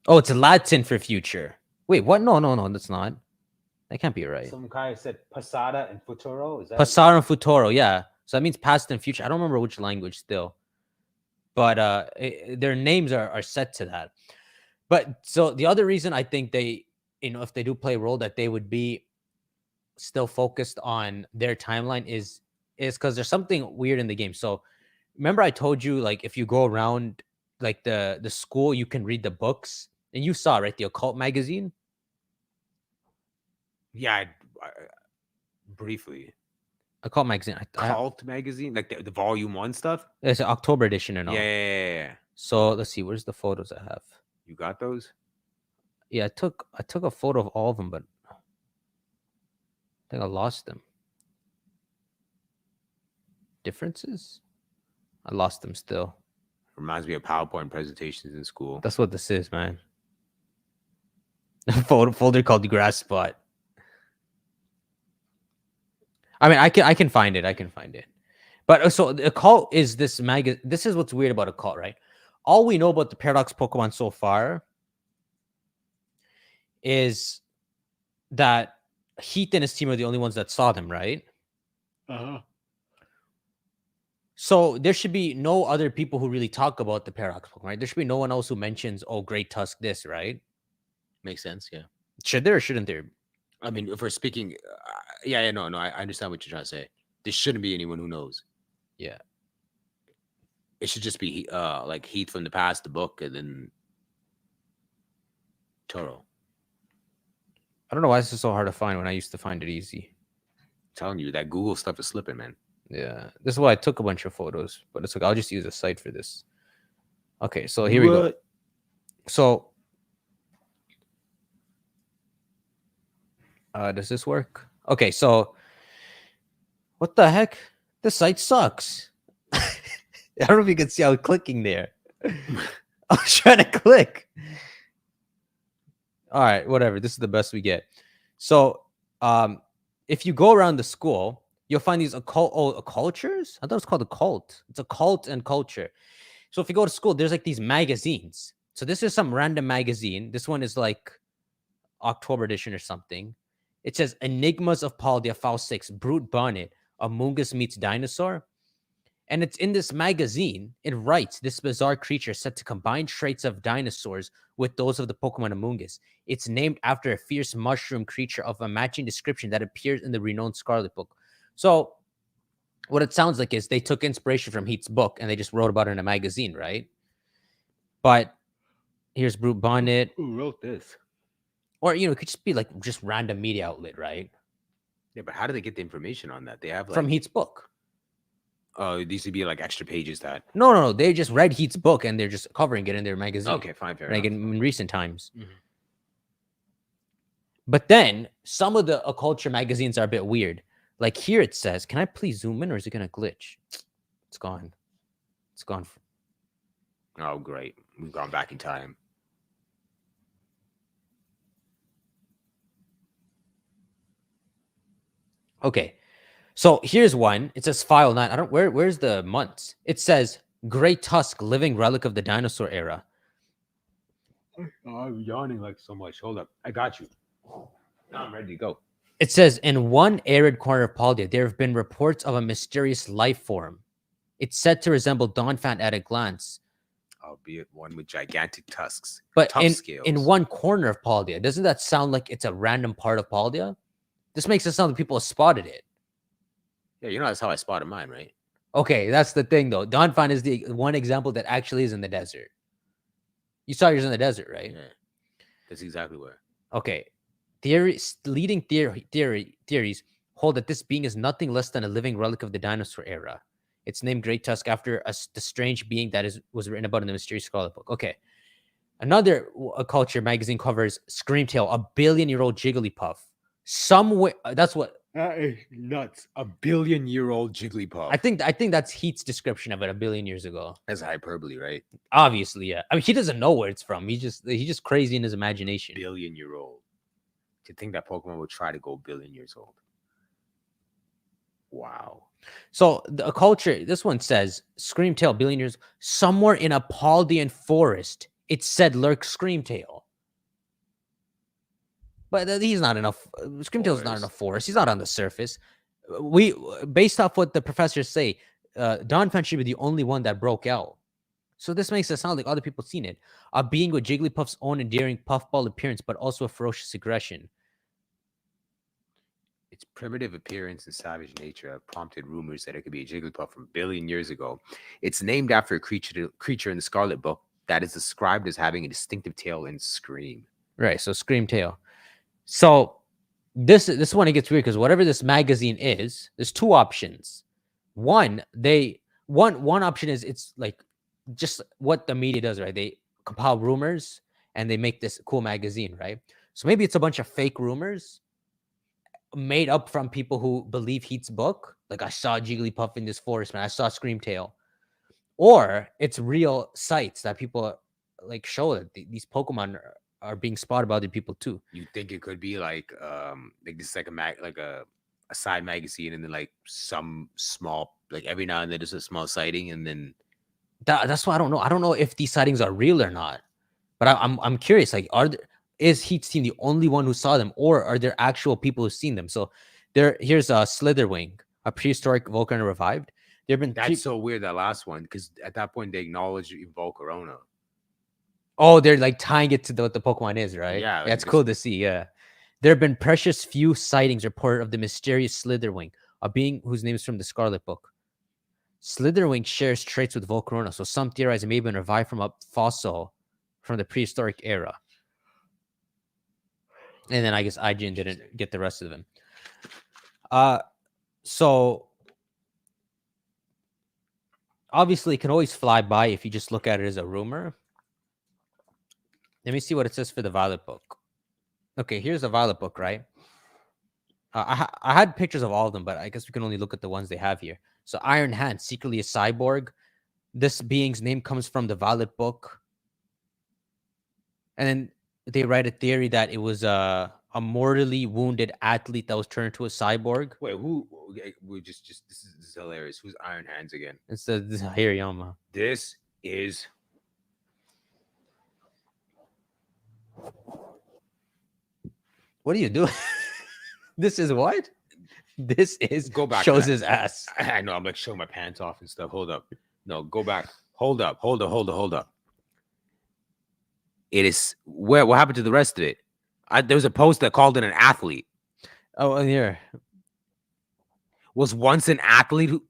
Oh, it's Latin for future. Wait, what? No, that's not. That can't be right. Some guy said Posada and Futuro. Is that Posada and Futuro? Yeah. So that means past and future. I don't remember which language still, but their names are set to that. But so the other reason I think they if they do play a role, that they would be still focused on their timeline is because there's something weird in the game. So remember I told you, like, if you go around like the school, you can read the books, and you saw, right, the occult magazine. Yeah, briefly. Occult magazine. Cult magazine, like the volume 1 stuff. It's an October edition and all. Yeah. So let's see. Where's the photos I have? You got those? Yeah, I took a photo of all of them, but I think I lost them. Differences? I lost them still. Reminds me of PowerPoint presentations in school. That's what this is, man. Folder called Grass Spot. I mean, I can find it. I can find it. But so the occult is this magazine. This is what's weird about occult, right? All we know about the Paradox Pokemon so far is that Heath and his team are the only ones that saw them, right? So there should be no other people who really talk about the Paradox Pokemon, right? There should be no one else who mentions, oh, Great Tusk this, right? Makes sense, yeah. Should there or shouldn't there? I mean, if we're speaking, no, I understand what you're trying to say. There shouldn't be anyone who knows. Yeah. It should just be like Heath from the past, the book, and then Toro. I don't know why this is so hard to find when I used to find it easy. I'm telling you, that Google stuff is slipping, man. Yeah. This is why I took a bunch of photos, but it's like, I'll just use a site for this. Okay, so here we go. So does this work? Okay, so what the heck? This site sucks. I don't know if you can see I was clicking there. I was trying to click. All right, whatever. This is the best we get. So if you go around the school, you'll find these cultures. I thought it was called a cult. It's a cult and culture. So if you go to school, there's like these magazines. So this is some random magazine. This one is like October edition or something. It says Enigmas of Paldea, File 6, Brute Bonnet, Amoonguss meets Dinosaur. And it's in this magazine, it writes, this bizarre creature said to combine traits of dinosaurs with those of the Pokemon Amoonguss. It's named after a fierce mushroom creature of a matching description that appears in the renowned Scarlet book. So what it sounds like is they took inspiration from Heath's book and they just wrote about it in a magazine, right? But here's Brute Bonnet. Who wrote this? Or, it could just be like just random media outlet, right? Yeah, but how do they get the information on that? They have from Heath's book. Oh, it needs to be like extra pages that. No. They just read Heath's book and they're just covering it in their magazine. Okay, fine, fair like enough. in recent times. Mm-hmm. But then some of the culture magazines are a bit weird. Like here it says, can I please zoom in or is it going to glitch? It's gone. It's gone. Oh, great. We've gone back in time. Okay. So here's one. It says file 9. Where's the months? It says Great Tusk, living relic of the dinosaur era. Oh, I'm yawning like so much. Hold up. I got you. Now I'm ready to go. It says in one arid corner of Paldea, there have been reports of a mysterious life form. It's said to resemble Donphan at a glance. Albeit one with gigantic tusks. But in one corner of Paldea, doesn't that sound like it's a random part of Paldea? This makes it sound like people have spotted it. Yeah, that's how I spotted mine, right? Okay, that's the thing, though. Donphan is the one example that actually is in the desert. You saw yours in the desert, right? Yeah, that's exactly where. Okay. Leading theories hold that this being is nothing less than a living relic of the dinosaur era. It's named Great Tusk after the strange being that was written about in the Mysterious Scarlet book. Okay. Another culture magazine covers Screamtail, a billion-year-old Jigglypuff. Somewhere, that's what. That is nuts. A billion-year-old Jigglypuff. I think that's Heath's description of it 1 billion years ago. That's hyperbole, right? Obviously, yeah. I mean, he doesn't know where it's from. He's just crazy in his imagination. Billion-year-old. To think that Pokemon would try to go 1 billion years old. Wow. So the culture, this one says Screamtail, 1 billion years, somewhere in a Paldean forest. It said lurks Screamtail. But he's not enough. Screamtail's not in a forest. He's not on the surface. Based off what the professors say, Donphan should be the only one that broke out. So this makes it sound like other people seen it. A being with Jigglypuff's own endearing puffball appearance, but also a ferocious aggression. Its primitive appearance and savage nature have prompted rumors that it could be a Jigglypuff from a billion years ago. It's named after a creature in the Scarlet Book that is described as having a distinctive tail and scream. Right, so scream tail. So this one, it gets weird because whatever this magazine is, there's two options. One option is it's like just what the media does, right? They compile rumors and they make this cool magazine, right? So maybe it's a bunch of fake rumors made up from people who believe Heat's book. Like, I saw Jigglypuff in this forest, man. I saw Screamtail. Or it's real sites that people like show that these Pokemon are being spotted by other people too. You think it could be like this is like a side magazine, and then like some small, like every now and then there's a small sighting, and then that's why I don't know. I don't know if these sightings are real or not. But I'm curious. Like, is Heat's team the only one who saw them, or are there actual people who've seen them? So here's a Slitherwing, a prehistoric Volcarona revived. That's so weird, that last one, because at that point they acknowledged Volcarona. Oh, they're like tying it to what the Pokemon is, right? Yeah, That's cool to see. Yeah, there have been precious few sightings reported of the mysterious Slitherwing, a being whose name is from the Scarlet Book. Slitherwing shares traits with Volcarona, so some theorize it may have been revived from a fossil from the prehistoric era. And then I guess IGN didn't get the rest of them. So obviously, it can always fly by if you just look at it as a rumor. Let me see what it says for the Violet Book. Okay, here's the Violet Book, right? I had pictures of all of them, but I guess we can only look at the ones they have here. So Iron Hand, secretly a cyborg. This being's name comes from the Violet Book. And then they write a theory that it was a mortally wounded athlete that was turned into a cyborg. Wait, who? We just this is hilarious. Who's Iron Hands again? It's the Hirayama. This is. What are you doing? This is what? This is go back. Shows his ass. I know. I'm like showing my pants off and stuff. Hold up. No, go back. Hold up. It is. What happened to the rest of it? There was a post that called it an athlete. Oh, and here was once an athlete who.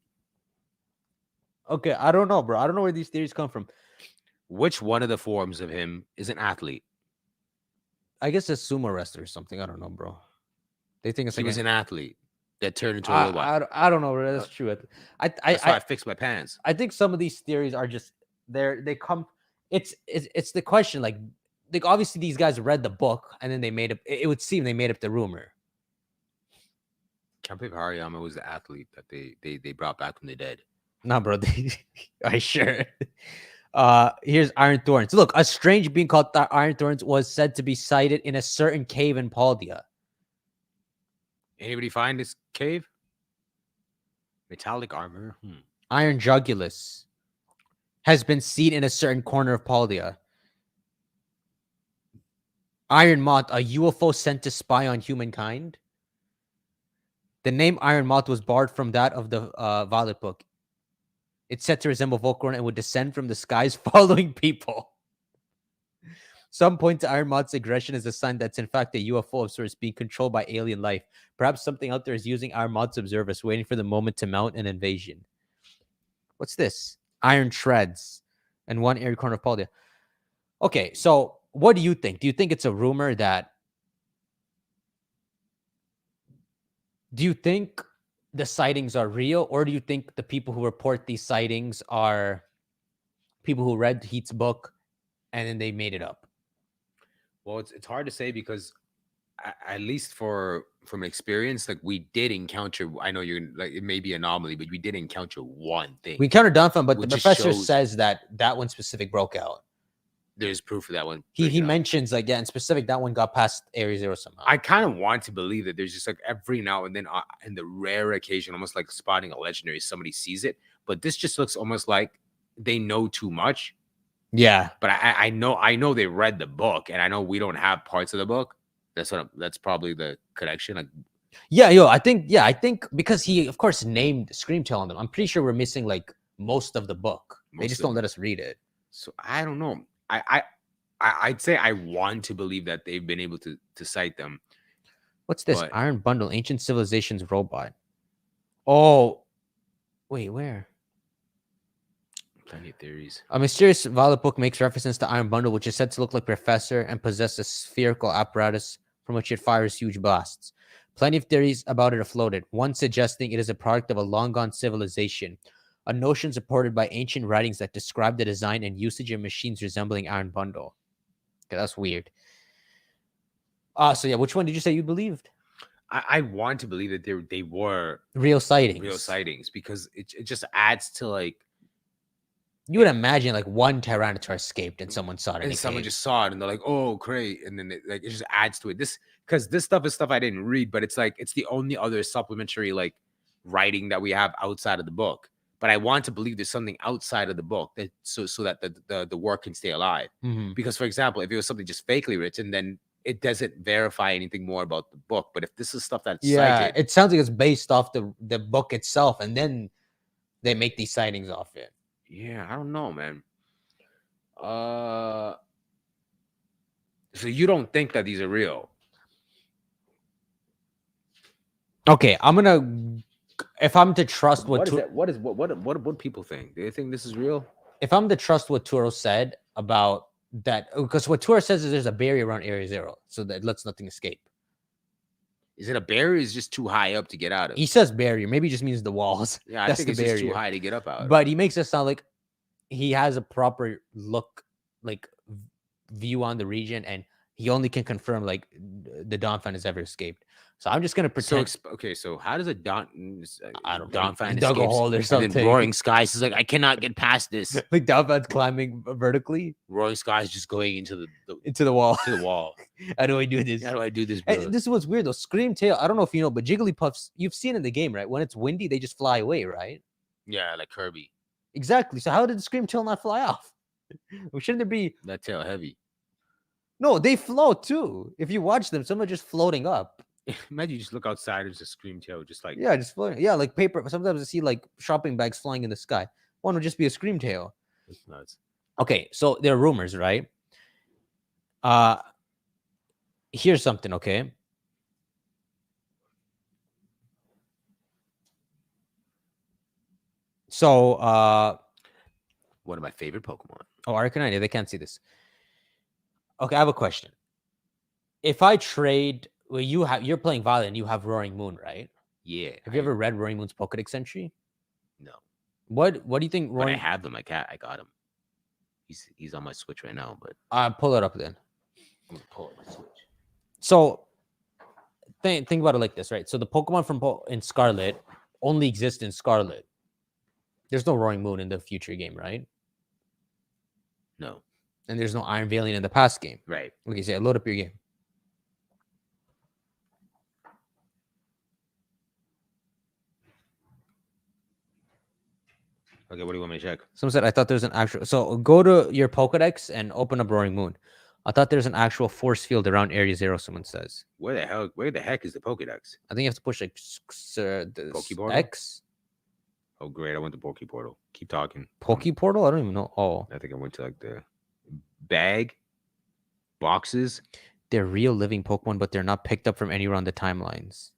Okay, I don't know, bro. I don't know where these theories come from. Which one of the forms of him is an athlete? I guess a sumo wrestler or something. I don't know, bro. They think he was an athlete that turned into a robot. I don't know, bro. That's true. That's why I fixed my pants. I think some of these theories are just they come. It's the question, like obviously these guys read the book and then they made up. It would seem they made up the rumor. Can't believe Hariyama was the athlete that they brought back from the dead. Nah, bro. I sure. Here's Iron Thorns. Look, a strange being called Iron Thorns was said to be sighted in a certain cave in Paldea. Anybody find this cave? Metallic armor. Iron Jugulus has been seen in a certain corner of Paldea. Iron Moth, a UFO sent to spy on humankind. The name Iron Moth was borrowed from that of the Violet Book. It's said to resemble Volcarona and would descend from the skies following people. Some point to Iron Moth's aggression as a sign that's in fact a UFO of sorts being controlled by alien life. Perhaps something out there is using Iron Moth's observers, waiting for the moment to mount an invasion. What's this? Iron Shreds and one airy corner of Paldea. Okay, so what do you think? Do you think it's a rumor that... Do you think the sightings are real, or do you think the people who report these sightings are people who read Heat's book and then they made it up? Well, it's hard to say because at least from experience, like we did encounter. I know you're like it may be an anomaly, but we did encounter one thing. We encountered Dunfam, but the professor says that one specific broke out. There's proof of that one. He mentions like in specific that one got past Area 0 somehow. I kind of want to believe that there's just like every now and then, in the rare occasion, almost like spotting a legendary, somebody sees it. But this just looks almost like they know too much. Yeah, but I know they read the book, and I know we don't have parts of the book. That's probably the connection. Like, I think because he of course named Screamtail on them. I'm pretty sure we're missing like most of the book. They just don't let us read it. So I don't know. I'd say I want to believe that they've been able to cite them. What's this? But Iron Bundle, Ancient Civilizations robot. Oh, wait, where? plenty of theories. A mysterious Violet book makes reference to Iron Bundle, which is said to look like Professor and possess a spherical apparatus from which it fires huge blasts. Plenty of theories about it are floated, one suggesting it is a product of a long-gone civilization, a notion supported by ancient writings that describe the design and usage of machines resembling Iron Bundle. Okay, that's weird. So yeah, which one did you say you believed? I want to believe that they were Real sightings. Because it just adds to like you would imagine like one Tyranitar escaped and someone saw it. And someone just saw it and they're like, oh, great. And then it just adds to it. Because this stuff is stuff I didn't read, but it's like it's the only other supplementary like writing that we have outside of the book. But I want to believe there's something outside of the book that so that the work can stay alive. Mm-hmm. Because, for example, if it was something just fakely written, then it doesn't verify anything more about the book. But if this is stuff that's cited, it sounds like it's based off the book itself, and then they make these sightings off it. Yeah, I don't know, man. So you don't think that these are real? Okay, I'm gonna. If I'm to trust what people think? Do they think this is real? If I'm to trust what Turo said about that, because what Turo says is there's a barrier around Area 0, so that it lets nothing escape. Is it a barrier? Is just too high up to get out of? He says barrier. Maybe he just means the walls. Yeah, I think it's just too high to get up out. But he makes it sound like he has a proper look, like view on the region, and he only can confirm like the Donphan has ever escaped. So I'm just gonna pretend. So how does a Donphan dug a hole or something? And then Roaring Skies is like, I cannot get past this. Like Donphan's climbing vertically. Roaring Skies just going into the wall. To the wall. How do I do this? How do I do this? This is what's weird though. Screamtail. I don't know if you know, but Jigglypuffs. You've seen in the game, right? When it's windy, they just fly away, right? Yeah, like Kirby. Exactly. So how did the Screamtail not fly off? Shouldn't there be that tail heavy? No, they float too. If you watch them, some are just floating up. Imagine you just look outside, there's a Screamtail, just like just floating. Yeah, like paper. Sometimes I see like shopping bags flying in the sky. One would just be a Screamtail. That's nuts. Okay, so there are rumors, right? Here's something, okay? So one of my favorite Pokemon. Oh, Arcanine, they can't see this. Okay, I have a question. If I trade, well, you're playing Violet and you have Roaring Moon, right? Yeah. Have you ever read Roaring Moon's Pokedex entry? No. What do you think? But I have them. I got him. He's on my Switch right now. But pull it up then. I'm gonna pull up my Switch. So think about it like this, right? So the Pokemon from in Scarlet only exist in Scarlet. There's no Roaring Moon in the future game, right? No. And there's no Iron Valiant in the past game. Right. Okay, so load up your game. Okay, what do you want me to check? Someone said, I thought there's an actual... So go to your Pokedex and open up Roaring Moon. I thought there's an actual force field around Area 0, someone says. Where the heck is the Pokedex? I think you have to push like the Pokeportal? X. Oh, great. I went to Pokeportal. Keep talking. Pokeportal? I don't even know. Oh. I think I went to like the bag boxes. They're real living Pokemon, but they're not picked up from anywhere on the timelines.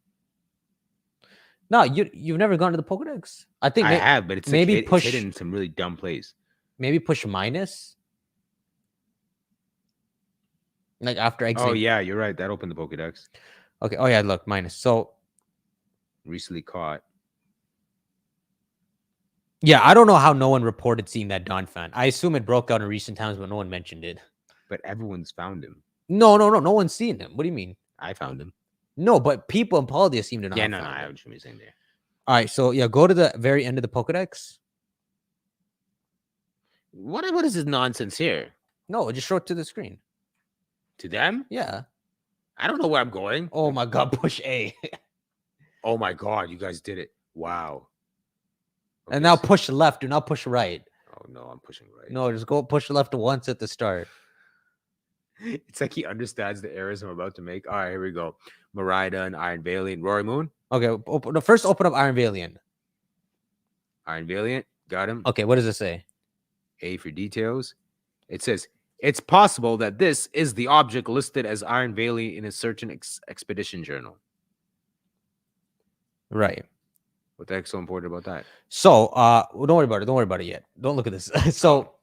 No, you've never gone to the Pokedex. I think I have, but it's maybe like, push it's hidden in some really dumb place. Maybe push minus. Like after exit. Oh yeah, you're right. That opened the Pokedex. Okay. Oh yeah, look, minus. So recently caught. Yeah, I don't know how no one reported seeing that Donphan. I assume it broke out in recent times, but no one mentioned it. But everyone's found him. No one's seen him. What do you mean? I found him. No, but people in Paldea seem to not. Yeah, no, I was saying there. All right, so yeah, go to the very end of the Pokedex. What is this nonsense here? No, just show it to the screen. To them? Yeah. I don't know where I'm going. Oh my god, push A. Oh my god, you guys did it. Wow. Okay, and now push left, do not push right. Oh no, I'm pushing right. No, just go push left once at the start. It's like he understands the errors I'm about to make. All right, here we go. Miraidon, Iron Valiant, Roaring Moon. Okay, first open up Iron Valiant. Iron Valiant, got him. Okay, what does it say? A for details. It says it's possible that this is the object listed as Iron Valley in a certain expedition journal. Right. What the heck's so important about that? So, well, don't worry about it. Don't worry about it yet. Don't look at this. so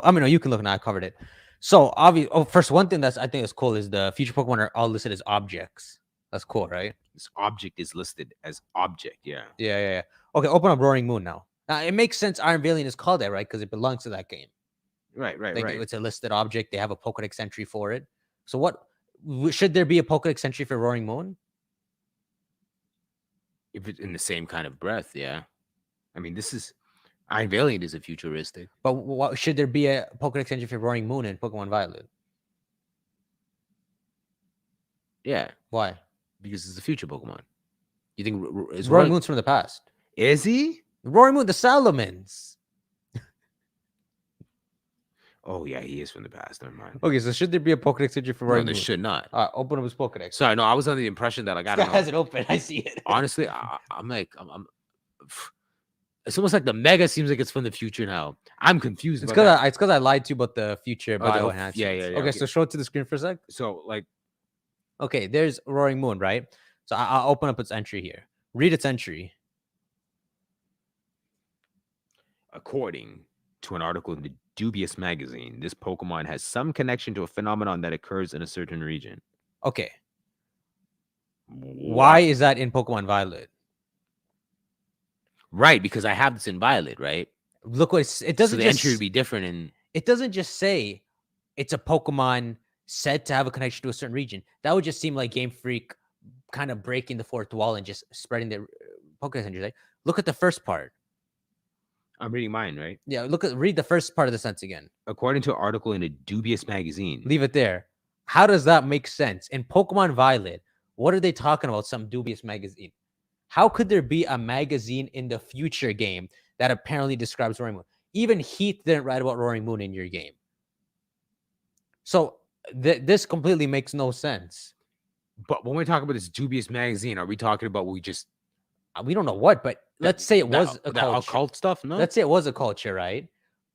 I mean, no, you can look now. I covered it. So obviously, first, one thing I think is cool is the future Pokemon are all listed as objects. That's cool, right? This object is listed as object. Yeah. Yeah. Okay, open up Roaring Moon now. Now it makes sense. Iron Valiant is called that, right? Because it belongs to that game. Right. It's a listed object. They have a Pokedex entry for it. So what should there be a Pokedex entry for Roaring Moon? If it's in the same kind of breath, yeah. I mean, this is Iron Valiant is a futuristic. But what should there be a Pokedex entry for Roaring Moon in Pokemon Violet? Yeah. Why? Because it's a future Pokemon. You think is Roaring Moon's from the past? Is he? Roaring Moon, the Salamence. Oh yeah, he is from the past. Never mind. Okay, so should there be a Pokedex entry for Roaring No, Moon? there should not. Open up his Pokedex. Sorry, no, I was under the impression that like I don't know. Has it open? I see it. Honestly, I'm it's almost like the Mega seems like it's from the future now. I'm confused. It's because I lied to you about the future bio enhancements. Yeah. Okay, so show it to the screen for a sec. So like, okay, there's Roaring Moon, right? So I'll open up its entry here. Read its entry. According to an article in the Dubious magazine, this Pokemon has some connection to a phenomenon that occurs in a certain region. Okay. Why is that in Pokemon Violet? Right, because I have this in Violet, right? Look what it doesn't. So the entry would be different, and it doesn't just say it's a Pokemon said to have a connection to a certain region. That would just seem like Game Freak kind of breaking the fourth wall and just spreading the Pokemon entries. Right? Look at the first part. I'm reading mine, right? Yeah, read the first part of the sentence again. According to an article in a Dubious magazine. Leave it there. How does that make sense? In Pokemon Violet, what are they talking about? Some dubious magazine. How could there be a magazine in the future game that apparently describes Roaring Moon? Even Heath didn't write about Roaring Moon in your game. So this completely makes no sense. But when we talk about this dubious magazine, are we talking about we don't know what, but let's say it was a culture. Occult stuff, no? Let's say it was a culture, right?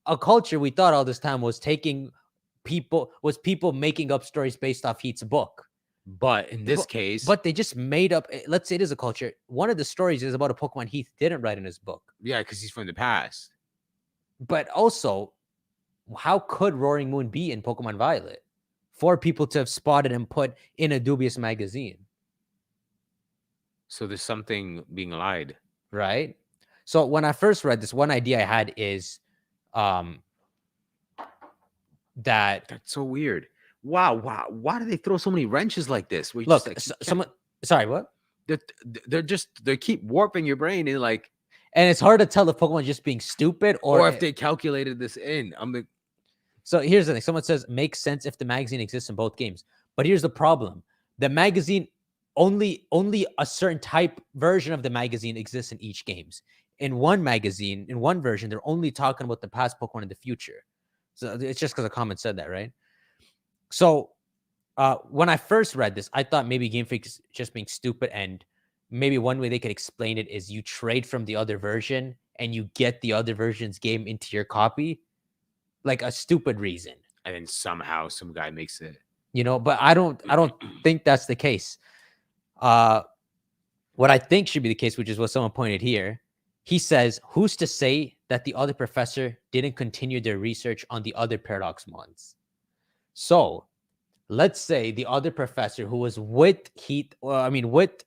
A culture we thought all this time was people making up stories based off Heath's book. But in this case, but they just made up. Let's say it is a culture. One of the stories is about a Pokemon Heath didn't write in his book. Yeah, because he's from the past. But also, how could Roaring Moon be in Pokemon Violet for people to have spotted and put in a dubious magazine? So there's something being lied, right? So when I first read this, one idea I had is, that's so weird. Wow. Why do they throw so many wrenches like this? Look, someone. Sorry, what? They keep warping your brain and like. And it's hard to tell if Pokemon just being stupid or if they calculated this in. So here's the thing. Someone says makes sense if the magazine exists in both games. But here's the problem. The magazine only a certain type version of the magazine exists in each games. In one magazine, in one version, they're only talking about the past Pokemon in the future. So it's just because a comment said that, right? So when I first read this, I thought maybe Game Freak is just being stupid, and maybe one way they could explain it is you trade from the other version and you get the other version's game into your copy, like a stupid reason. And then somehow some guy makes it. But I don't think that's the case. What I think should be the case, which is what someone pointed here, he says, who's to say that the other professor didn't continue their research on the other Paradox Mons? So let's say the other professor who was with Heath, with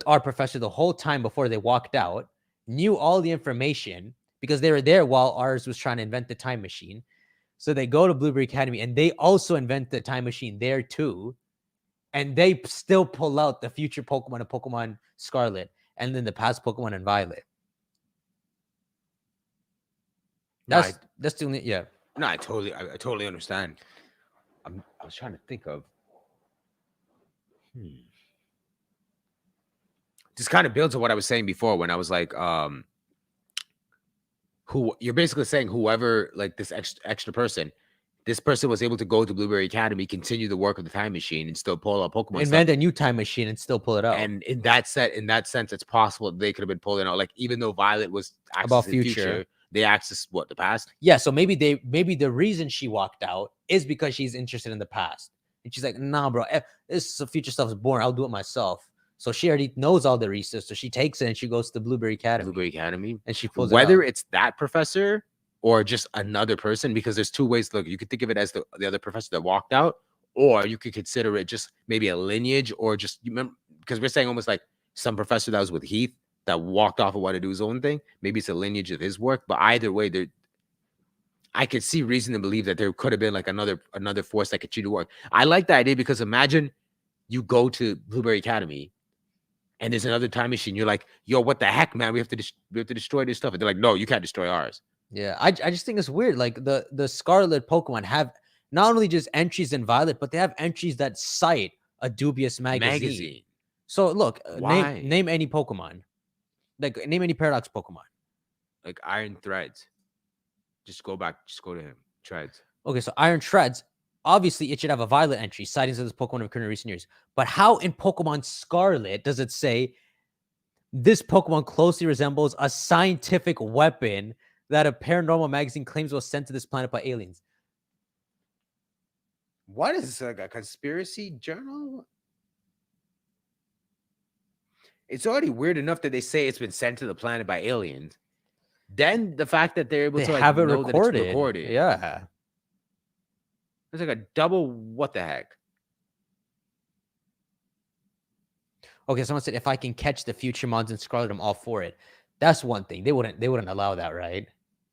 our professor the whole time before they walked out, knew all the information because they were there while ours was trying to invent the time machine. So they go to Blueberry Academy and they also invent the time machine there too. And they still pull out the future Pokemon of Pokemon Scarlet and then the past Pokemon in Violet. That's the only, yeah. No, I totally understand. I was trying to think of. This kind of builds on what I was saying before when I was like, who you're basically saying whoever like this extra person. This person was able to go to Blueberry Academy, continue the work of the time machine, and still pull out Pokemon. Invent a new time machine and still pull it out. And in that sense, it's possible they could have been pulling out. Like even though Violet was about future, They access what, the past? Yeah, so maybe the reason she walked out is because she's interested in the past. And she's like, nah, bro, this future stuff is boring. I'll do it myself. So she already knows all the research. So she takes it and she goes to Blueberry Academy. Blueberry Academy. And she pulls Whether it it's that professor or just another person, because there's two ways. Look, you could think of it as the other professor that walked out, or you could consider it just maybe a lineage, or just, you remember, because we're saying almost like some professor that was with Heath that walked off and wanted to do his own thing. Maybe it's a lineage of his work, but either way, I could see reason to believe that there could have been like another force that could do work. I like the idea because imagine you go to Blueberry Academy and there's another time machine. You're like, yo, what the heck, man? We have to destroy this stuff. And they're like, no, you can't destroy ours. Yeah, I just think it's weird. Like the Scarlet Pokemon have not only just entries in Violet, but they have entries that cite a dubious magazine. So look, name any Pokemon. Like name any Paradox Pokemon. Like Iron Threads. Just go to him. Treads. Okay, so Iron Treads, obviously it should have a Violet entry, sightings of this Pokemon have occurred in recent years. But how in Pokemon Scarlet does it say this Pokemon closely resembles a scientific weapon that a paranormal magazine claims was sent to this planet by aliens? What is this, like a conspiracy journal? It's already weird enough that they say it's been sent to the planet by aliens. Then the fact that they're able to like have it know recorded. That it's recorded. Yeah. It's like a double what the heck? Okay, someone said if I can catch the future mons in Scarlet, I'm all for it. That's one thing. They wouldn't allow that, right?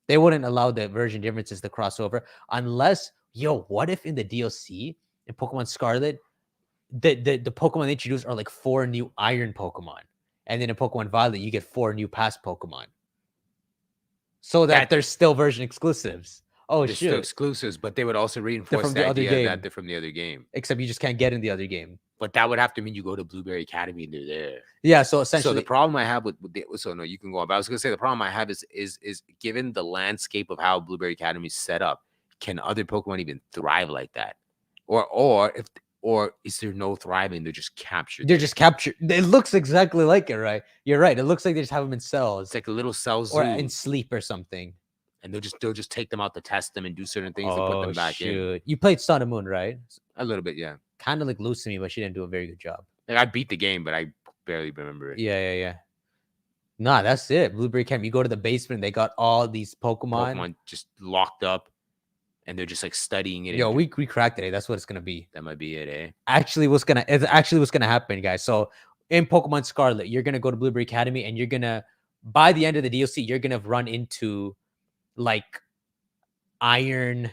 They wouldn't allow the version differences to cross over unless, what if in the DLC in Pokemon Scarlet, the Pokemon they introduced are like 4 new Iron Pokemon, and then in Pokemon Violet you get 4 new past Pokemon, so that they're still version exclusives. Oh, they're still exclusives, but they would also reinforce the idea that they're from the other game. Except you just can't get in the other game. But that would have to mean you go to Blueberry Academy and they're there. Yeah, so essentially, so the problem I have so no, you can go on. But I was gonna say the problem I have is given the landscape of how Blueberry Academy is set up, can other Pokemon even thrive like that, or is there no thriving? They're just captured. They're just captured. It looks exactly like it, right? You're right. It looks like they just have them in cells. It's like a little cell zoo. Or in sleep or something. And they'll just take them out to test them and do certain things and put them back in. You played Sun and Moon, right? A little bit, yeah. Kind of like Lucimi, but she didn't do a very good job. Like I beat the game, but I barely remember it. Yeah. Nah, that's it. Blueberry Camp. You go to the basement, they got all these Pokemon just locked up, and they're just like studying it. Yo, we cracked it. That's what it's gonna be. That might be it, eh? Actually, what's gonna happen, guys. So in Pokemon Scarlet, you're gonna go to Blueberry Academy, and you're gonna, by the end of the DLC, you're gonna run into like an Iron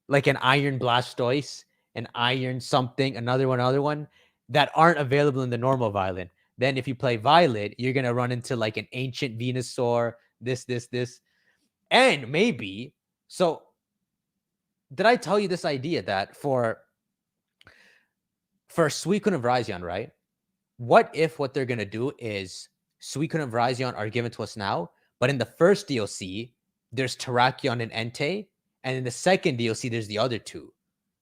Blastoise, an Iron something, another one that aren't available in the normal Violet. Then if you play Violet, you're gonna run into like an ancient Venusaur, this. And maybe, so did I tell you this idea that for Suicune and Virizion, right? What if what they're gonna do is Suicune and Virizion are given to us now, but in the first DLC, there's Terrakion and Entei, and in the second DLC, there's the other 2.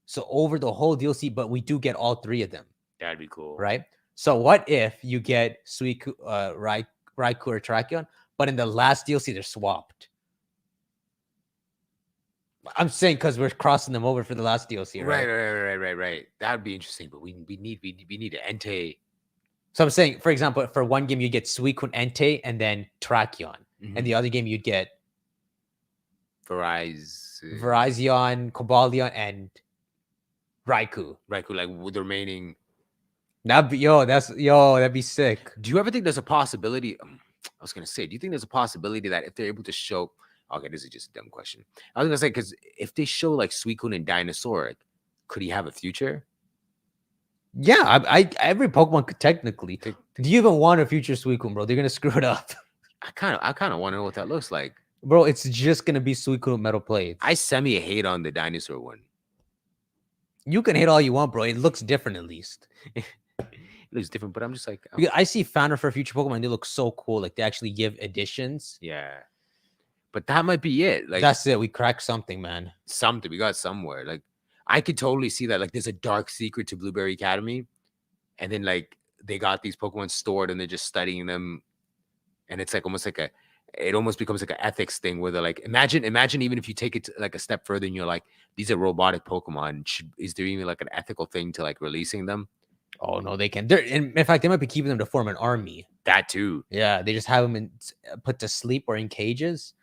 So over the whole DLC, but we do get all 3 of them. That'd be cool, right? So what if you get Suicune, Raikou, or Terrakion, but in the last DLC they're swapped? I'm saying because we're crossing them over for the last DLC, right? Right. That would be interesting, but we need an Entei. So I'm saying, for example, for one game you get Suicune, Entei, and then Terrakion, and the other game you'd get Virizion, Cobalion, and Raikou, like with the remaining. That'd be sick. Do you ever think there's a possibility? I was gonna say, do you think there's a possibility that if they're able to show? Okay, this is just a dumb question. I was gonna say, because if they show like Suicune and Dinosaur, could he have a future? Yeah, every Pokemon could technically. Do you even want a future Suicune, bro? They're gonna screw it up. I kind of want to know what that looks like, bro. It's just gonna be Suicune with metal plates. I hate on the Dinosaur one. You can hate all you want, bro. It looks different, at least. It looks different, but I'm just like, I see Founder for future Pokemon. They look so cool. Like they actually give additions. Yeah, but that might be it. Like that's it. We cracked something, man. We got somewhere. Like I could totally see that. Like there's a dark secret to Blueberry Academy, and then like they got these Pokemon stored and they're just studying them, and it's like almost like it almost becomes like an ethics thing where they're like, imagine even if you take it to like a step further and you're like, these are robotic Pokemon. Is there even like an ethical thing to like releasing them? Oh no, they can. They're in fact, they might be keeping them to form an army. That too. Yeah, they just have them put to sleep or in cages.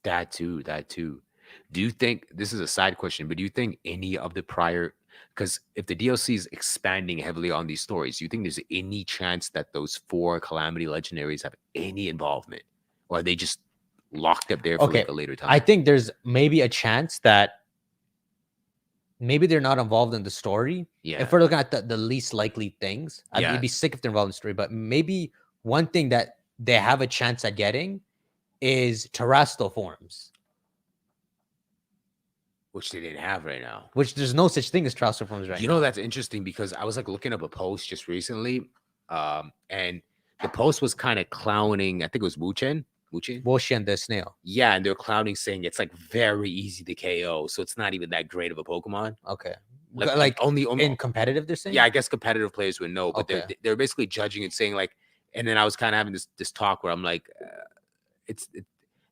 That too. Do you think, this is a side question, but do you think any of the prior, because if the DLC is expanding heavily on these stories, do you think there's any chance that those 4 Calamity Legendaries have any involvement, or are they just locked up there for like a later time? I think there's maybe a chance that maybe they're not involved in the story. Yeah. If we're looking at the least likely things, I'd be sick if they're involved in the story. But maybe one thing that they have a chance at getting is terrestrial forms, which they didn't have right now. Which there's no such thing as terrestrial forms right now. You know, that's interesting because I was like looking up a post just recently, and the post was kind of clowning. I think it was Wuchen, the snail. Yeah, and they're clowning, saying it's like very easy to KO, so it's not even that great of a Pokemon. Okay, like only in competitive, they're saying. Yeah, I guess competitive players would know, but they're basically judging and saying like. And then I was kind of having this talk where I'm like,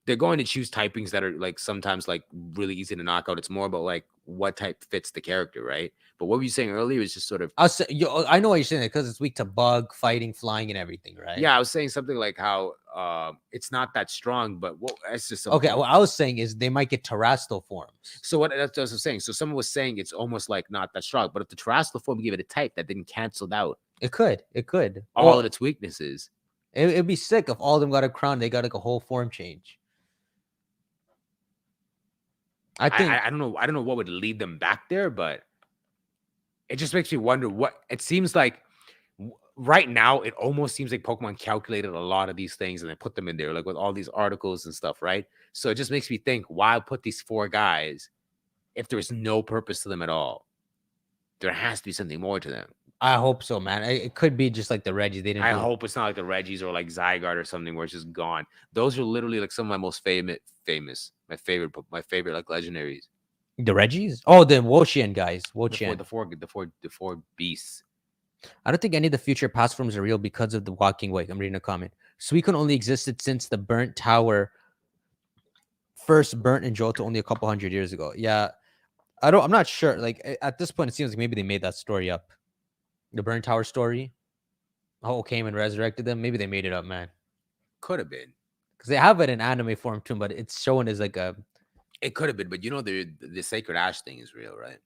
they're going to choose typings that are like sometimes like really easy to knock out. It's more about like what type fits the character, right? But what were you saying earlier is just sort of. I know what you're saying, because it's weak to bug, fighting, flying, and everything, right? Yeah, I was saying something like how it's not that strong, but it's just okay. What I was saying is they might get terrestrial forms. So that's what I was saying. So someone was saying it's almost like not that strong, but if the terrestrial form gave it a type that didn't cancel out, it could all of its weaknesses. It'd be sick if all of them got a crown. They got like a whole form change. I think I don't know what would lead them back there, but it just makes me wonder what it seems like right now. It almost seems like Pokemon calculated a lot of these things and they put them in there, like with all these articles and stuff, right? So it just makes me think, why put these 4 guys if there's no purpose to them at all? There has to be something more to them. I hope so, man. It could be just like the Reggies. They didn't. I hope it's not like the Reggies or like Zygarde or something where it's just gone. Those are literally like some of my most famous, my favorite like legendaries. The Reggies? Oh, the Wo-Chien guys. Wo-Chien. The four beasts. I don't think any of the future past forms are real because of the walking way. I'm reading a comment. Suicune only existed since the burnt tower first burnt in Johto only a couple hundred years ago. Yeah, I'm not sure. Like at this point, it seems like maybe they made that story up. The burnt tower story. Ho came and resurrected them. Maybe they made it up, man. Could have been, because they have it in anime form too, but it's shown as like a. It could have been, but you know the Sacred Ash thing is real, right?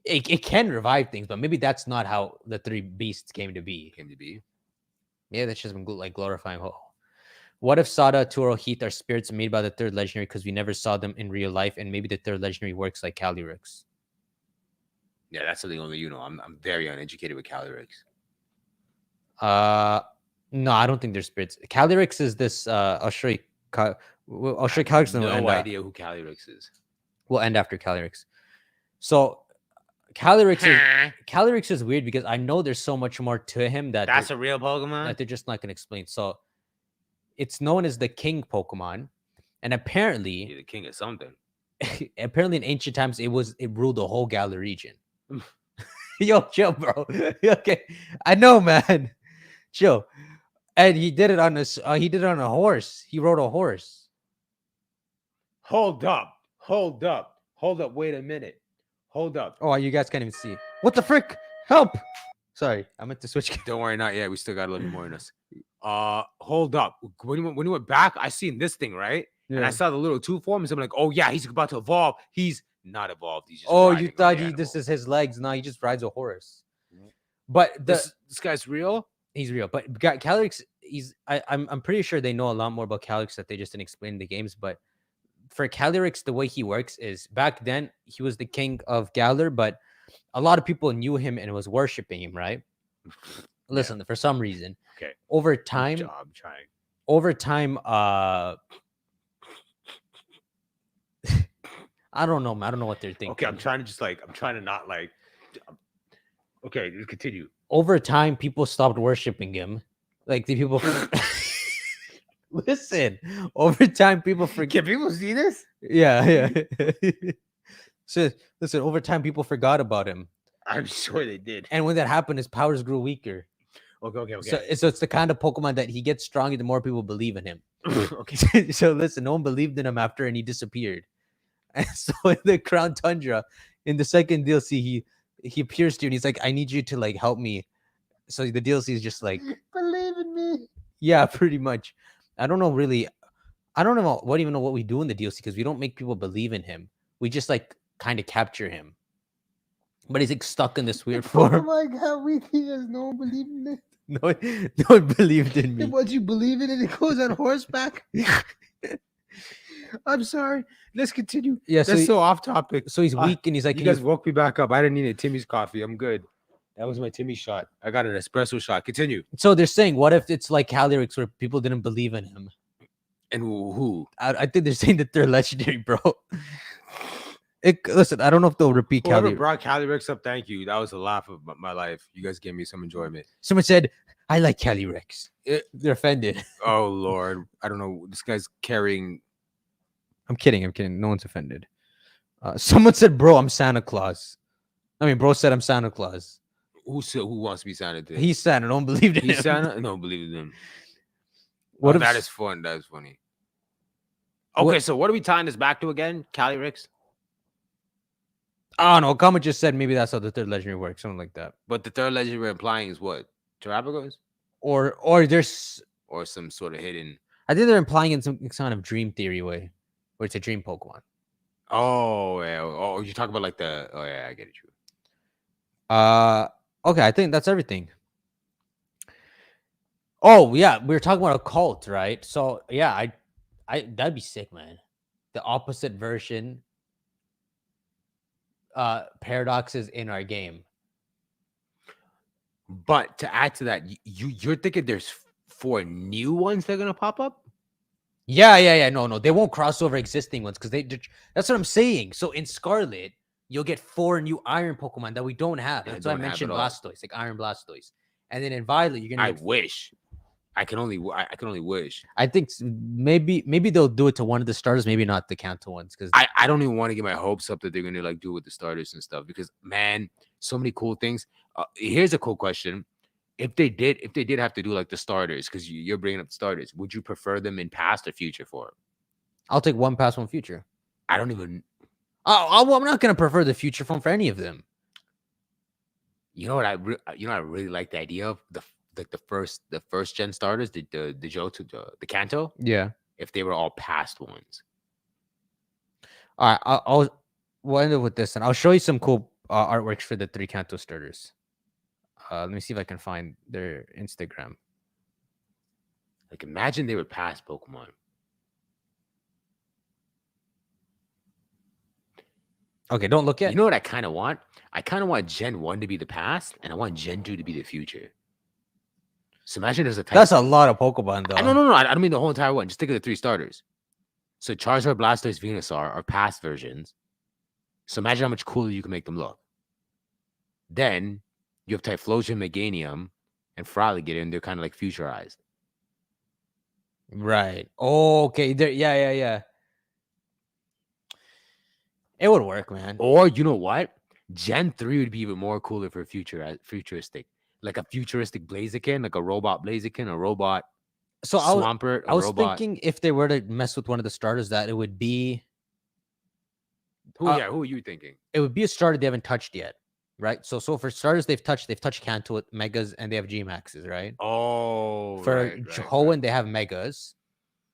It can revive things, but maybe that's not how the 3 beasts came to be. Yeah, that's just been like glorifying Ho. What if Sada, Turo, Heath are spirits made by the 3rd legendary because we never saw them in real life, and maybe the 3rd legendary works like Calyrex? Yeah, that's something only you know. I'm very uneducated with Calyrex. No, I don't think they're spirits. Calyrex is this. I'll show you Calyrex. No idea who Calyrex is. We'll end after Calyrex. So Calyrex is weird because I know there's so much more to him that's a real Pokemon that they're just not gonna explain. So it's known as the King Pokemon, and apparently the king of something. Apparently in ancient times it ruled the whole Galar region. Yo, chill, bro. Okay, I know, man. Chill. And he did it on a horse. He rode a horse. Hold up. Wait a minute. Hold up. Oh, you guys can't even see. What the frick? Help! Sorry, I meant to switch. Don't worry, not yet. We still got a little more in us. Hold up. When you went back, I seen this thing, right? Yeah. And I saw the little 2 forms. I'm like, oh yeah, he's about to evolve. He's not evolved. He's just you thought this is his legs. No, he just rides a horse. But this guy's real. He's real. But Calyrex, I'm pretty sure they know a lot more about Calyrex that they just didn't explain in the games. But for Calyrex, the way he works is back then he was the king of Galar, but a lot of people knew him and was worshiping him, right? Listen, for some reason. Okay. Over time, I don't know. I don't know what they're thinking. Okay, I'm trying to not like. Okay, continue. Over time, people stopped worshiping him. Like the people. Listen, over time, people forget. Can people see this? Yeah. So over time, people forgot about him. I'm sure they did. And when that happened, his powers grew weaker. Okay. So it's the kind of Pokemon that he gets stronger the more people believe in him. Okay. So listen, no one believed in him after, and he disappeared. And so in the Crown Tundra, in the second DLC, he appears to you and he's like, "I need you to like help me." So the DLC is just like, Believe in me. yeah, pretty much. I don't know really. I don't know what we do in the DLC because we don't make people believe in him. We just like kind of capture him. But he's like stuck in this weird form. my god, we because no one believed in it. No one believed in me. Once you believe in it, it goes on horseback. I'm sorry. Let's continue. Yeah, That's so off topic. So he's weak and he's like, you guys woke me back up. I didn't need a Timmy's coffee. I'm good. That was my Timmy shot. I got an espresso shot. Continue. So they're saying, what if it's like Calyrex where people didn't believe in him? And who? I think they're saying that they're legendary, bro. Listen, I don't know if they'll repeat Whoever Calyrex. brought Calyrex up, thank you. That was the laugh of my life. You guys gave me some enjoyment. Someone said, I like Calyrex. They're offended. Oh, Lord. I don't know. This guy's carrying... I'm kidding. No one's offended. Someone said, bro, I'm Santa Claus. I mean, bro said I'm Santa Claus. Who wants to be Santa? Today? He's Santa. Don't believe in him. He's Santa? No, believe in him. What if that is fun. That is funny. Okay, so what are we tying this back to again? Calyrex? I don't know. Kama just said maybe that's how the third legendary works, something like that. But the third legendary we're implying is what? Terrapagos? Or there's... Or some sort of hidden... I think they're implying in some kind of dream theory way, where it's a dream Pokemon. Oh, yeah. Oh, you're talking about like the... Oh, yeah, I get it. True. Okay, I think that's everything. Oh, yeah, we were talking about a cult, right? So, yeah, I that'd be sick, man. The opposite version paradoxes in our game. But to add to that, you're thinking there's 4 new ones that are gonna pop up? Yeah. No, they won't cross over existing ones because that's what I'm saying. So in Scarlet, you'll get 4 new Iron Pokemon that we don't have. That's why I mentioned Blastoise, like Iron Blastoise. And then in Violet, you're gonna. I wish. I can only wish. I think maybe they'll do it to one of the starters, maybe not the Kanto ones, because I don't even want to get my hopes up that they're gonna like do it with the starters and stuff. Because man, so many cool things. Here's a cool question: if they did have to do like the starters, because you're bringing up the starters, would you prefer them in past or future form? I'll take one past, one future. I don't even. I'm not gonna prefer the future form for any of them. You know what I really like the idea of the first gen starters, the Johto, the Kanto. Yeah. If they were all past ones. All right, we'll end it with this, and I'll show you some cool artworks for the 3 Kanto starters. Let me see if I can find their Instagram. Like, imagine they were past Pokemon. Okay, don't look yet. You know what I kind of want? I kind of want Gen 1 to be the past, and I want Gen 2 to be the future. So imagine there's a type. That's a lot of Pokemon, though. No. I don't mean the whole entire one. Just think of the 3 starters. So Charizard, Blastoise, Venusaur are past versions. So imagine how much cooler you can make them look. Then you have Typhlosion, Meganium, and Froligator, and they're kind of like futurized. Right. Oh, okay. Yeah. It would work, man. Or you know what? Gen 3 would be even more cooler for futuristic. Like a futuristic Blaziken, like a robot Blaziken, a robot Swampert. I was thinking if they were to mess with one of the starters, that it would be. Who are you thinking? It would be a starter they haven't touched yet, right? So for starters they've touched Kanto with Megas, and they have G Maxes, right? Oh, for Hoenn they have Megas,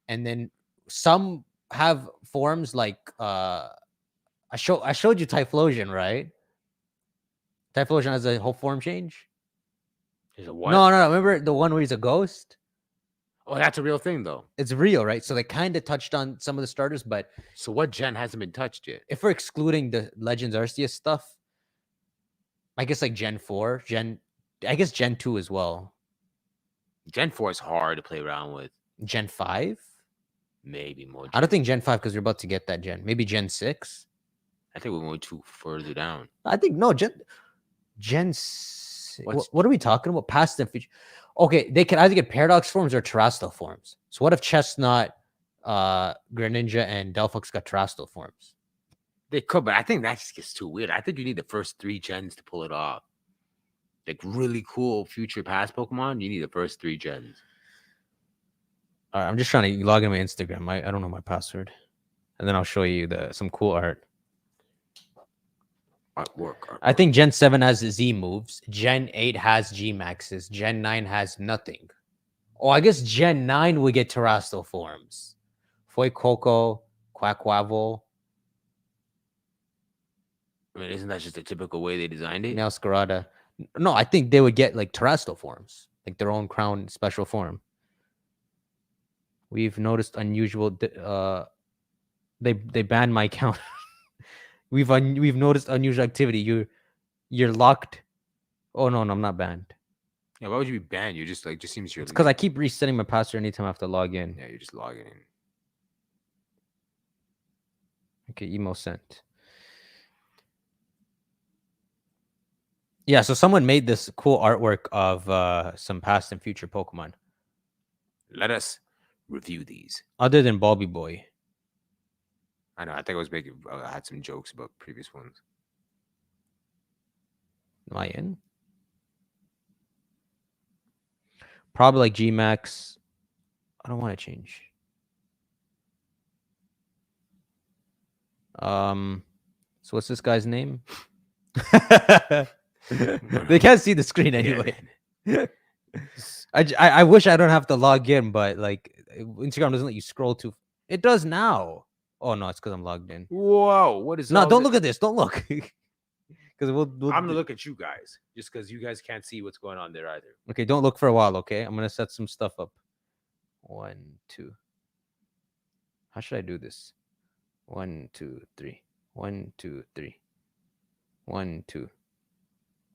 and then some have forms like I showed you Typhlosion, right? Typhlosion has a whole form change. Is it what? No. Remember the one where he's a ghost? Oh, that's a real thing, though. It's real, right? So they kind of touched on some of the starters, but so what gen hasn't been touched yet? If we're excluding the Legends Arceus stuff, I guess like Gen 4, I guess Gen 2 as well. Gen 4 is hard to play around with. Gen 5? Maybe more. I don't think Gen 5 because we're about to get that gen. Maybe Gen 6? I think we're going too further down. I think, no, Gen 6. What are we talking about? Past and future. Okay, they can either get Paradox forms or Terrestrial forms. So what if Chestnut, Greninja, and Delphox got Terrestrial forms? They could, but I think that just gets too weird. I think you need the first 3 gens to pull it off. like really cool future past Pokemon, you need the first 3 gens. All right, I'm just trying to log in my Instagram. I don't know my password, and then I'll show you some cool art. Artwork. I think Gen 7 has Z moves. Gen 8 has G maxes. Gen 9 has nothing. Oh, I guess Gen 9 will get Terrestrial forms. Fuecoco, Quaquaval, I mean, isn't that just the typical way they designed it? Neoscarada. No, I think they would get like Terrestrial forms, like their own crown special form. We've noticed unusual. They banned my account. we've noticed unusual activity. You're locked. Oh no, I'm not banned. Yeah, why would you be banned? You just seems you're. It's because I keep resetting my password anytime I have to log in. Yeah, you're just logging in. Okay, email sent. Yeah, so someone made this cool artwork of some past and future Pokemon. Let us review these. Other than Bulby Boy. I know. I think I was making. I had some jokes about previous ones. Am I in? Probably like G-Max. I don't want to change. So what's this guy's name? They can't see the screen anyway. I wish I don't have to log in, but like Instagram doesn't let you scroll too. It does now. Oh no, it's because I'm logged in. Whoa! What is? No, don't look at this. Don't look. Because I'm gonna look at you guys, just because you guys can't see what's going on there either. Okay, don't look for a while. Okay, I'm gonna set some stuff up. 1, 2. How should I do this? 1, 2, 3. 1, 2, 3. 1, 2,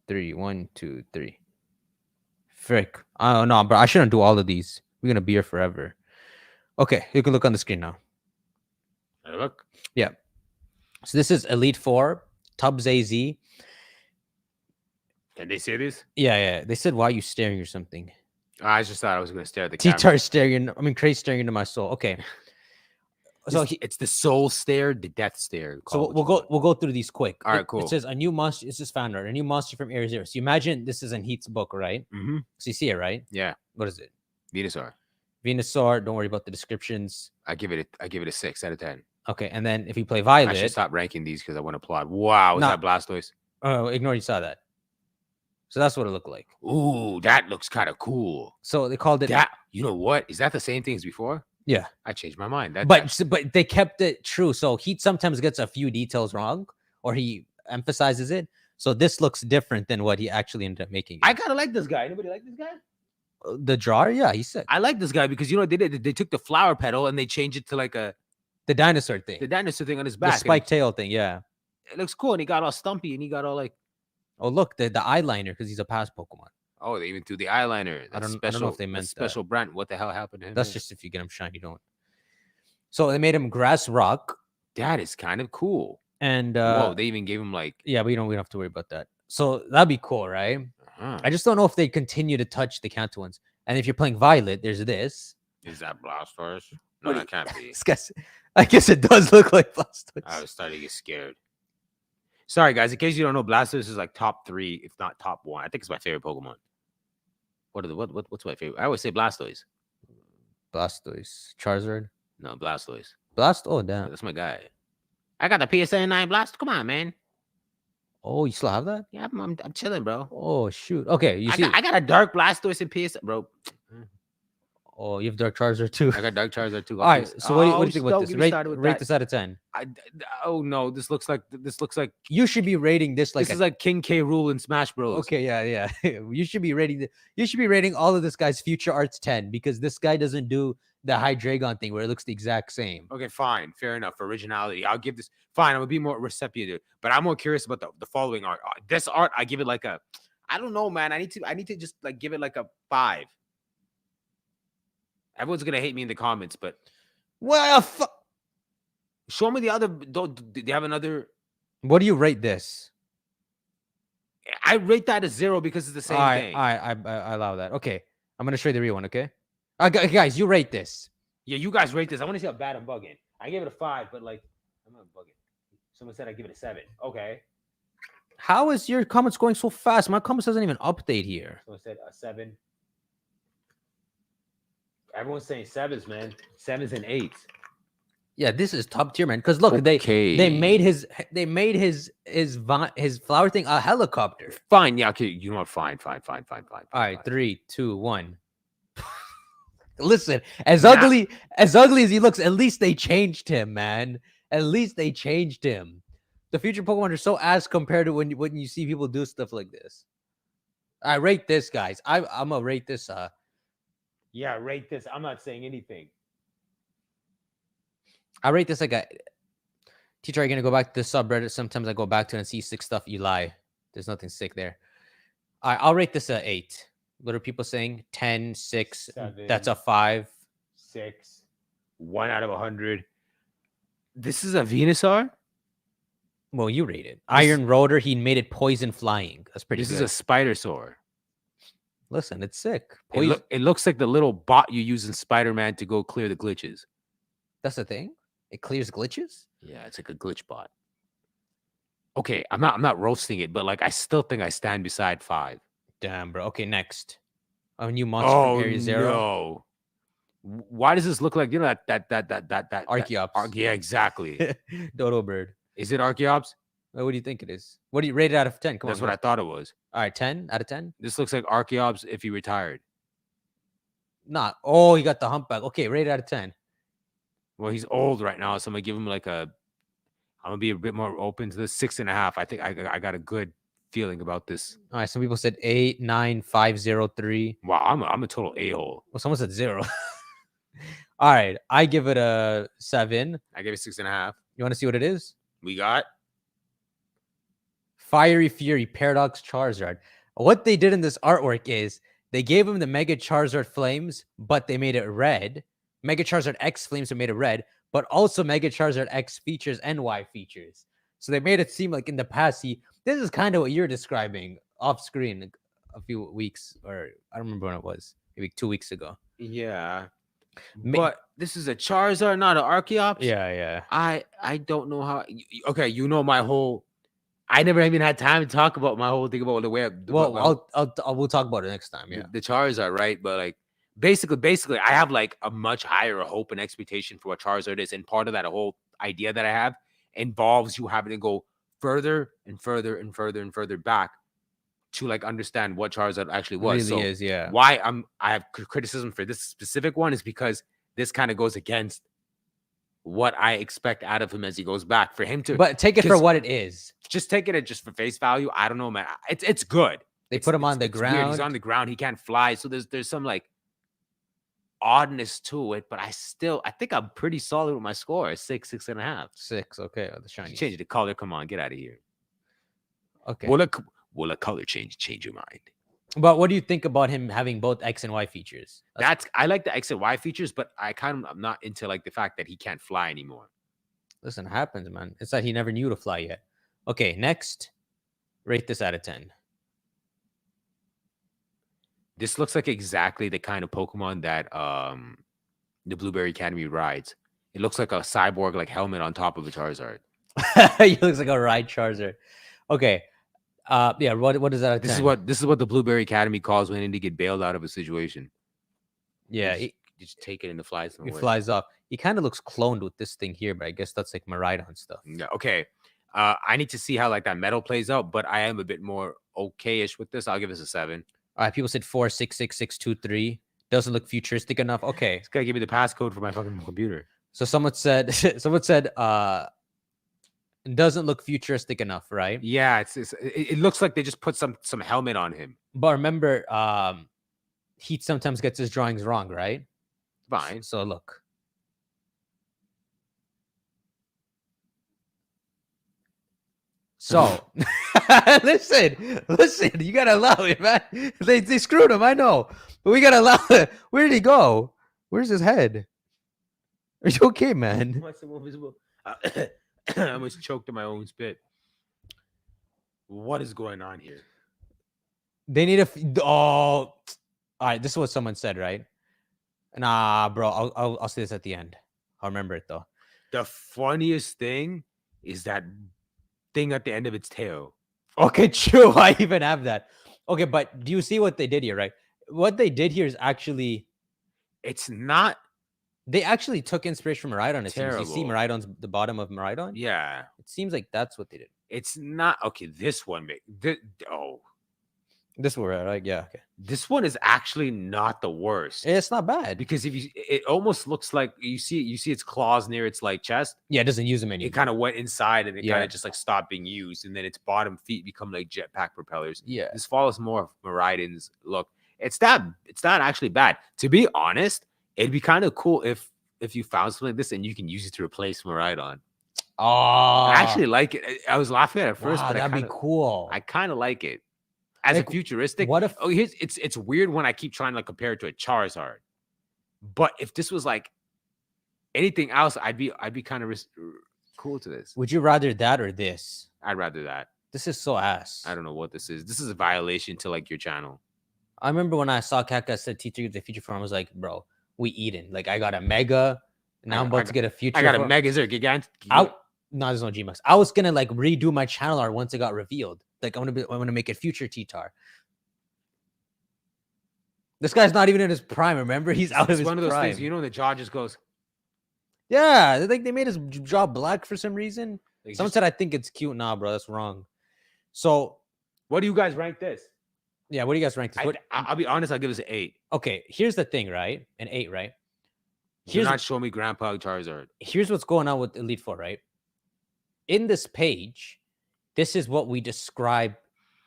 3. 1, 2, 3. Frick. Oh no, bro. I shouldn't do all of these. We're gonna be here forever. Okay, you can look on the screen now. Look. Yeah. So this is Elite Four, Tubbs AZ. Did they say this? Yeah. They said, "Why are you staring or something?" I just thought I was gonna stare at the camera. T-Tar staring. I mean, Crazy staring into my soul. Okay. So it's the soul stare, the death stare. So we'll go through these quick. All right, cool. It says a new monster. This is fan art. A new monster from Area Zero. So you imagine this is in Heat's book, right? Mm-hmm. So you see it, right? Yeah. What is it? Venusaur. Venusaur. Don't worry about the descriptions. I give it a 6 out of 10. Okay, and then if you play Violet, I should stop ranking these because I want to applaud. Wow, is that Blastoise? Oh, ignore you saw that. So that's what it looked like. Ooh, that looks kind of cool. So they called it that. You know what? Is that the same thing as before? Yeah, I changed my mind. But they kept it true. So Heat sometimes gets a few details wrong, or he emphasizes it. So this looks different than what he actually ended up making. I kind of like this guy. Anybody like this guy? The drawer, yeah, he's sick. I like this guy because you know what they did? They took the flower petal and they changed it to like the dinosaur thing. The dinosaur thing on his back. The spike tail thing, yeah. It looks cool. And he got all stumpy and he got all like. Oh, look, the eyeliner because he's a past Pokemon. Oh, they even threw the eyeliner. I don't know if they meant special brand. What the hell happened to him? That's just if you get him shiny, you don't. So they made him Grass Rock. That is kind of cool. And whoa, they even gave him like. Yeah, but we don't have to worry about that. So that'd be cool, right? Uh-huh. I just don't know if they continue to touch the Kanto ones. And if you're playing Violet, there's this. Is that Blastoise? No, that can't be. I guess it does look like Blastoise. I was starting to get scared. Sorry, guys. In case you don't know, Blastoise is like top 3, if not top 1. I think it's my favorite Pokemon. What's my favorite? I always say Blastoise. Blastoise. Charizard? No, Blastoise. Oh, damn. That's my guy. I got the PSA 9 Blast. Come on, man. Oh, you still have that? Yeah, I'm chilling, bro. Oh, shoot. Okay, I got a Dark Blastoise in PSA, bro. Oh, you have Dark Charizard too. I got Dark Charizard too. All right. So what do you think about this? Rate this out of 10. Oh no, this looks like you should be rating this like this is like King K. Rool in Smash Bros. Okay, yeah. You should be rating all of this guy's future arts 10 because this guy doesn't do the Hydreigon thing where it looks the exact same. Okay, fine, fair enough. For originality, I'll give this. Fine, I'm gonna be more receptive, but I'm more curious about the following art. This art, I give it like a. I don't know, man. I need to just like give it like a 5. Everyone's gonna hate me in the comments, but show me the other. Do they have another? What do you rate this? I rate that as 0 because it's the same thing. I allow that. Okay, I'm gonna show you the real one. Okay, guys, you rate this. Yeah, you guys rate this. I want to see how bad I'm bugging. I gave it a 5, but like I'm not bugging. Someone said I give it a 7. Okay. How is your comments going so fast? My comments doesn't even update here. So I said a 7. Everyone's saying 7s, man. 7s and 8s. Yeah, this is top tier, man. Because look, they made his flower thing a helicopter. Fine, yeah, okay. You know what? Fine. All right, 3, 2, 1. Listen, as ugly as he looks, at least they changed him, man. At least they changed him. The future Pokemon are so ass compared to when you see people do stuff like this. I rate this, guys. I'm gonna rate this. Yeah, rate this. I'm not saying anything. I rate this like a teacher. Are you gonna go back to the subreddit? Sometimes I go back to it and see sick stuff. You lie. There's nothing sick there. All right, I'll rate this a 8. What are people saying? 10, 6. 7, that's a 5. 6. 1 out of 100. This is a Venusaur? Well, you rate it. Iron Rotor, he made it poison flying. That's pretty good. This is a Spidersaur. Listen, it's sick. It looks like the little bot you use in Spider-Man to go clear the glitches. That's the thing? It clears glitches? Yeah, it's like a glitch bot. Okay, I'm not roasting it, but like I still think I stand beside 5. Damn, bro. Okay, next. A new monster from Area Zero. No. Why does this look like, you know, that Archeops. Yeah, exactly. Dodo bird. Is it Archeops? What do you think it is? What do you rate it out of 10? That's what I thought it was. All right, 10 out of 10. This looks like Archeops if he retired. Not. Oh, he got the humpback. Okay, rate it out of 10. Well, he's old right now, so I'm gonna give him like I'm gonna be a bit more open to this 6.5. I think I got a good feeling about this. All right, some people said 8, 9, 5, 0, 3. Wow, I'm a total a-hole. Well, someone said 0. All right, I give it a 7. I gave it 6.5. You want to see what it is? We got Fiery Fury Paradox Charizard. What they did in this artwork is they gave him the Mega Charizard Flames, but they made it red. Mega Charizard X Flames, they made it red, but also Mega Charizard X features and Y features. So they made it seem like in the past, this is kind of what you're describing off screen a few weeks, or I don't remember when it was, maybe 2 weeks ago. Yeah. But this is a Charizard, not an Archeops. Yeah. I don't know how. Okay, you know my whole. I never even had time to talk about my whole thing about the way. We'll talk about it next time. Yeah, the Charizard, right? But like, basically, I have like a much higher hope and expectation for what Charizard is, and part of that whole idea that I have involves you having to go further and further and further and further back to like understand what Charizard actually was. Really is, yeah. Why I have criticism for this specific one is because this kind of goes against what I expect out of him as he goes back. For him to, but take it for what it is. Just take it at just for face value. I don't know, man. It's good. They put him on the ground. Weird. He's on the ground. He can't fly. So there's some like oddness to it. But I think I'm pretty solid with my score. 6.5. 6. Okay, the shiny. Change the color. Come on, get out of here. Okay. Will a color change your mind? But what do you think about him having both X and Y features? I like the X and Y features, but I'm not into like the fact that he can't fly anymore. Listen, it happens, man. It's that he never knew to fly yet. Okay, next. Rate this out of 10. This looks like exactly the kind of Pokemon that the Blueberry Academy rides. It looks like a cyborg like helmet on top of a Charizard. He looks like a ride Charizard. Okay. Yeah, what is that? This is what the Blueberry Academy calls when they get bailed out of a situation. Yeah, you just take it and it flies. He flies off. He kind of looks cloned with this thing here, but I guess that's like Miraidon stuff. Yeah, okay. I need to see how like that metal plays out, but I am a bit more okay-ish with this. I'll give this a 7. All right, people said 4, 6, 6, 6, 2, 3. Doesn't look futuristic enough. Okay, it's gotta give me the passcode for my fucking computer. So someone said doesn't look futuristic enough, right? Yeah, it looks like they just put some helmet on him. But remember, he sometimes gets his drawings wrong, right? Fine. So look. So listen, you gotta allow it, man. They screwed him, I know. But we gotta allow it. Where did he go? Where's his head? Are you okay, man? I almost choked in my own spit. What is going on here? They need all right, this is what someone said, right? Nah, bro, I'll say this at the end. I'll remember it though. The funniest thing is that thing at the end of its tail. Okay, true. I even have that. Okay, but do you see what they did here, right? What they did here is actually It's not they actually took inspiration from Miraidon. It seems. You see terrible. Miraidon's the bottom of Miraidon? Yeah. It seems like that's what they did. It's not okay. This one, oh, This one, right? Yeah, okay. this one is actually not the worst. It's not bad. Because it almost looks like you see its claws near its like chest. Yeah, it doesn't use them anymore. It kind of went inside and it Yeah. kind of just like stopped being used, and then its bottom feet become like jetpack propellers. Yeah. This follows more of Miraidon's look. It's not actually bad. To be honest, it'd be kind of cool if you found something like this and you can use it to replace Miraidon. Oh, I actually like it. I was laughing at it first, wow, but that'd be cool. I kind of like it. As Like, a futuristic, what if it's weird when I keep trying to like compare it to a Charizard, but if this was like anything else, I'd be kind of cool to this. would you rather that or this? I'd rather that. This is so ass. I don't know what this is. This is a violation to like your channel. I remember when I saw Kaka said T3 is the future form, I was like, bro, we eating. Like I got a mega. Now I'm about to get a future. I got form. a mega. Is there a gigantic? No, there's no Gmax. I was gonna like redo my channel art once it got revealed. Like I'm gonna make it future T-Tar. This guy's not even in his prime. Remember, he's out of his one of those prime. things. You know, the jaw just goes. Yeah, like they made his jaw black for some reason. Like Someone said I think it's cute. Nah, bro, that's wrong. So, what do you guys rank this? Yeah, what do you guys rank this? I'll be honest. I'll give this an 8. Okay, here's the thing, right? An 8, right? You're not showing me Grandpa Charizard. Here's what's going on with Elite Four, right? In this page, this is what we describe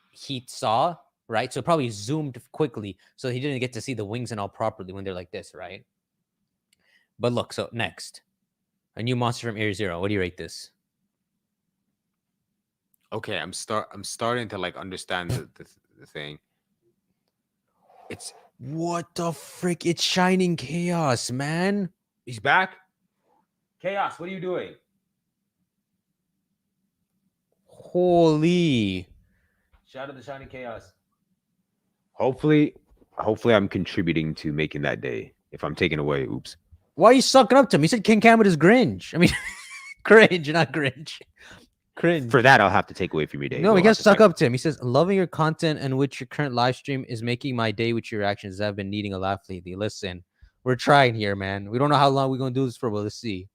Heat saw, right? So probably zoomed quickly, so he didn't get to see the wings and all properly when they're like this, right? But look, so next, a new monster from Area Zero. What do you rate this? Okay, I'm starting to like understand the thing. It's what the frick? It's Shining Chaos, man. He's back. Chaos, what are you doing? Holy. Shout out to Shining Chaos. Hopefully I'm contributing to making that day. If I'm taking away, oops. Why are you sucking up to him? He said King Kamut is Grinch. I mean, cringe, not Grinch. Cringe. For that, I'll have to take away from your day. No, we got to suck up to him. He says, loving your content and which your current live stream is making my day with your reactions. I've been needing a laugh lately. Listen, we're trying here, man. We don't know how long we're going to do this for, but let's see.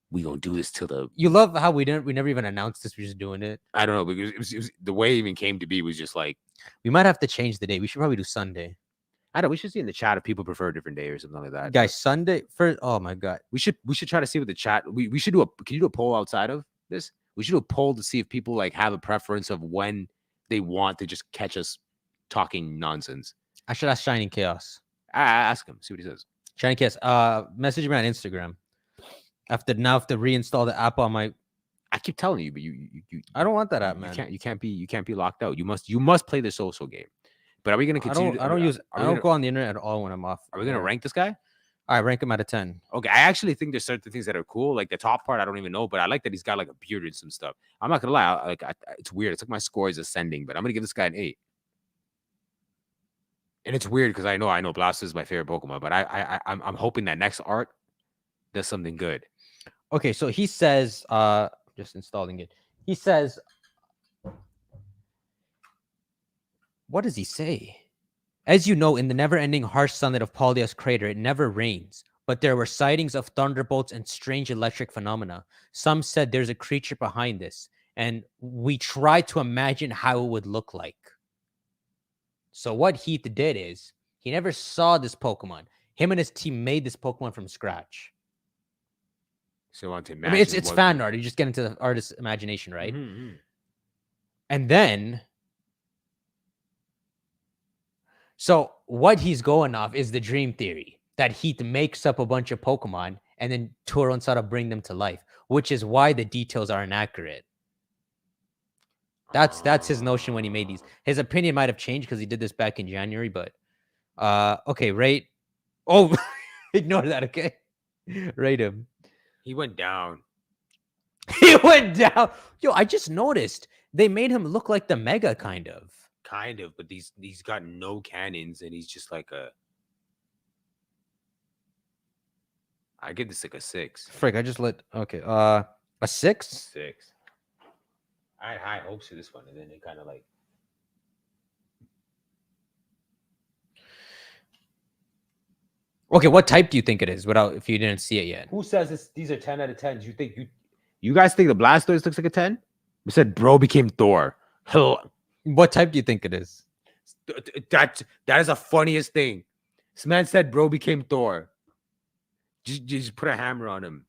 We going to do this till the... You love how we never even announced this. We're just doing it. I don't know, because it was the way it even came to be was just like... We might have to change the day. We should probably do Sunday. I don't know. We should see in the chat if people prefer a different day or something like that. Guys, Sunday first. Oh my God. We should try to see what the chat. We should do can you do a poll outside of this? We should do a poll to see if people like have a preference of when they want to just catch us talking nonsense. I should ask Shining Chaos. I ask him, see what he says. Shining Chaos, message me on Instagram. I have to reinstall the app on my. I keep telling you, but you I don't want that app, man. You can't be locked out. You must play the social game. But are we gonna continue? I don't go on the internet at all when I'm off. Are we gonna rank this guy? All right, rank him out of 10. Okay, I actually think there's certain things that are cool. Like the top part, I don't even know, but I like that he's got like a beard and some stuff. I'm not gonna lie, it's weird. It's like my score is ascending, but I'm gonna give this guy an 8. And it's weird because I know Blastoise is my favorite Pokemon, but I'm hoping that next art does something good. Okay, so he says, just installing it. He says, what does he say? As you know, in the never-ending harsh sunlight of Polyas Crater, it never rains, but there were sightings of thunderbolts and strange electric phenomena. Some said there's a creature behind this, and we tried to imagine how it would look like. So what Heath did is, he never saw this Pokemon. Him and his team made this Pokemon from scratch. So I want to imagine. I mean, it's fan art. You just get into the artist's imagination, right? Mm-hmm. And then, so what he's going off is the dream theory that Heath makes up a bunch of Pokemon and then Turo and Sada bring them to life, which is why the details are inaccurate. That's his notion when he made these. His opinion might have changed because he did this back in January, but okay, rate. Oh, ignore that, okay? Rate him. He went down. He went down. Yo, I just noticed they made him look like the Mega, kind of. Kind of, but he's got no cannons, and he's just like a. I give this like a 6. Frick, I just let. Okay, a 6. 6. I had high hopes for this one, and then it kind of like. Okay, what type do you think it is? Without if you didn't see it yet. Who says this? These are 10 out of 10s. You think you guys think the Blastoise looks like a 10? We said bro became Thor. What type do you think it is? That is the funniest thing. This man said bro became Thor. Just put a hammer on him.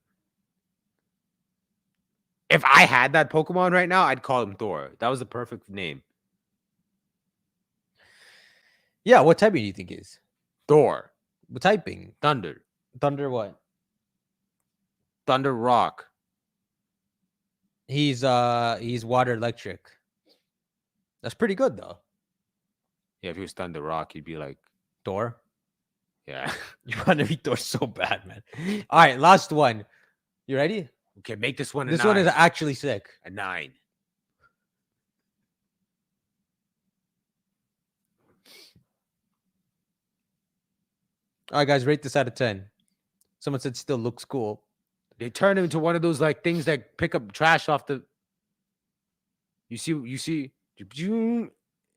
If I had that Pokemon right now, I'd call him Thor. That was the perfect name. Yeah, what type do you think it is? Thor. What typing? Thunder. Thunder what? Thunder Rock. He's water electric. That's pretty good though. Yeah, if he was Thunder Rock, he'd be like Thor. Yeah. You want to be Thor so bad, man. All right, last one. You ready? Okay, make this one a This 9. one is actually sick. A 9. All right, guys, rate this out of 10. Someone said still looks cool. They turn him into one of those like things that pick up trash off the. You see, and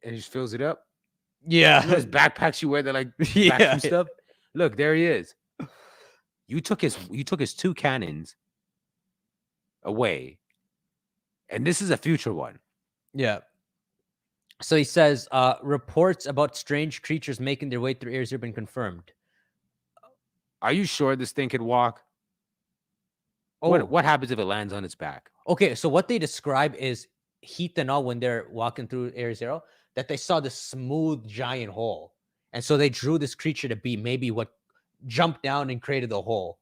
he just fills it up. Yeah, You know those backpacks you wear that like yeah. vacuum stuff. Look, there he is. You took his 2 cannons away, and this is a future one. Yeah. So he says, reports about strange creatures making their way through areas have been confirmed. Are you sure this thing could walk? Oh, What happens if it lands on its back? okay. So what they describe is Heath and all when they're walking through Area Zero, that they saw this smooth giant hole. And so they drew this creature to be maybe what jumped down and created the hole.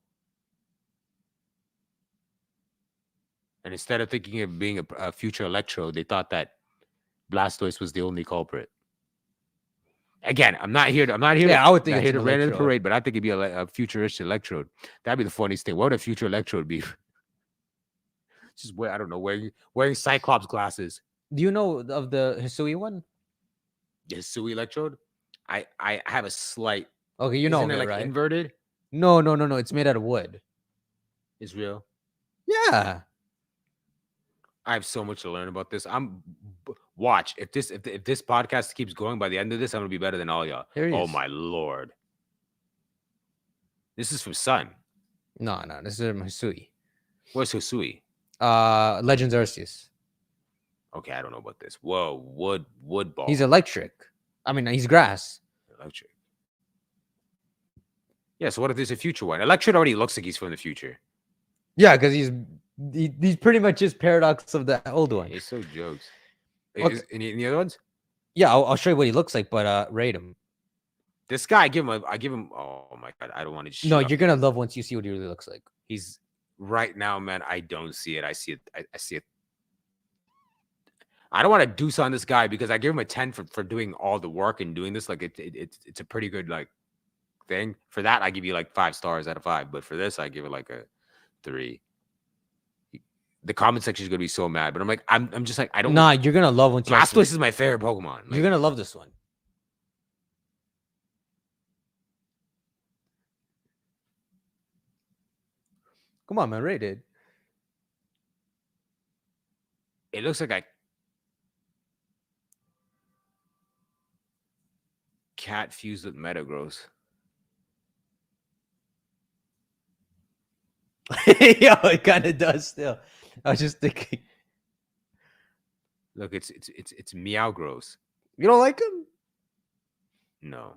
And instead of thinking of being a future Electrode, they thought that Blastoise was the only culprit. Again, I'm not here. Yeah, I would think not it's here to an rain in the Electrode. parade, but I think it'd be a futuristic Electrode. That'd be the funniest thing. What would a future Electrode be? Just I don't know, wearing Cyclops glasses. Do you know of the Hisui one? The Hisui Electrode. I have a slight. Okay, you know Isn't it it, like right? inverted? No. It's made out of wood. It's real. Yeah. I have so much to learn about this. Watch if this podcast keeps going. By the end of this, I'm gonna be better than all y'all. Here he Oh is. my lord! This is from Sun. No, this is Hisui. Where's Hisui? Legends Arceus. Okay, I don't know about this. Whoa, wood ball. He's electric. I mean, he's grass. Electric. Yeah. So what if there's a future one? Electric already looks like he's from the future. Yeah, because he's pretty much just Paradox of the old one. He's so jokes. Okay. Any other ones? Yeah, I'll show you what he looks like, but rate him. This guy, I give him. Oh my god, I don't want to. No, you're gonna love once you see what he really looks like. He's right now, man. I don't see it. I see it. I see it. I don't want to deuce on this guy because I give him a 10 for doing all the work and doing this. Like it's a pretty good like thing. For that, I give you like 5 stars out of 5. But for this, I give it like a 3. The comment section is gonna be so mad, but I'm like, I'm just like, I don't. Nah, you're gonna love once you. Blastoise is my favorite Pokemon. Like, You're gonna love this one. Come on, man, rate it. it looks like cat fused with Metagross. Yo, it kind of does still. I was just thinking. Look, it's Meowgross. You don't like him? No.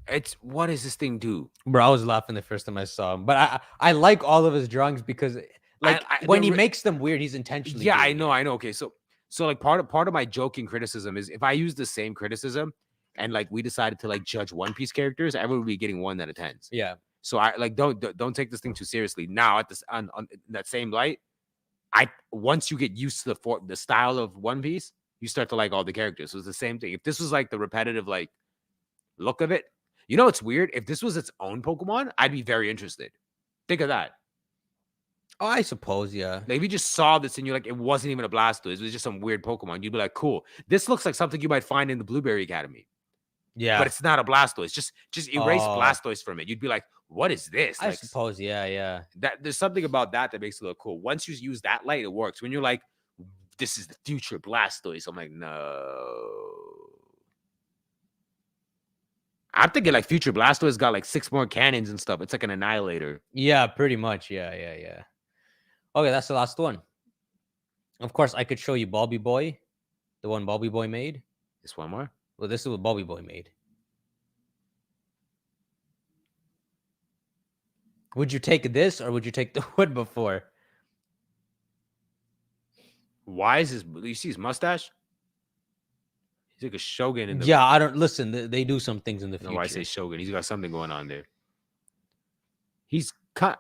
It's what does this thing do? Bro, I was laughing the first time I saw him. But I like all of his drawings because like when he makes them weird, he's intentionally. Yeah, I know. Okay, so like part of my joking criticism is if I use the same criticism and like we decided to like judge One Piece characters, everyone would be getting 1 out of 10s. Yeah. So I like don't take this thing too seriously. Now at this on that same light, once you get used to the style of One Piece, you start to like all the characters. So it's the same thing. If this was like the repetitive like look of it, you know it's weird. If this was its own Pokemon, I'd be very interested. Think of that. Oh, I suppose, yeah. Like if you just saw this and you're like, it wasn't even a Blastoise, it was just some weird Pokemon. You'd be like, cool. This looks like something you might find in the Blueberry Academy. Yeah. But it's not a Blastoise. Just erase Blastoise from it. You'd be like, what is this? I Like, suppose, yeah. that there's something about that makes it look cool. Once you use that light, it works. When you're like this is the future Blastoise. I'm like, no. I'm thinking like future Blastoise got like 6 more cannons and stuff. It's like an annihilator. Yeah, pretty much. Yeah. Okay, that's the last one. Of course, I could show you Bobby Boy, the one Bobby Boy made. This one more. Well, this is what Bobby Boy made. Would you take this or would you take the wood before? Why is his? You see his mustache? He's like a shogun in the. Yeah, I don't listen. They do some things in the future. No, I say shogun. He's got something going on there. He's kind.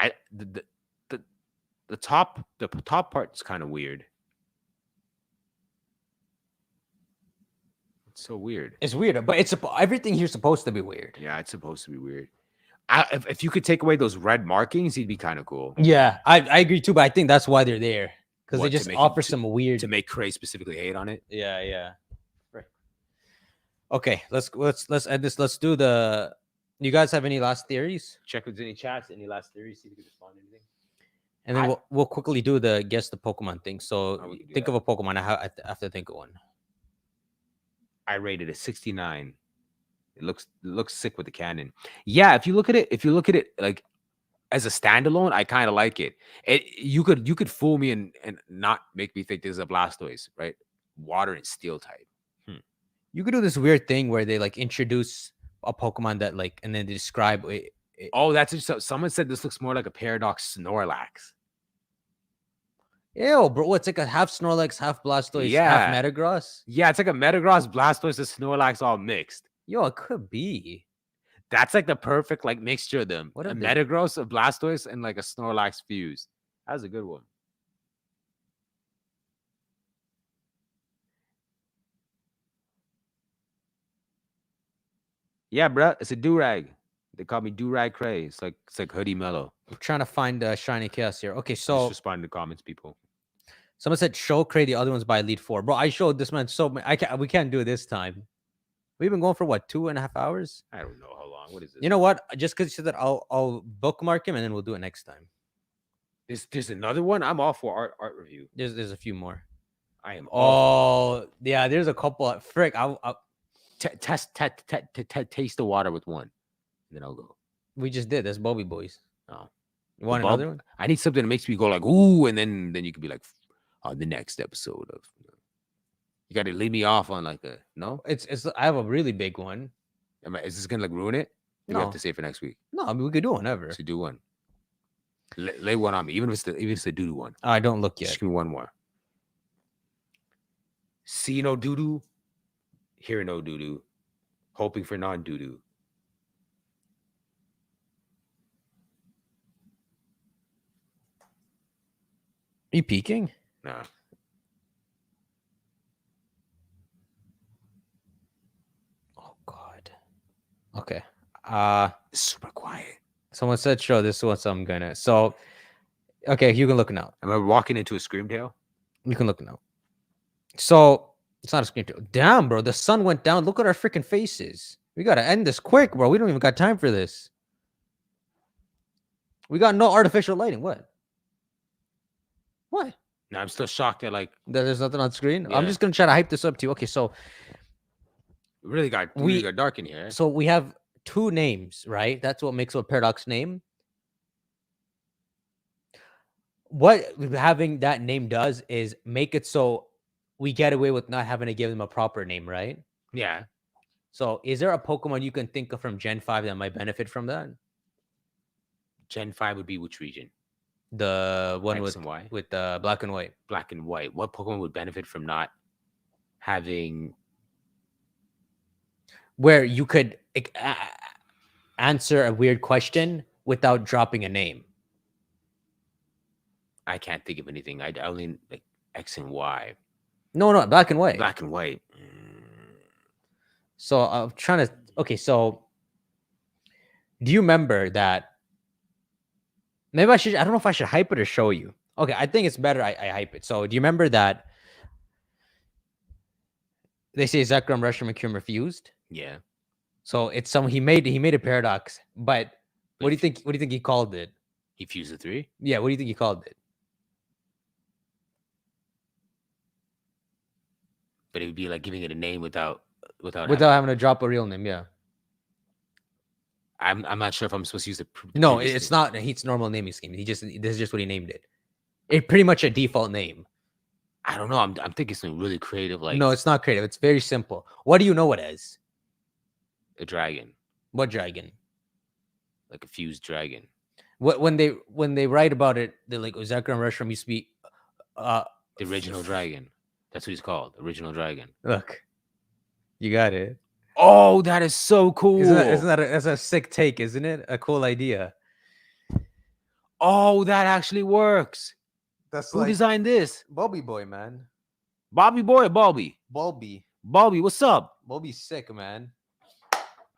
The top part's kind of weird. It's so weird. It's weird, but it's everything here's supposed to be weird. Yeah, it's supposed to be weird. If you could take away those red markings, he'd be kind of cool. Yeah, I agree too, but I think that's why they're there because they What, to just make offer it- some weird. To make Cray specifically hate on it. Yeah. Right. Okay, let's end this. Let's do the. You guys have any last theories? Check if there's any chats, any last theories, see if you can respond to anything. And then we'll quickly do the guess the Pokemon thing. So we can do think that. of a Pokemon. I have to think of one. I rated it 69. It looks sick with the cannon. Yeah, if you look at it like as a standalone, I kind of like it. You could fool me and not make me think this is a Blastoise, right? Water and steel type. You could do this weird thing where they like introduce a Pokemon that like and then they describe it. Oh, that's just, someone said this looks more like a Paradox Snorlax. Ew, bro, it's like a half Snorlax, half Blastoise, half Metagross. Yeah, it's like a Metagross, Blastoise, and Snorlax all mixed. Yo, it could be. That's like the perfect like mixture of them. What A if they- Metagross, a Blastoise, and like a Snorlax fused. That was a good one. Yeah, bro, it's a Durag. They call me Durag Cray. It's like Hoodie Mellow. I'm trying to find Shiny Chaos here. Okay, Just so respond to the comments, people. someone said show Cray, the other one's by Elite Four. Bro, I showed this man so many. We can't do it this time. We've been going for what, 2.5 hours? I don't know how long. What is this? You know what? Just because you said that, I'll bookmark him and then we'll do it next time. There's another one. I'm all for art review. There's a few more. I am all Oh yeah, there's a couple. Frick, taste the water with one, and then I'll go. we just did. That's Bobby Boys. Oh, You want Bob- another one? I need something that makes me go like ooh, and then you could be like on the next episode of. You got to lead me off on like a no. It's. I have a really big one. Is this gonna like ruin it? You No. have to say for next week. No, I mean we could do whenever. So do one. Lay one on me, even if it's the doo-doo one. I don't look yet. Just give me one more. See no doo-doo, hear no doo-doo, hoping for non-doo-doo. Are you peeking? Nah. Oh God. Okay. Super quiet. Someone said show. This is what I'm gonna. So, okay, you can look now. Am I walking into a Screamtail? You can look now. So it's not a screen. Damn, bro. The sun went down. Look at our freaking faces. We gotta end this quick, bro. We don't even got time for this. We got no artificial lighting. What? What? No, I'm still shocked at like There's nothing on screen. I'm Yeah. just gonna try to hype this up to you. Okay, so it really got dark in here. so we have two names, right? That's what makes a Paradox name. What having that name does is make it so we get away with not having to give them a proper name, right? Yeah. So is there a Pokemon you can think of from Gen 5 that might benefit from that? Gen 5 would be which region? The one X with and Y. with black and white. Black and white. What Pokemon would benefit from not having Where you could answer a weird question without dropping a name. I can't think of anything. I only like X and Y. No, black and white. Black and white. So I'm trying to. Okay, so do you remember that? Maybe I should. I don't know if I should hype it or show you. Okay, I think it's better I hype it. So do you remember that they say Zekrom, Reshiram, and Kyurem fused? Yeah. So it's some he made a Paradox, but what do you think? What do you think he called it? He fused the 3. Yeah, what do you think he called it? But it would be like giving it a name without having to drop a real name. Yeah. I'm not sure if I'm supposed to use the No, previous it's name. not Heat's normal naming scheme. This is just what he named it. It's pretty much a default name. I don't know. I'm thinking something really creative, like no, it's not creative. It's very simple. What do you know it as? a dragon, What dragon? like a fused dragon. What when they write about it, they're like, Zekrom Reshiram used to be The original dragon. That's what he's called. Original dragon. Look, you got it. Oh, that is so cool. That's a sick take, isn't it? A cool idea. Oh, that actually works. That's Who designed this? Bobby Boy, man. Bobby Boy or Bobby? Bobby. Bobby, what's up? Bobby's sick, man.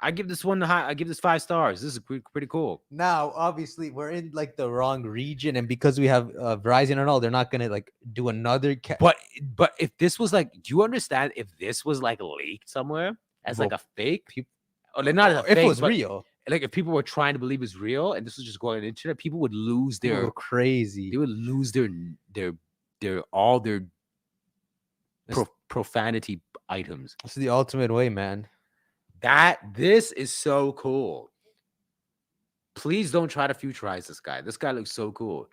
I give this 5 stars. This is pretty cool. Now, obviously, we're in like the wrong region, and because we have Verizon and all, they're not gonna like do another. But if this was like, do you understand? If this was like leaked somewhere as like a fake, or not as a if fake, it was real, like if people were trying to believe it's real, and this was just going on the internet, people would lose their crazy. They would lose their profanity items. It's the ultimate way, man. This is so cool. Please don't try to futurize this guy. This guy looks so cool.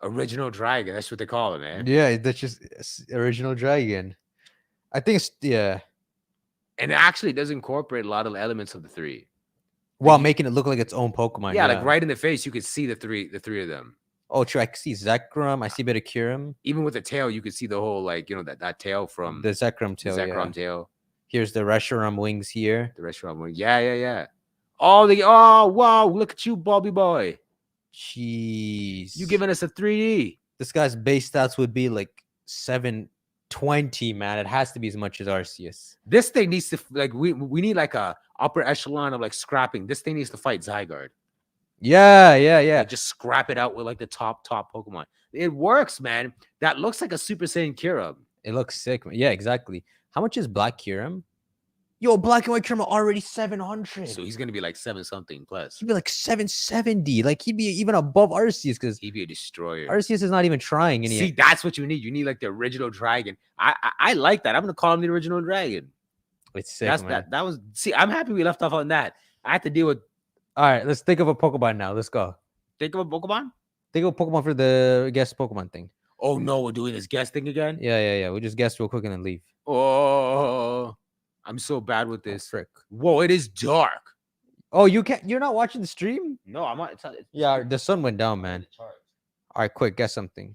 Original dragon. That's what they call it, man. Yeah, that's just original dragon. I think it's and it actually does incorporate a lot of the elements of the 3. While making it look like its own Pokemon. Yeah, like right in the face, you could see the three of them. Oh, true. I can see Zekrom. I see a bit of Kyurem. Even with the tail, you could see the whole that tail from the Zekrom tail. Tail. Here's the Reshiram wings here. The Reshiram wings. Yeah. Oh, wow! Look at you, Bobby Boy. Jeez. You giving us a 3D? This guy's base stats would be like 720, man. It has to be as much as Arceus. This thing needs to we need like a upper echelon of like scrapping. This thing needs to fight Zygarde. Yeah. Like, just scrap it out with like the top Pokemon. It works, man. That looks like a Super Saiyan Kyurem. It looks sick, man. Yeah, exactly. How much is Black Kyurem? Yo, Black and White Kyurem are already 700. So he's gonna be like 7 something plus. He'd be like 770. Like he'd be even above Arceus because he'd be a destroyer. Arceus is not even trying. See, that's what you need. You need like the original dragon. I like that. I'm gonna call him the original dragon. It's sick, man. That was. See, I'm happy we left off on that. I had to deal with. All right, let's think of a Pokemon now. Let's go. Think of a Pokemon. Think of a Pokemon for the guess Pokemon thing. Oh no, we're doing this guess thing again. Yeah. We just guess real quick and then leave. Oh, I'm so bad with this. Frick. Whoa, it is dark. Oh, you can't. You're not watching the stream? No, I'm not. Yeah, the sun went down, man. All right, quick, guess something.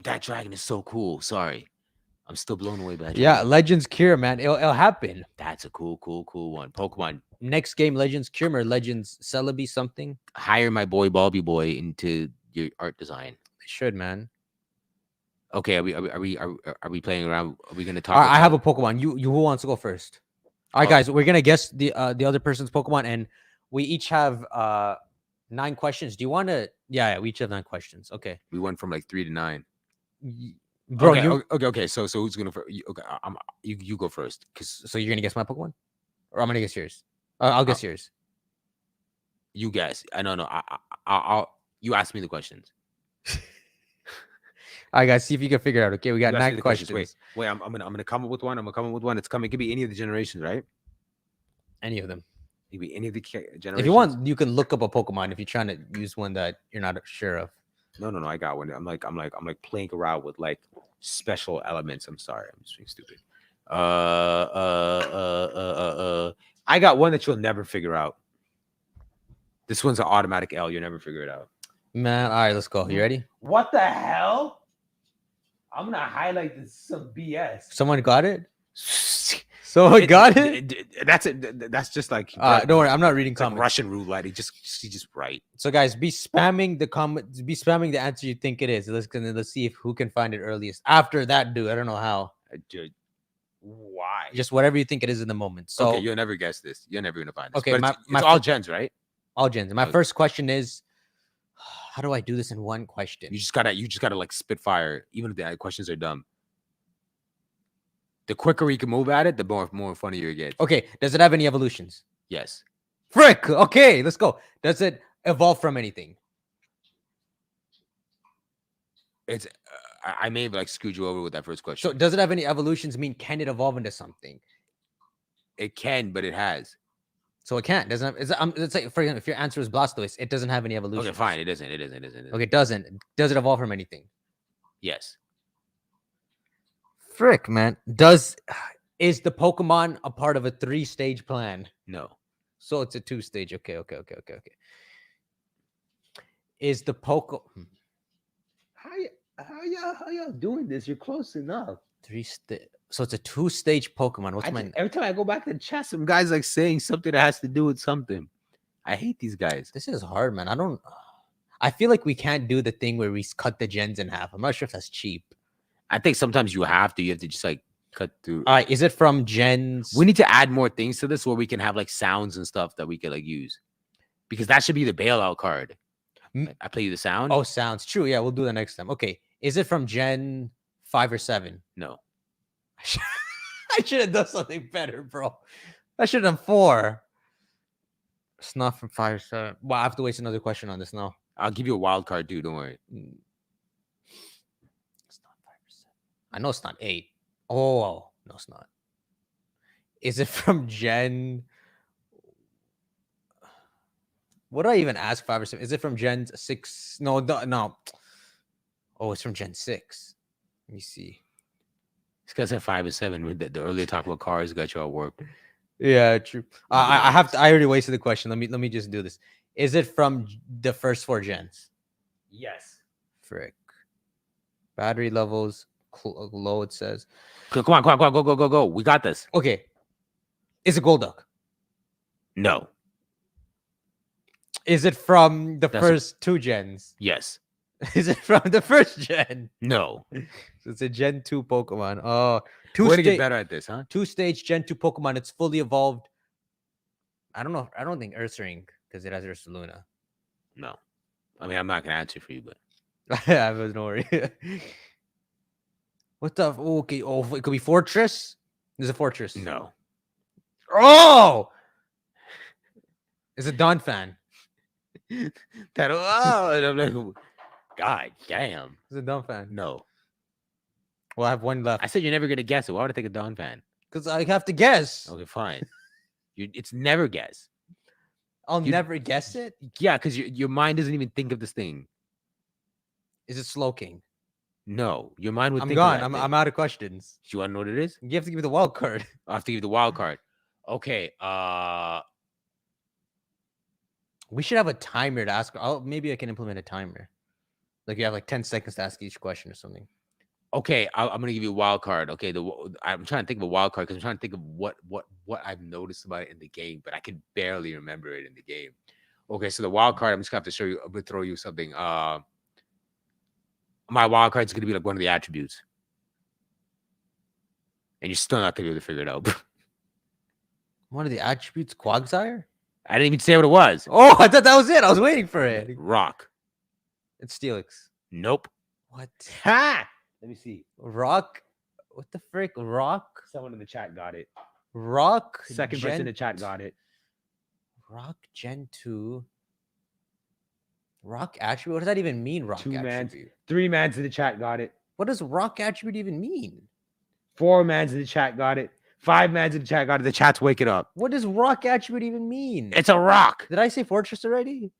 That dragon is so cool. Sorry, I'm still blown away by that. Yeah, Legends Cure, man. It'll happen. That's a cool one. Pokemon. Next game, Legends Cure or Legends Celebi something. Hire my boy Bobby Boy into your art design. They should, man. Okay, are we playing around? Are we gonna talk? I have a Pokemon. You who wants to go first? All right, guys, we're gonna guess the other person's Pokemon, and we each have 9 questions. Do you want to? Yeah, we each have 9 questions. Okay. We went from like 3 to 9. Bro, okay. So who's gonna? Okay, you go first. So you're gonna guess my Pokemon, or I'm gonna guess yours. I'll guess yours. You guess. I no. I'll. You ask me the questions. All right, guys, see if you can figure it out. Okay, we got 9 questions. Wait. I'm gonna come up with one. It's coming. It could be any of the generations, right? Any of them. It could be any of the generations. If you want, you can look up a Pokemon if you're trying to use one that you're not sure of. No. I got one. I'm like playing around with like special elements. I'm sorry. I'm just being stupid. I got one that you'll never figure out. This one's an automatic L. You'll never figure it out. Man, all right, let's go. You ready? What the hell? I'm gonna highlight this some BS. Someone got it? Someone got it? That's it. That's just like don't worry, I'm not reading comments. Like Russian roulette. He just right. So guys, be spamming the comments, be spamming the answer you think it is. Let's see if who can find it earliest. After that, dude, I don't know how. Dude, why? Just whatever you think it is in the moment. So okay, you'll never guess this. You're never gonna find this. Okay, but it's all gens, right? All gens. My first question is, how do I do this in one question? You just gotta like spit fire, even if the questions are dumb. The quicker you can move at it, the more funny you get. Okay, does it have any evolutions? Yes. Frick. Okay, let's go. Does it evolve from anything? It's I may have like screwed you over with that first question. So does it have any evolutions? Mean can it evolve into something? It can, but it has. So it can't. Doesn't have. It's like, for example, if your answer is Blastoise, it doesn't have any evolution. Okay, fine. It isn't. It isn't. It isn't. Okay, it doesn't. Does it evolve from anything? Yes. Frick, man. Is the Pokemon a part of a 3-stage plan? No. So it's a 2-stage. Okay. Is the How y'all doing this? You're close enough. 3-stage? So it's a 2-stage Pokemon. Every time I go back to the chat, some guy's like saying something that has to do with something. I hate these guys. This is hard, man. I feel like we can't do the thing where we cut the gens in half. I'm not sure if that's cheap. I think sometimes you have to just like cut through. All right, is it from gens? We need to add more things to this where we can have like sounds and stuff that we could like use, because that should be the bailout card. I play you the sound. Oh, sounds true. Yeah, we'll do that next time. Okay, is it from Gen 5 or 7? No. I should have done something better, bro. I should have done 4. It's not from 5 or 7. Well, I have to waste another question on this now. I'll give you a wild card too. Don't worry. It's not 5 or 7. I know it's not 8. Oh, no, it's not. Is it from Gen? What do I even ask? 5 or 7? Is it from Gen 6? No. Oh, it's from Gen 6. Let me see. It's because at 5 and 7, the earlier talk about cars got you all worked. Yeah, true. I have to. I already wasted the question. Let me just do this. Is it from the first 4 gens? Yes. Frick. Battery levels low. It says. Come on, go. We got this. Okay. Is it Golduck? No. Is it from the first 2 gens? Yes. Is it from the first gen? No. So it's a Gen 2 Pokemon. Oh, way to get better at this, huh? 2-stage Gen 2 Pokemon. It's fully evolved. I don't know. I don't think Ursaring, because it has Ursaluna. No. I mean, I'm not gonna answer for you, but I was no worry. What the? Okay. Oh, it could be Fortress. Is it Fortress? no. Oh, is it Donphan? That and I'm like, God damn. Is it Donphan? No. Well, I have one left. I said you're never gonna guess it. Why would I take a Don fan? Because I have to guess. Okay, fine. It's never guess. I'll never guess it. Yeah, because your mind doesn't even think of this thing. Is it Slowking? No, your mind would. I'm think gone. Of that I'm out of questions. Do you want to know what it is? You have to give me the wild card. I have to give you the wild card. Okay. We should have a timer to ask. Maybe I can implement a timer. Like you have like 10 seconds to ask each question or something. Okay, I'm gonna give you a wild card. Okay, I'm trying to think of a wild card because I'm trying to think of what I've noticed about it in the game, but I can barely remember it in the game. Okay, so the wild card, I'm just gonna have to show you. I'm gonna throw you something. My wild card is gonna be like one of the attributes, and you're still not gonna be able to figure it out. One of the attributes, Quagsire? I didn't even say what it was. Oh, I thought that was it. I was waiting for it. Rock. It's Steelix. Nope. What? Ha! Let me see. Rock? What the frick? Rock? Someone in the chat got it. Rock? Second person in the chat got it. Rock Gen 2. Rock attribute? What does that even mean, rock attribute? 3 mans in the chat got it. What does rock attribute even mean? 4 mans in the chat got it. 5 mans in the chat got it. The chat's waking up. What does rock attribute even mean? It's a rock. Did I say Fortress already?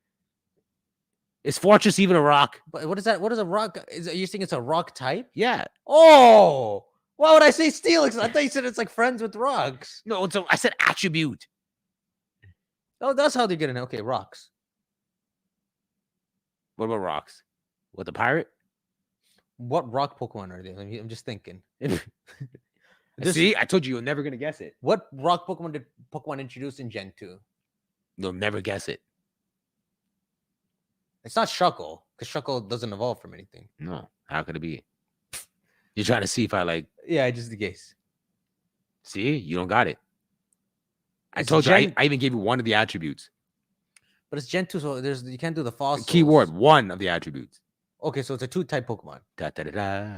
Is Fortress even a rock? But what is that? What is a rock? Are you saying it's a rock type? Yeah. Oh, why would I say Steelix? I thought you said it's like friends with rocks. No, I said attribute. Oh, that's how they're getting it. Okay, rocks. What about rocks? What, the pirate? What rock Pokemon are they? I'm just thinking. See, I told you you're never gonna guess it. What rock Pokemon did Pokemon introduce in Gen 2? You'll never guess it. It's not Shuckle, because Shuckle doesn't evolve from anything. No, how could it be? You're trying to see if I like. Yeah, just the case. See, you don't got it. I told you. I even gave you one of the attributes. But it's Gen 2, so you can't do the fossils. Keyword, one of the attributes. Okay, so it's a 2-type Pokemon. Da, da, da, da.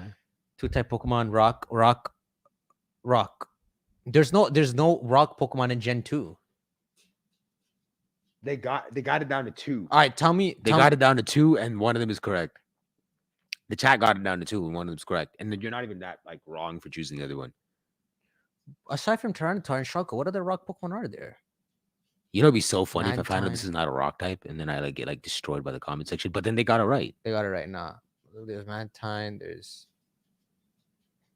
2-type Pokemon, rock. There's no rock Pokemon in Gen 2. They got it down to 2. All right, tell me. They got it down to 2, and one of them is correct. The chat got it down to 2, and one of them's correct. And then you're not even that like wrong for choosing the other one. Aside from Tyranitar and Sharko, what other rock Pokemon are there? You know, it'd be so funny if I find out Magnemite. this is not a rock type, and then I like get like destroyed by the comment section. But then they got it right. They got it right now. There's Mantine. There's.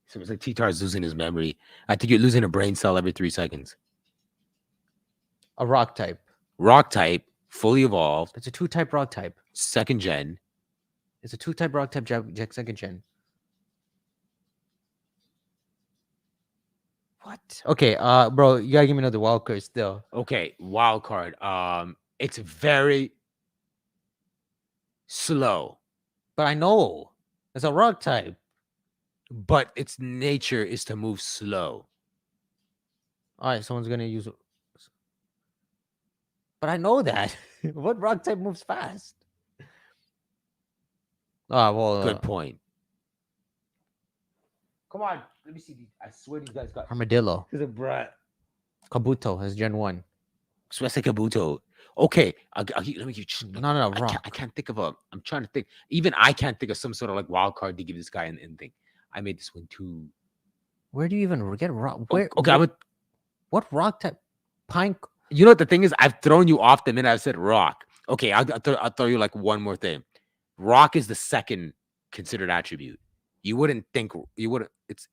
So it's like T-Tar's losing his memory. I think you're losing a brain cell every 3 seconds. A rock type. Rock type, fully evolved. It's a 2-type rock type. 2nd gen. It's a 2-type rock type. 2nd gen. What? Okay, bro, you gotta give me another wild card still. Okay, wild card. It's very slow, but I know it's a rock type. But its nature is to move slow. All right, someone's gonna use. But I know that. What rock type moves fast? Ah, well. Good point. Come on, let me see. I swear these guys got Armadillo. He's a brat. Kabuto has Gen 1. Especially Kabuto. Okay, let me give you. No, wrong. I can't think of a. I'm trying to think. Even I can't think of some sort of like wild card to give this guy an thing. I made this one too. Where do you even get rock? Where? Okay, what rock type? Pine. You know what the thing is? I've thrown you off the minute I said rock. Okay, I'll throw you like one more thing. Rock is the 2nd considered attribute. You wouldn't think you would. It's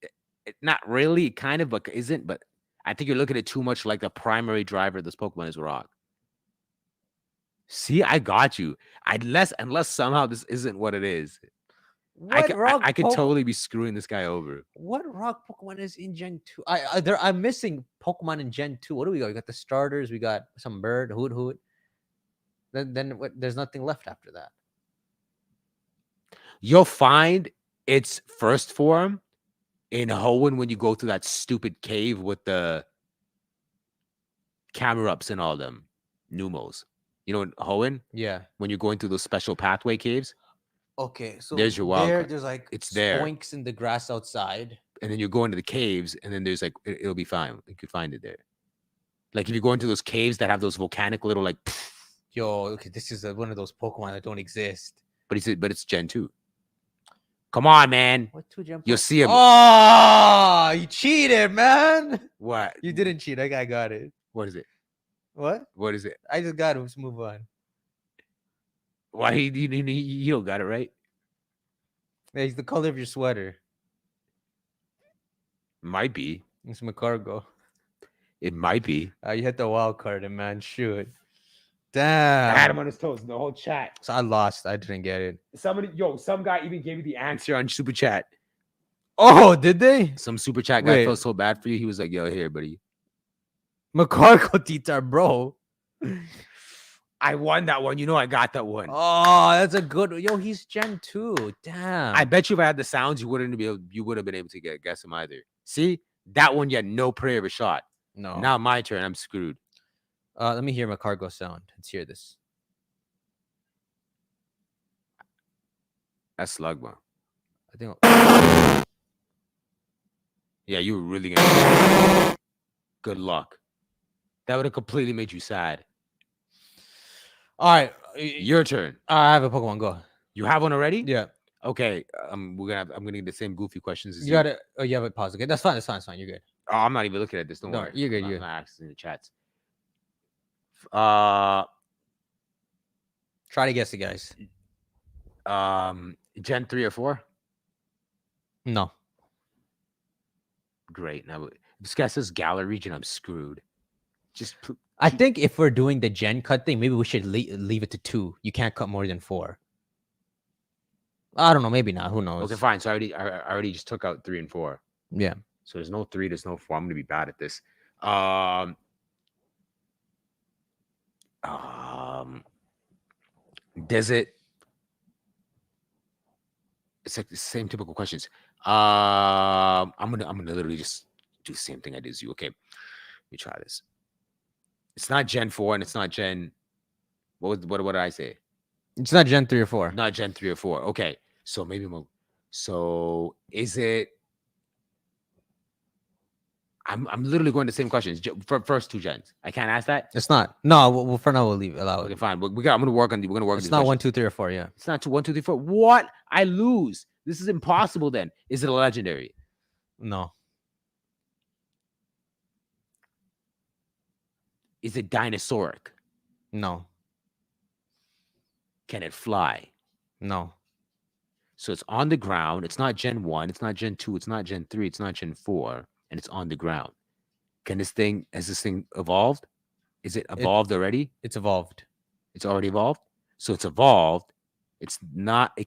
not really, kind of, but isn't. But I think you're looking at it too much like the primary driver of this Pokemon is rock. See, I got you. Unless somehow this isn't what it is. I could totally be screwing this guy over. What rock Pokemon is in Gen 2? I'm missing Pokemon in Gen 2. What do we got? We got the starters. We got some bird, Hoot. Then there's nothing left after that. You'll find its first form in Hoenn when you go through that stupid cave with the Camerups and all them. Numos. You know, in Hoenn? Yeah. When you're going through those special pathway caves? Okay, so there's your wild card. There's like it's there. Spoinks in the grass outside. And then you go into the caves, and then there's like it'll be fine. You could find it there. Like if you go into those caves that have those volcanic little like. Yo, okay, this is one of those Pokemon that don't exist. But it's Gen 2. Come on, man. What 2 Gen? You'll see him. Oh, you cheated, man. What? You didn't cheat. I got it. What is it? What? What is it? I just got it. Let's move on. Why you don't got it right? Yeah, it's the color of your sweater. Might be. It's Magcargo. It might be. You hit the wild card, man. Shoot. Damn. I had him on his toes in the whole chat. So I lost. I didn't get it. Some guy even gave you the answer on Super Chat. Oh, did they? Some Super Chat guy felt so bad for you. He was like, yo, here, buddy. Magcargo T-Tar, bro. I won that one. You know I got that one. Oh, that's a good. Yo, he's Gen 2. Damn. I bet you if I had the sounds, you would have been able to guess him either. See? That one you had no prayer of a shot. No. Now my turn. I'm screwed. Let me hear Magcargo sound. Let's hear this. That's Slugma. I think. Yeah, you were really gonna. Good luck. That would have completely made you sad. All right, your turn. I have a Pokemon. Go. You have one already? Yeah. Okay. I'm gonna get the same goofy questions as you. Got it. Oh, you have it paused. Okay, that's fine. That's fine. You're good. Oh, I'm not even looking at this. Don't worry. You're good. I'm you're not asking the chats. Try to guess it, guys. Gen 3 or 4? No. Great. Now this guy says Galar region. I'm screwed. I think if we're doing the gen cut thing, maybe we should leave it to 2. You can't cut more than 4. I don't know. Maybe not. Who knows? Okay, fine. So I already just took out 3 and 4. Yeah. So there's no 3. There's no 4. I'm gonna be bad at this. Does it? It's like the same typical questions. I'm gonna literally just do the same thing I did as you. Okay, let me try this. It's not Gen 4 and it's not Gen. What did I say? It's not Gen 3 or 4. Not Gen 3 or 4. Okay, so maybe so is it? I'm literally going to the same questions for first 2 gens. I can't ask that. It's not. No, well, for now we'll leave. Allow Okay, it. fine. But I'm gonna work on. We're gonna work on It's these not questions. 1, 2, 3, or 4. Yeah. It's not 1, 2, 3, 4. What? I lose. This is impossible. Then is it a legendary? No. Is it dinosauric? No. Can it fly? No. So it's on the ground. It's not Gen 1. It's not Gen 2. It's not Gen 3. It's not Gen 4. And it's on the ground. Has this thing evolved? Is it evolved already? It's evolved. It's already evolved? So it's evolved. It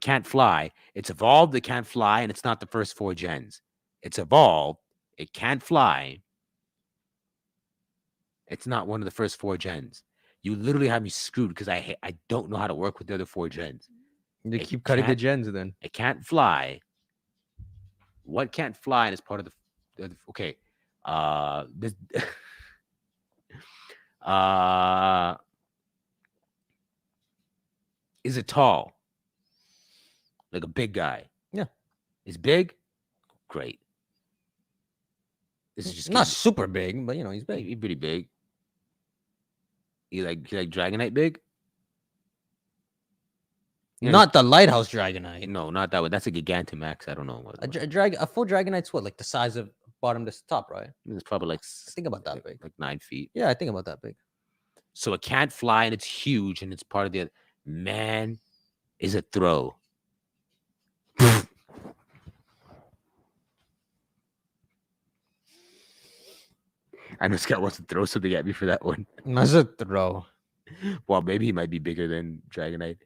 can't fly. It's evolved, it can't fly, and it's not the first 4 gens. It's evolved, it can't fly. It's not one of the first 4 gens. You literally have me screwed because I don't know how to work with the other 4 gens. You keep cutting the gens then. It can't fly. What can't fly and is part of the okay. This is it tall? Like a big guy? Yeah. Is big? Great. This is just not super big, but he's big. He's pretty big. You like Dragonite big? Not the Lighthouse Dragonite. No, not that one. That's a Gigantamax. I don't know what. A full Dragonite's what, like the size of bottom to top, right? It's probably like think about that big, like 9 feet. Yeah, I think about that big. So it can't fly and it's huge and it's part of the man. Is a throw. I know Scott wants to throw something at me for that one. That's a throw. Well, maybe he might be bigger than Dragonite.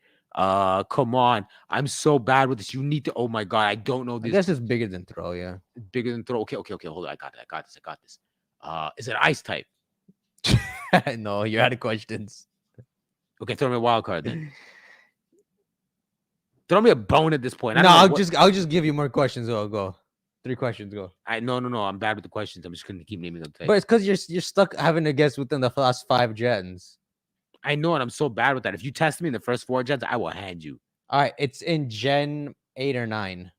Come on. I'm so bad with this. You need to. Oh my god, I don't know this. I guess it's bigger than throw, yeah. Bigger than throw. Okay. Hold on. I got this. Is it ice type? No, you're out of questions. Okay, throw me a wild card then. Throw me a bone at this point. I'll just give you more questions. Go. 3 questions, go. No. I'm bad with the questions. I'm just gonna keep naming them. But it's because you're stuck having to guess within the last 5 gens. I know, and I'm so bad with that. If you test me in the first 4 gens, I will hand you. All right, it's in Gen 8 or 9.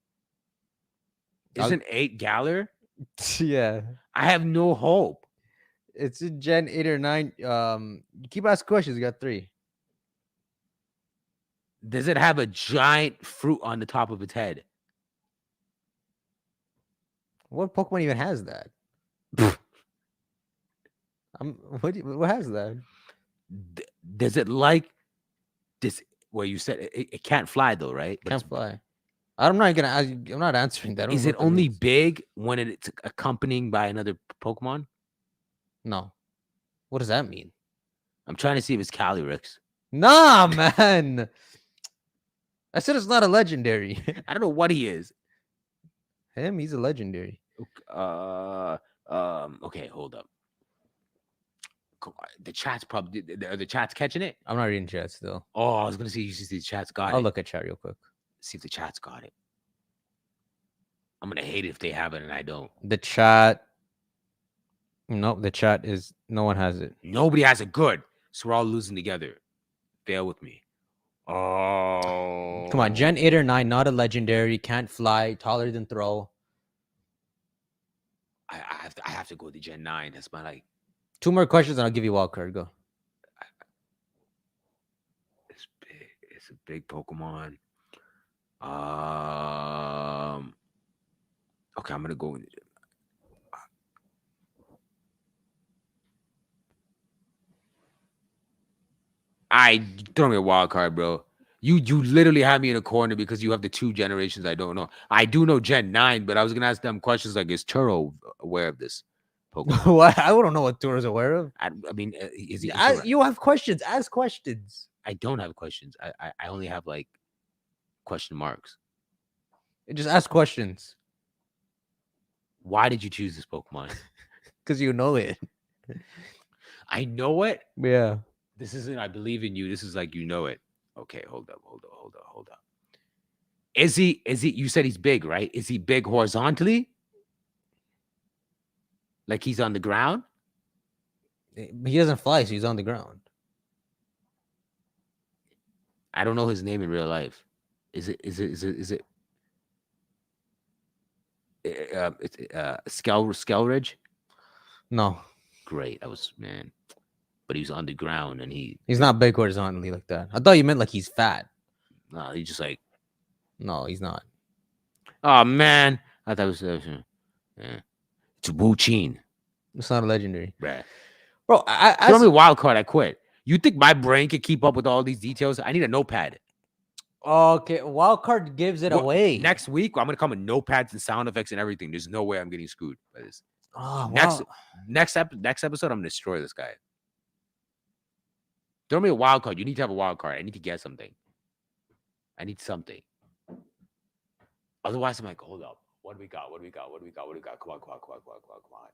Isn't 8 Galar? Yeah. I have no hope. It's in Gen 8 or 9. You keep asking questions. You got 3. Does it have a giant fruit on the top of its head? What Pokemon even has that? What has that? Does it like this? Where you said it can't fly though, right? Can't fly. I'm not answering that. Is it only big when it's accompanying by another Pokemon? No. What does that mean? I'm trying to see if it's Calyrex. Nah, man. I said it's not a legendary. I don't know what he is. He's a legendary. Okay, hold up. The chat's probably the chat's catching it. I'm not reading chat still. Oh, I was gonna see you see the chat's got it. I'll look at chat real quick. See if the chat's got it. I'm gonna hate it if they have it and I don't. The chat. Nope, the chat is no one has it. Nobody has it. Good. So we're all losing together. Bear with me. Oh, come on, Gen 8 or 9, not a legendary, can't fly, taller than throw. I have to go to Gen 9. That's my 2 more questions and I'll give you wild card. Go. It's big. It's a big Pokemon. Okay, I'm gonna go. Throw me a wild card, bro. You literally have me in a corner because you have the 2 generations I don't know. I do know Gen 9, but I was gonna ask them questions like, is Turo aware of this Pokemon? What? I don't know what Turo's aware of. I mean, is he? You have questions. Ask questions. I don't have questions. I only have question marks. Just ask questions. Why did you choose this Pokemon? Because you know it. I know it. Yeah. This isn't. I believe in you. This is like you know it. Okay, hold up. Is he? You said he's big, right? Is he big horizontally? Like he's on the ground? He doesn't fly, so he's on the ground. I don't know his name in real life. Is it Skelridge? No, Great. I was man, but he was underground and he's not big horizontally like that. I thought you meant like he's fat. no, he just like, No, he's not. oh man, I thought it was yeah. It's Wu Chin, It's not a legendary, bruh. bro. Throw me a wild card. I quit. You think my brain can keep up with all these details? I need a notepad. Okay, wild card gives it away. Next week, I'm gonna come with notepads and sound effects and everything. There's no way I'm getting screwed by this. Oh, Next episode, I'm gonna destroy this guy. Throw me a wild card. You need to have a wild card. I need to get something. I need something. Otherwise, I'm like, hold up. What do we got? What do we got? What do we got? What do we got? Come on, come on, come on, come on, come on, come on.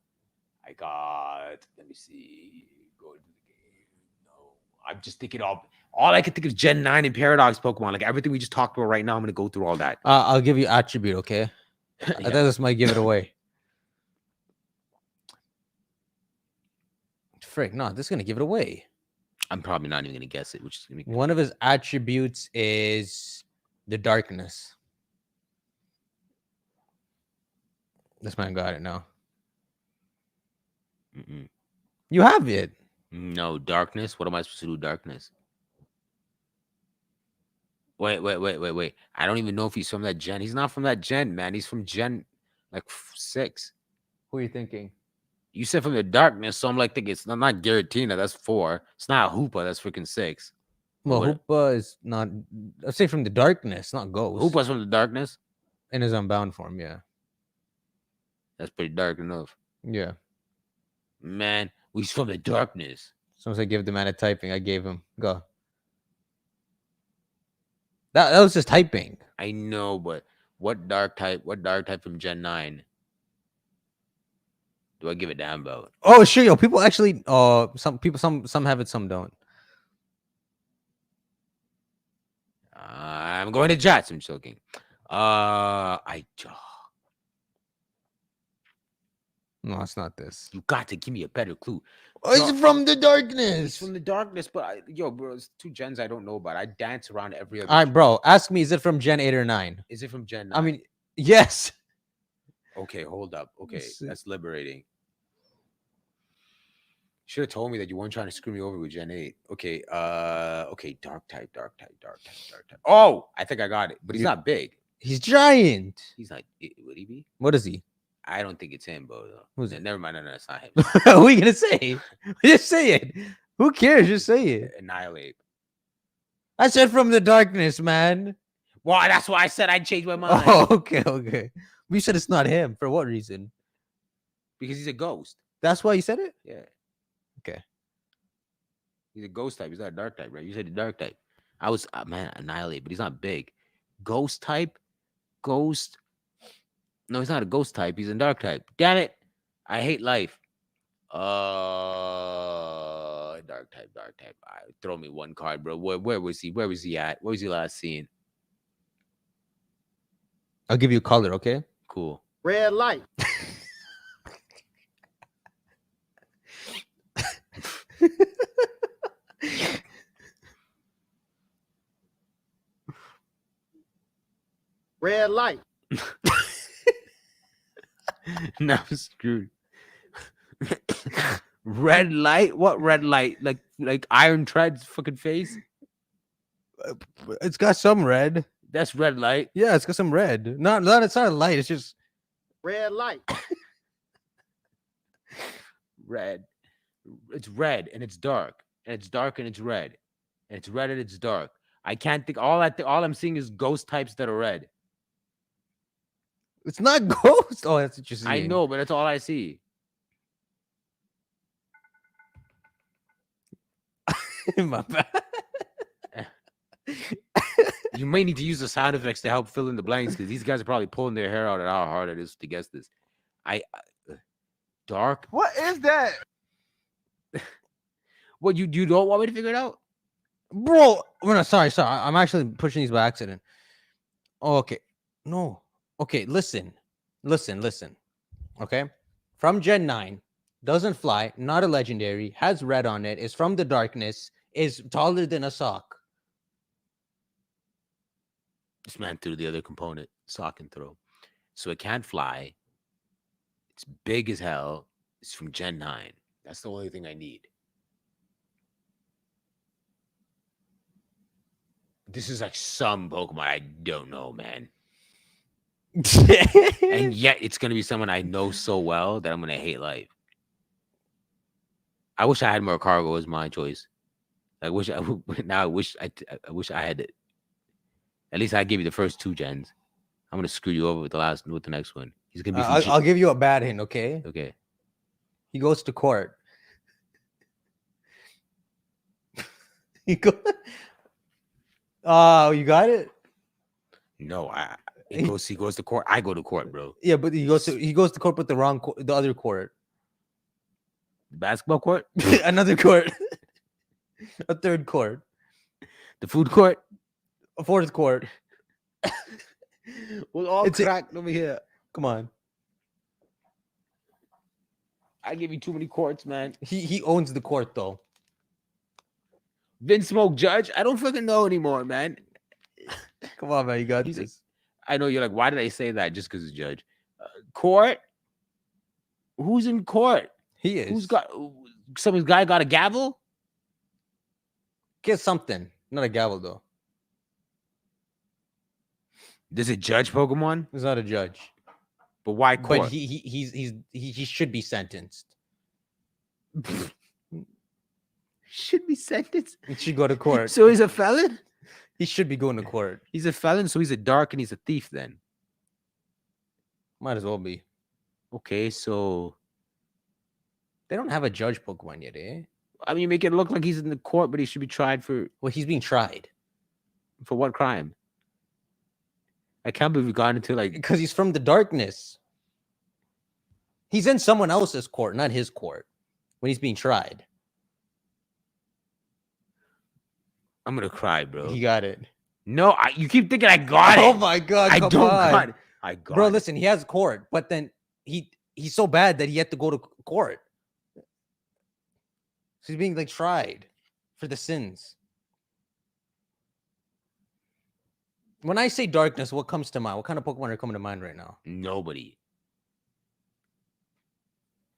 I got. Let me see. Go into the game. No, I'm just thinking of all I can think of Gen 9 and Paradox Pokemon. Like everything we just talked about right now. I'm gonna go through all that. I'll give you attribute. Okay, I thought this might give it away. Frick, no, this is gonna give it away. I'm probably not even gonna guess it. Which is gonna be one of his attributes is the darkness. This man got it now. Mm-mm. You have it. No, darkness. What am I supposed to do? Darkness. Wait. I don't even know if he's from that gen. He's not from that gen, man. He's from gen like 6. Who are you thinking? You said from the darkness, so I'm like thinking it's not Giratina, that's 4. It's not Hoopa, that's freaking 6. Well, Hoopa is not. I'd say from the darkness, not Ghost. Hoopa's from the darkness? In his unbound form, yeah. That's pretty dark enough. Yeah. Man, he's from the darkness. Someone said give the man a typing. I gave him. Go. That was just typing. I know, but what dark type from Gen 9 do I give a damn about? Oh, sure, yo. People actually some people some have it, some don't. I'm going to Jets. I'm joking. No, it's not this. You got to give me a better clue. Oh, it's from the darkness. It's from the darkness, but bro, it's 2 gens I don't know about. I dance around every other. All right, bro. Ask me, is it from Gen 8 or 9? Is it from Gen 9? I mean, yes. Okay, hold up. Okay, that's liberating. Should have told me that you weren't trying to screw me over with Gen 8. Okay, okay, dark type. Oh, I think I got it. But he's not big. He's giant. He's not. Would he be? What is he? I don't think it's him, bro. Who's it? Never mind. No, it's not him. What are we gonna say? Just say it. Who cares? Just say it. Annihilate. I said from the darkness, man. Well, that's why I said I'd change my mind. Oh, okay. You said it's not him. For what reason? Because he's a ghost. That's why you said it? Yeah. Okay. He's a ghost type. He's not a dark type, right? You said the dark type. I was, man, Annihilate, but he's not big. Ghost type? Ghost? No, he's not a ghost type. He's a dark type. Damn it. I hate life. Dark type. Throw me one card, bro. Where was he? Where was he at? Where was he last seen? I'll give you a color, okay? Cool. Red light. Red light. Now I'm screwed. Red light? What red light? Like Iron Tread's fucking face? It's got some red. That's red light. Yeah, it's got some red. Not it's not a light. It's just red light. Red. It's red and it's dark. And it's dark and it's red. And it's red and it's dark. I can't think. All I'm seeing is ghost types that are red. It's not ghost. Oh, that's what you're seeing. I know, but that's all I see. My bad. You may need to use the sound effects to help fill in the blanks because these guys are probably pulling their hair out at how hard it is to guess this. Dark. What is that? What you don't want me to figure it out, bro? No, sorry. I'm actually pushing these by accident. Oh, okay. No. Okay. Listen. Okay. From Gen 9, doesn't fly, not a legendary, has red on it, is from the darkness, is taller than a sock. This man threw the other component, sock and throw. So it can't fly. It's big as hell. It's from Gen 9. That's the only thing I need. This is like some Pokemon I don't know, man. And yet it's gonna be someone I know so well that I'm gonna hate life. I wish I had more cargo as my choice. I wish I wish I had it. At least I give you the first 2 gens. I'm gonna screw you over with the next one. He's gonna be. I'll give you a bad hint, okay? Okay. He goes to court. He go. Oh, you got it. No, he goes to court. I go to court, bro. Yeah, but he goes to court with the other court. The basketball court, another court, a third court, the food court, a fourth court. We're all cracked over here. Come on. I give you too many courts, man. He owns the court though. Vince Smoke Judge? I don't fucking know anymore, man. Come on, man. You got this. Like, I know you're like, why did I say that? Just because it's Judge. Court? Who's in court? He is. Who's got some guy got a gavel? Get something. Not a gavel though. Does it judge Pokemon? He's not a judge. But why court? But he should be sentenced. Should be sentenced. He should go to court. So he's a felon? He should be going to court. He's a felon, so he's a dark and he's a thief then. Might as well be. Okay, so they don't have a judge Pokemon yet, eh? I mean, you make it look like he's in the court, but he should be tried for. Well, he's being tried. For what crime? I can't believe we got into like. Because he's from the darkness. He's in someone else's court, not his court, when he's being tried. I'm gonna cry, bro. He got it. No, you keep thinking I got it. Oh my god! I don't got it. I got bro. it. Listen, he has court, but then he's so bad that he had to go to court. So he's being like tried for the sins. When I say darkness, what comes to mind? What kind of Pokemon are coming to mind right now? Nobody.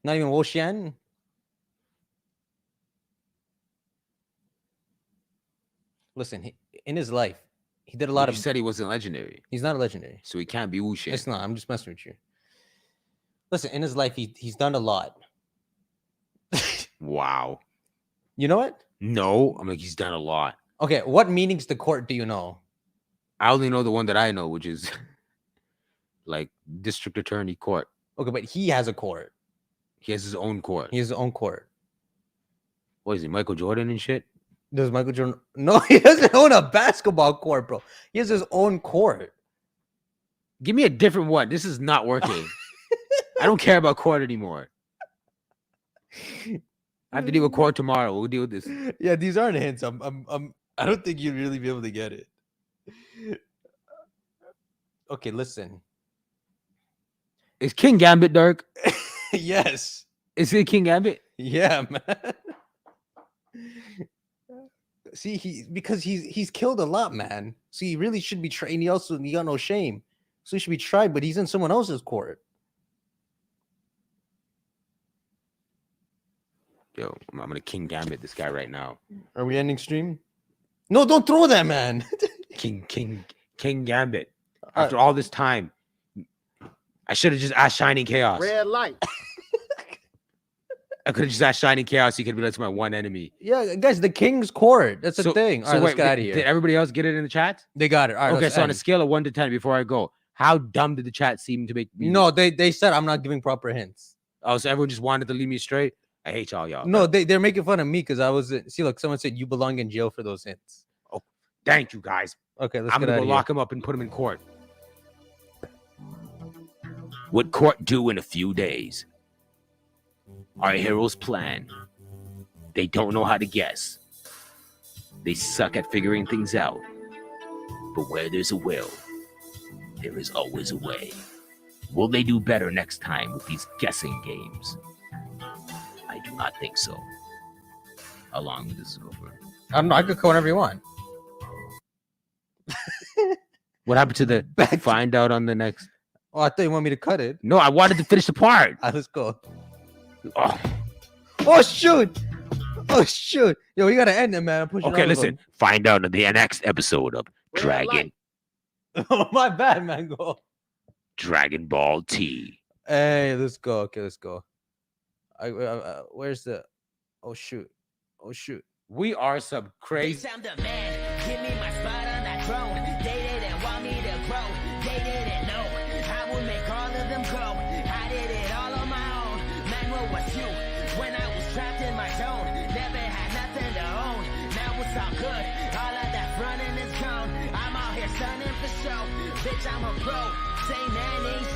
Not even Wo-Chien? Listen, in his life, he did a lot of. You said he wasn't legendary. He's not a legendary. So he can't be Wo-Chien. It's not. I'm just messing with you. Listen, in his life, he's done a lot. Wow. You know what? No, I'm like, he's done a lot. Okay, what meanings the court do you know? I only know the one that I know, which is like district attorney court. Okay, but he has a court. He has his own court. He has his own court. What is he, Michael Jordan and shit? Does Michael Jordan? No, he doesn't own a basketball court, bro. He has his own court. Give me a different one. This is not working. I don't care about court anymore. I have to deal with court tomorrow. We'll deal with this. Yeah, these aren't hints. I don't think you'd really be able to get it. Okay, listen. Is King Gambit dark? Yes. Is it King Gambit? Yeah, man. See, because he's killed a lot, man. So he really should be tried. He got no shame. So he should be tried, but he's in someone else's court. Yo, I'm gonna King Gambit this guy right now. Are we ending stream? No, don't throw that, man. King Gambit. After all this time, I should have just asked Shining Chaos. Red light. I could have just asked Shining Chaos. He could be like my one enemy. Yeah, guys, the King's Court. That's the thing. All right, let's get out of here. Did everybody else get it in the chat? They got it. All right. Okay, so on a scale of 1 to 10, before I go, how dumb did the chat seem to make me? No, they said I'm not giving proper hints. Oh, so everyone just wanted to leave me straight? I hate y'all. No, they're making fun of me because I was. See, look, someone said you belong in jail for those hints. Oh, thank you, guys. Okay, let's I'm get gonna out go of lock him up and put him in court. What court do in a few days? Our heroes plan. They don't know how to guess. They suck at figuring things out. But where there's a will, there is always a way. Will they do better next time with these guessing games? I do not think so. How long will this go for? I don't know. I could go whenever you want. What happened to the find out on the next? Oh, I thought you want me to cut it. No, I wanted to finish the part. All right, let's go. Oh, Oh shoot! Oh shoot! Yo, you gotta end it, man. I'm pushing okay, all of listen. Find out in the next episode of Red Dragon light. them. Oh, my bad, man. Go. Dragon Ball T. Hey, let's go. Okay, let's go. Where's the? Oh shoot! Oh shoot! We are some crazy. I'm the man. Give me my spot on that throne. They didn't want me to grow. They didn't know I would make all of them go. I did it all on my own. Man, what was you? When I was trapped in my zone, never had nothing to own. Now it's all good. All of that running is gone. I'm out here stunning for show. Bitch, I'm a pro. Say man ain't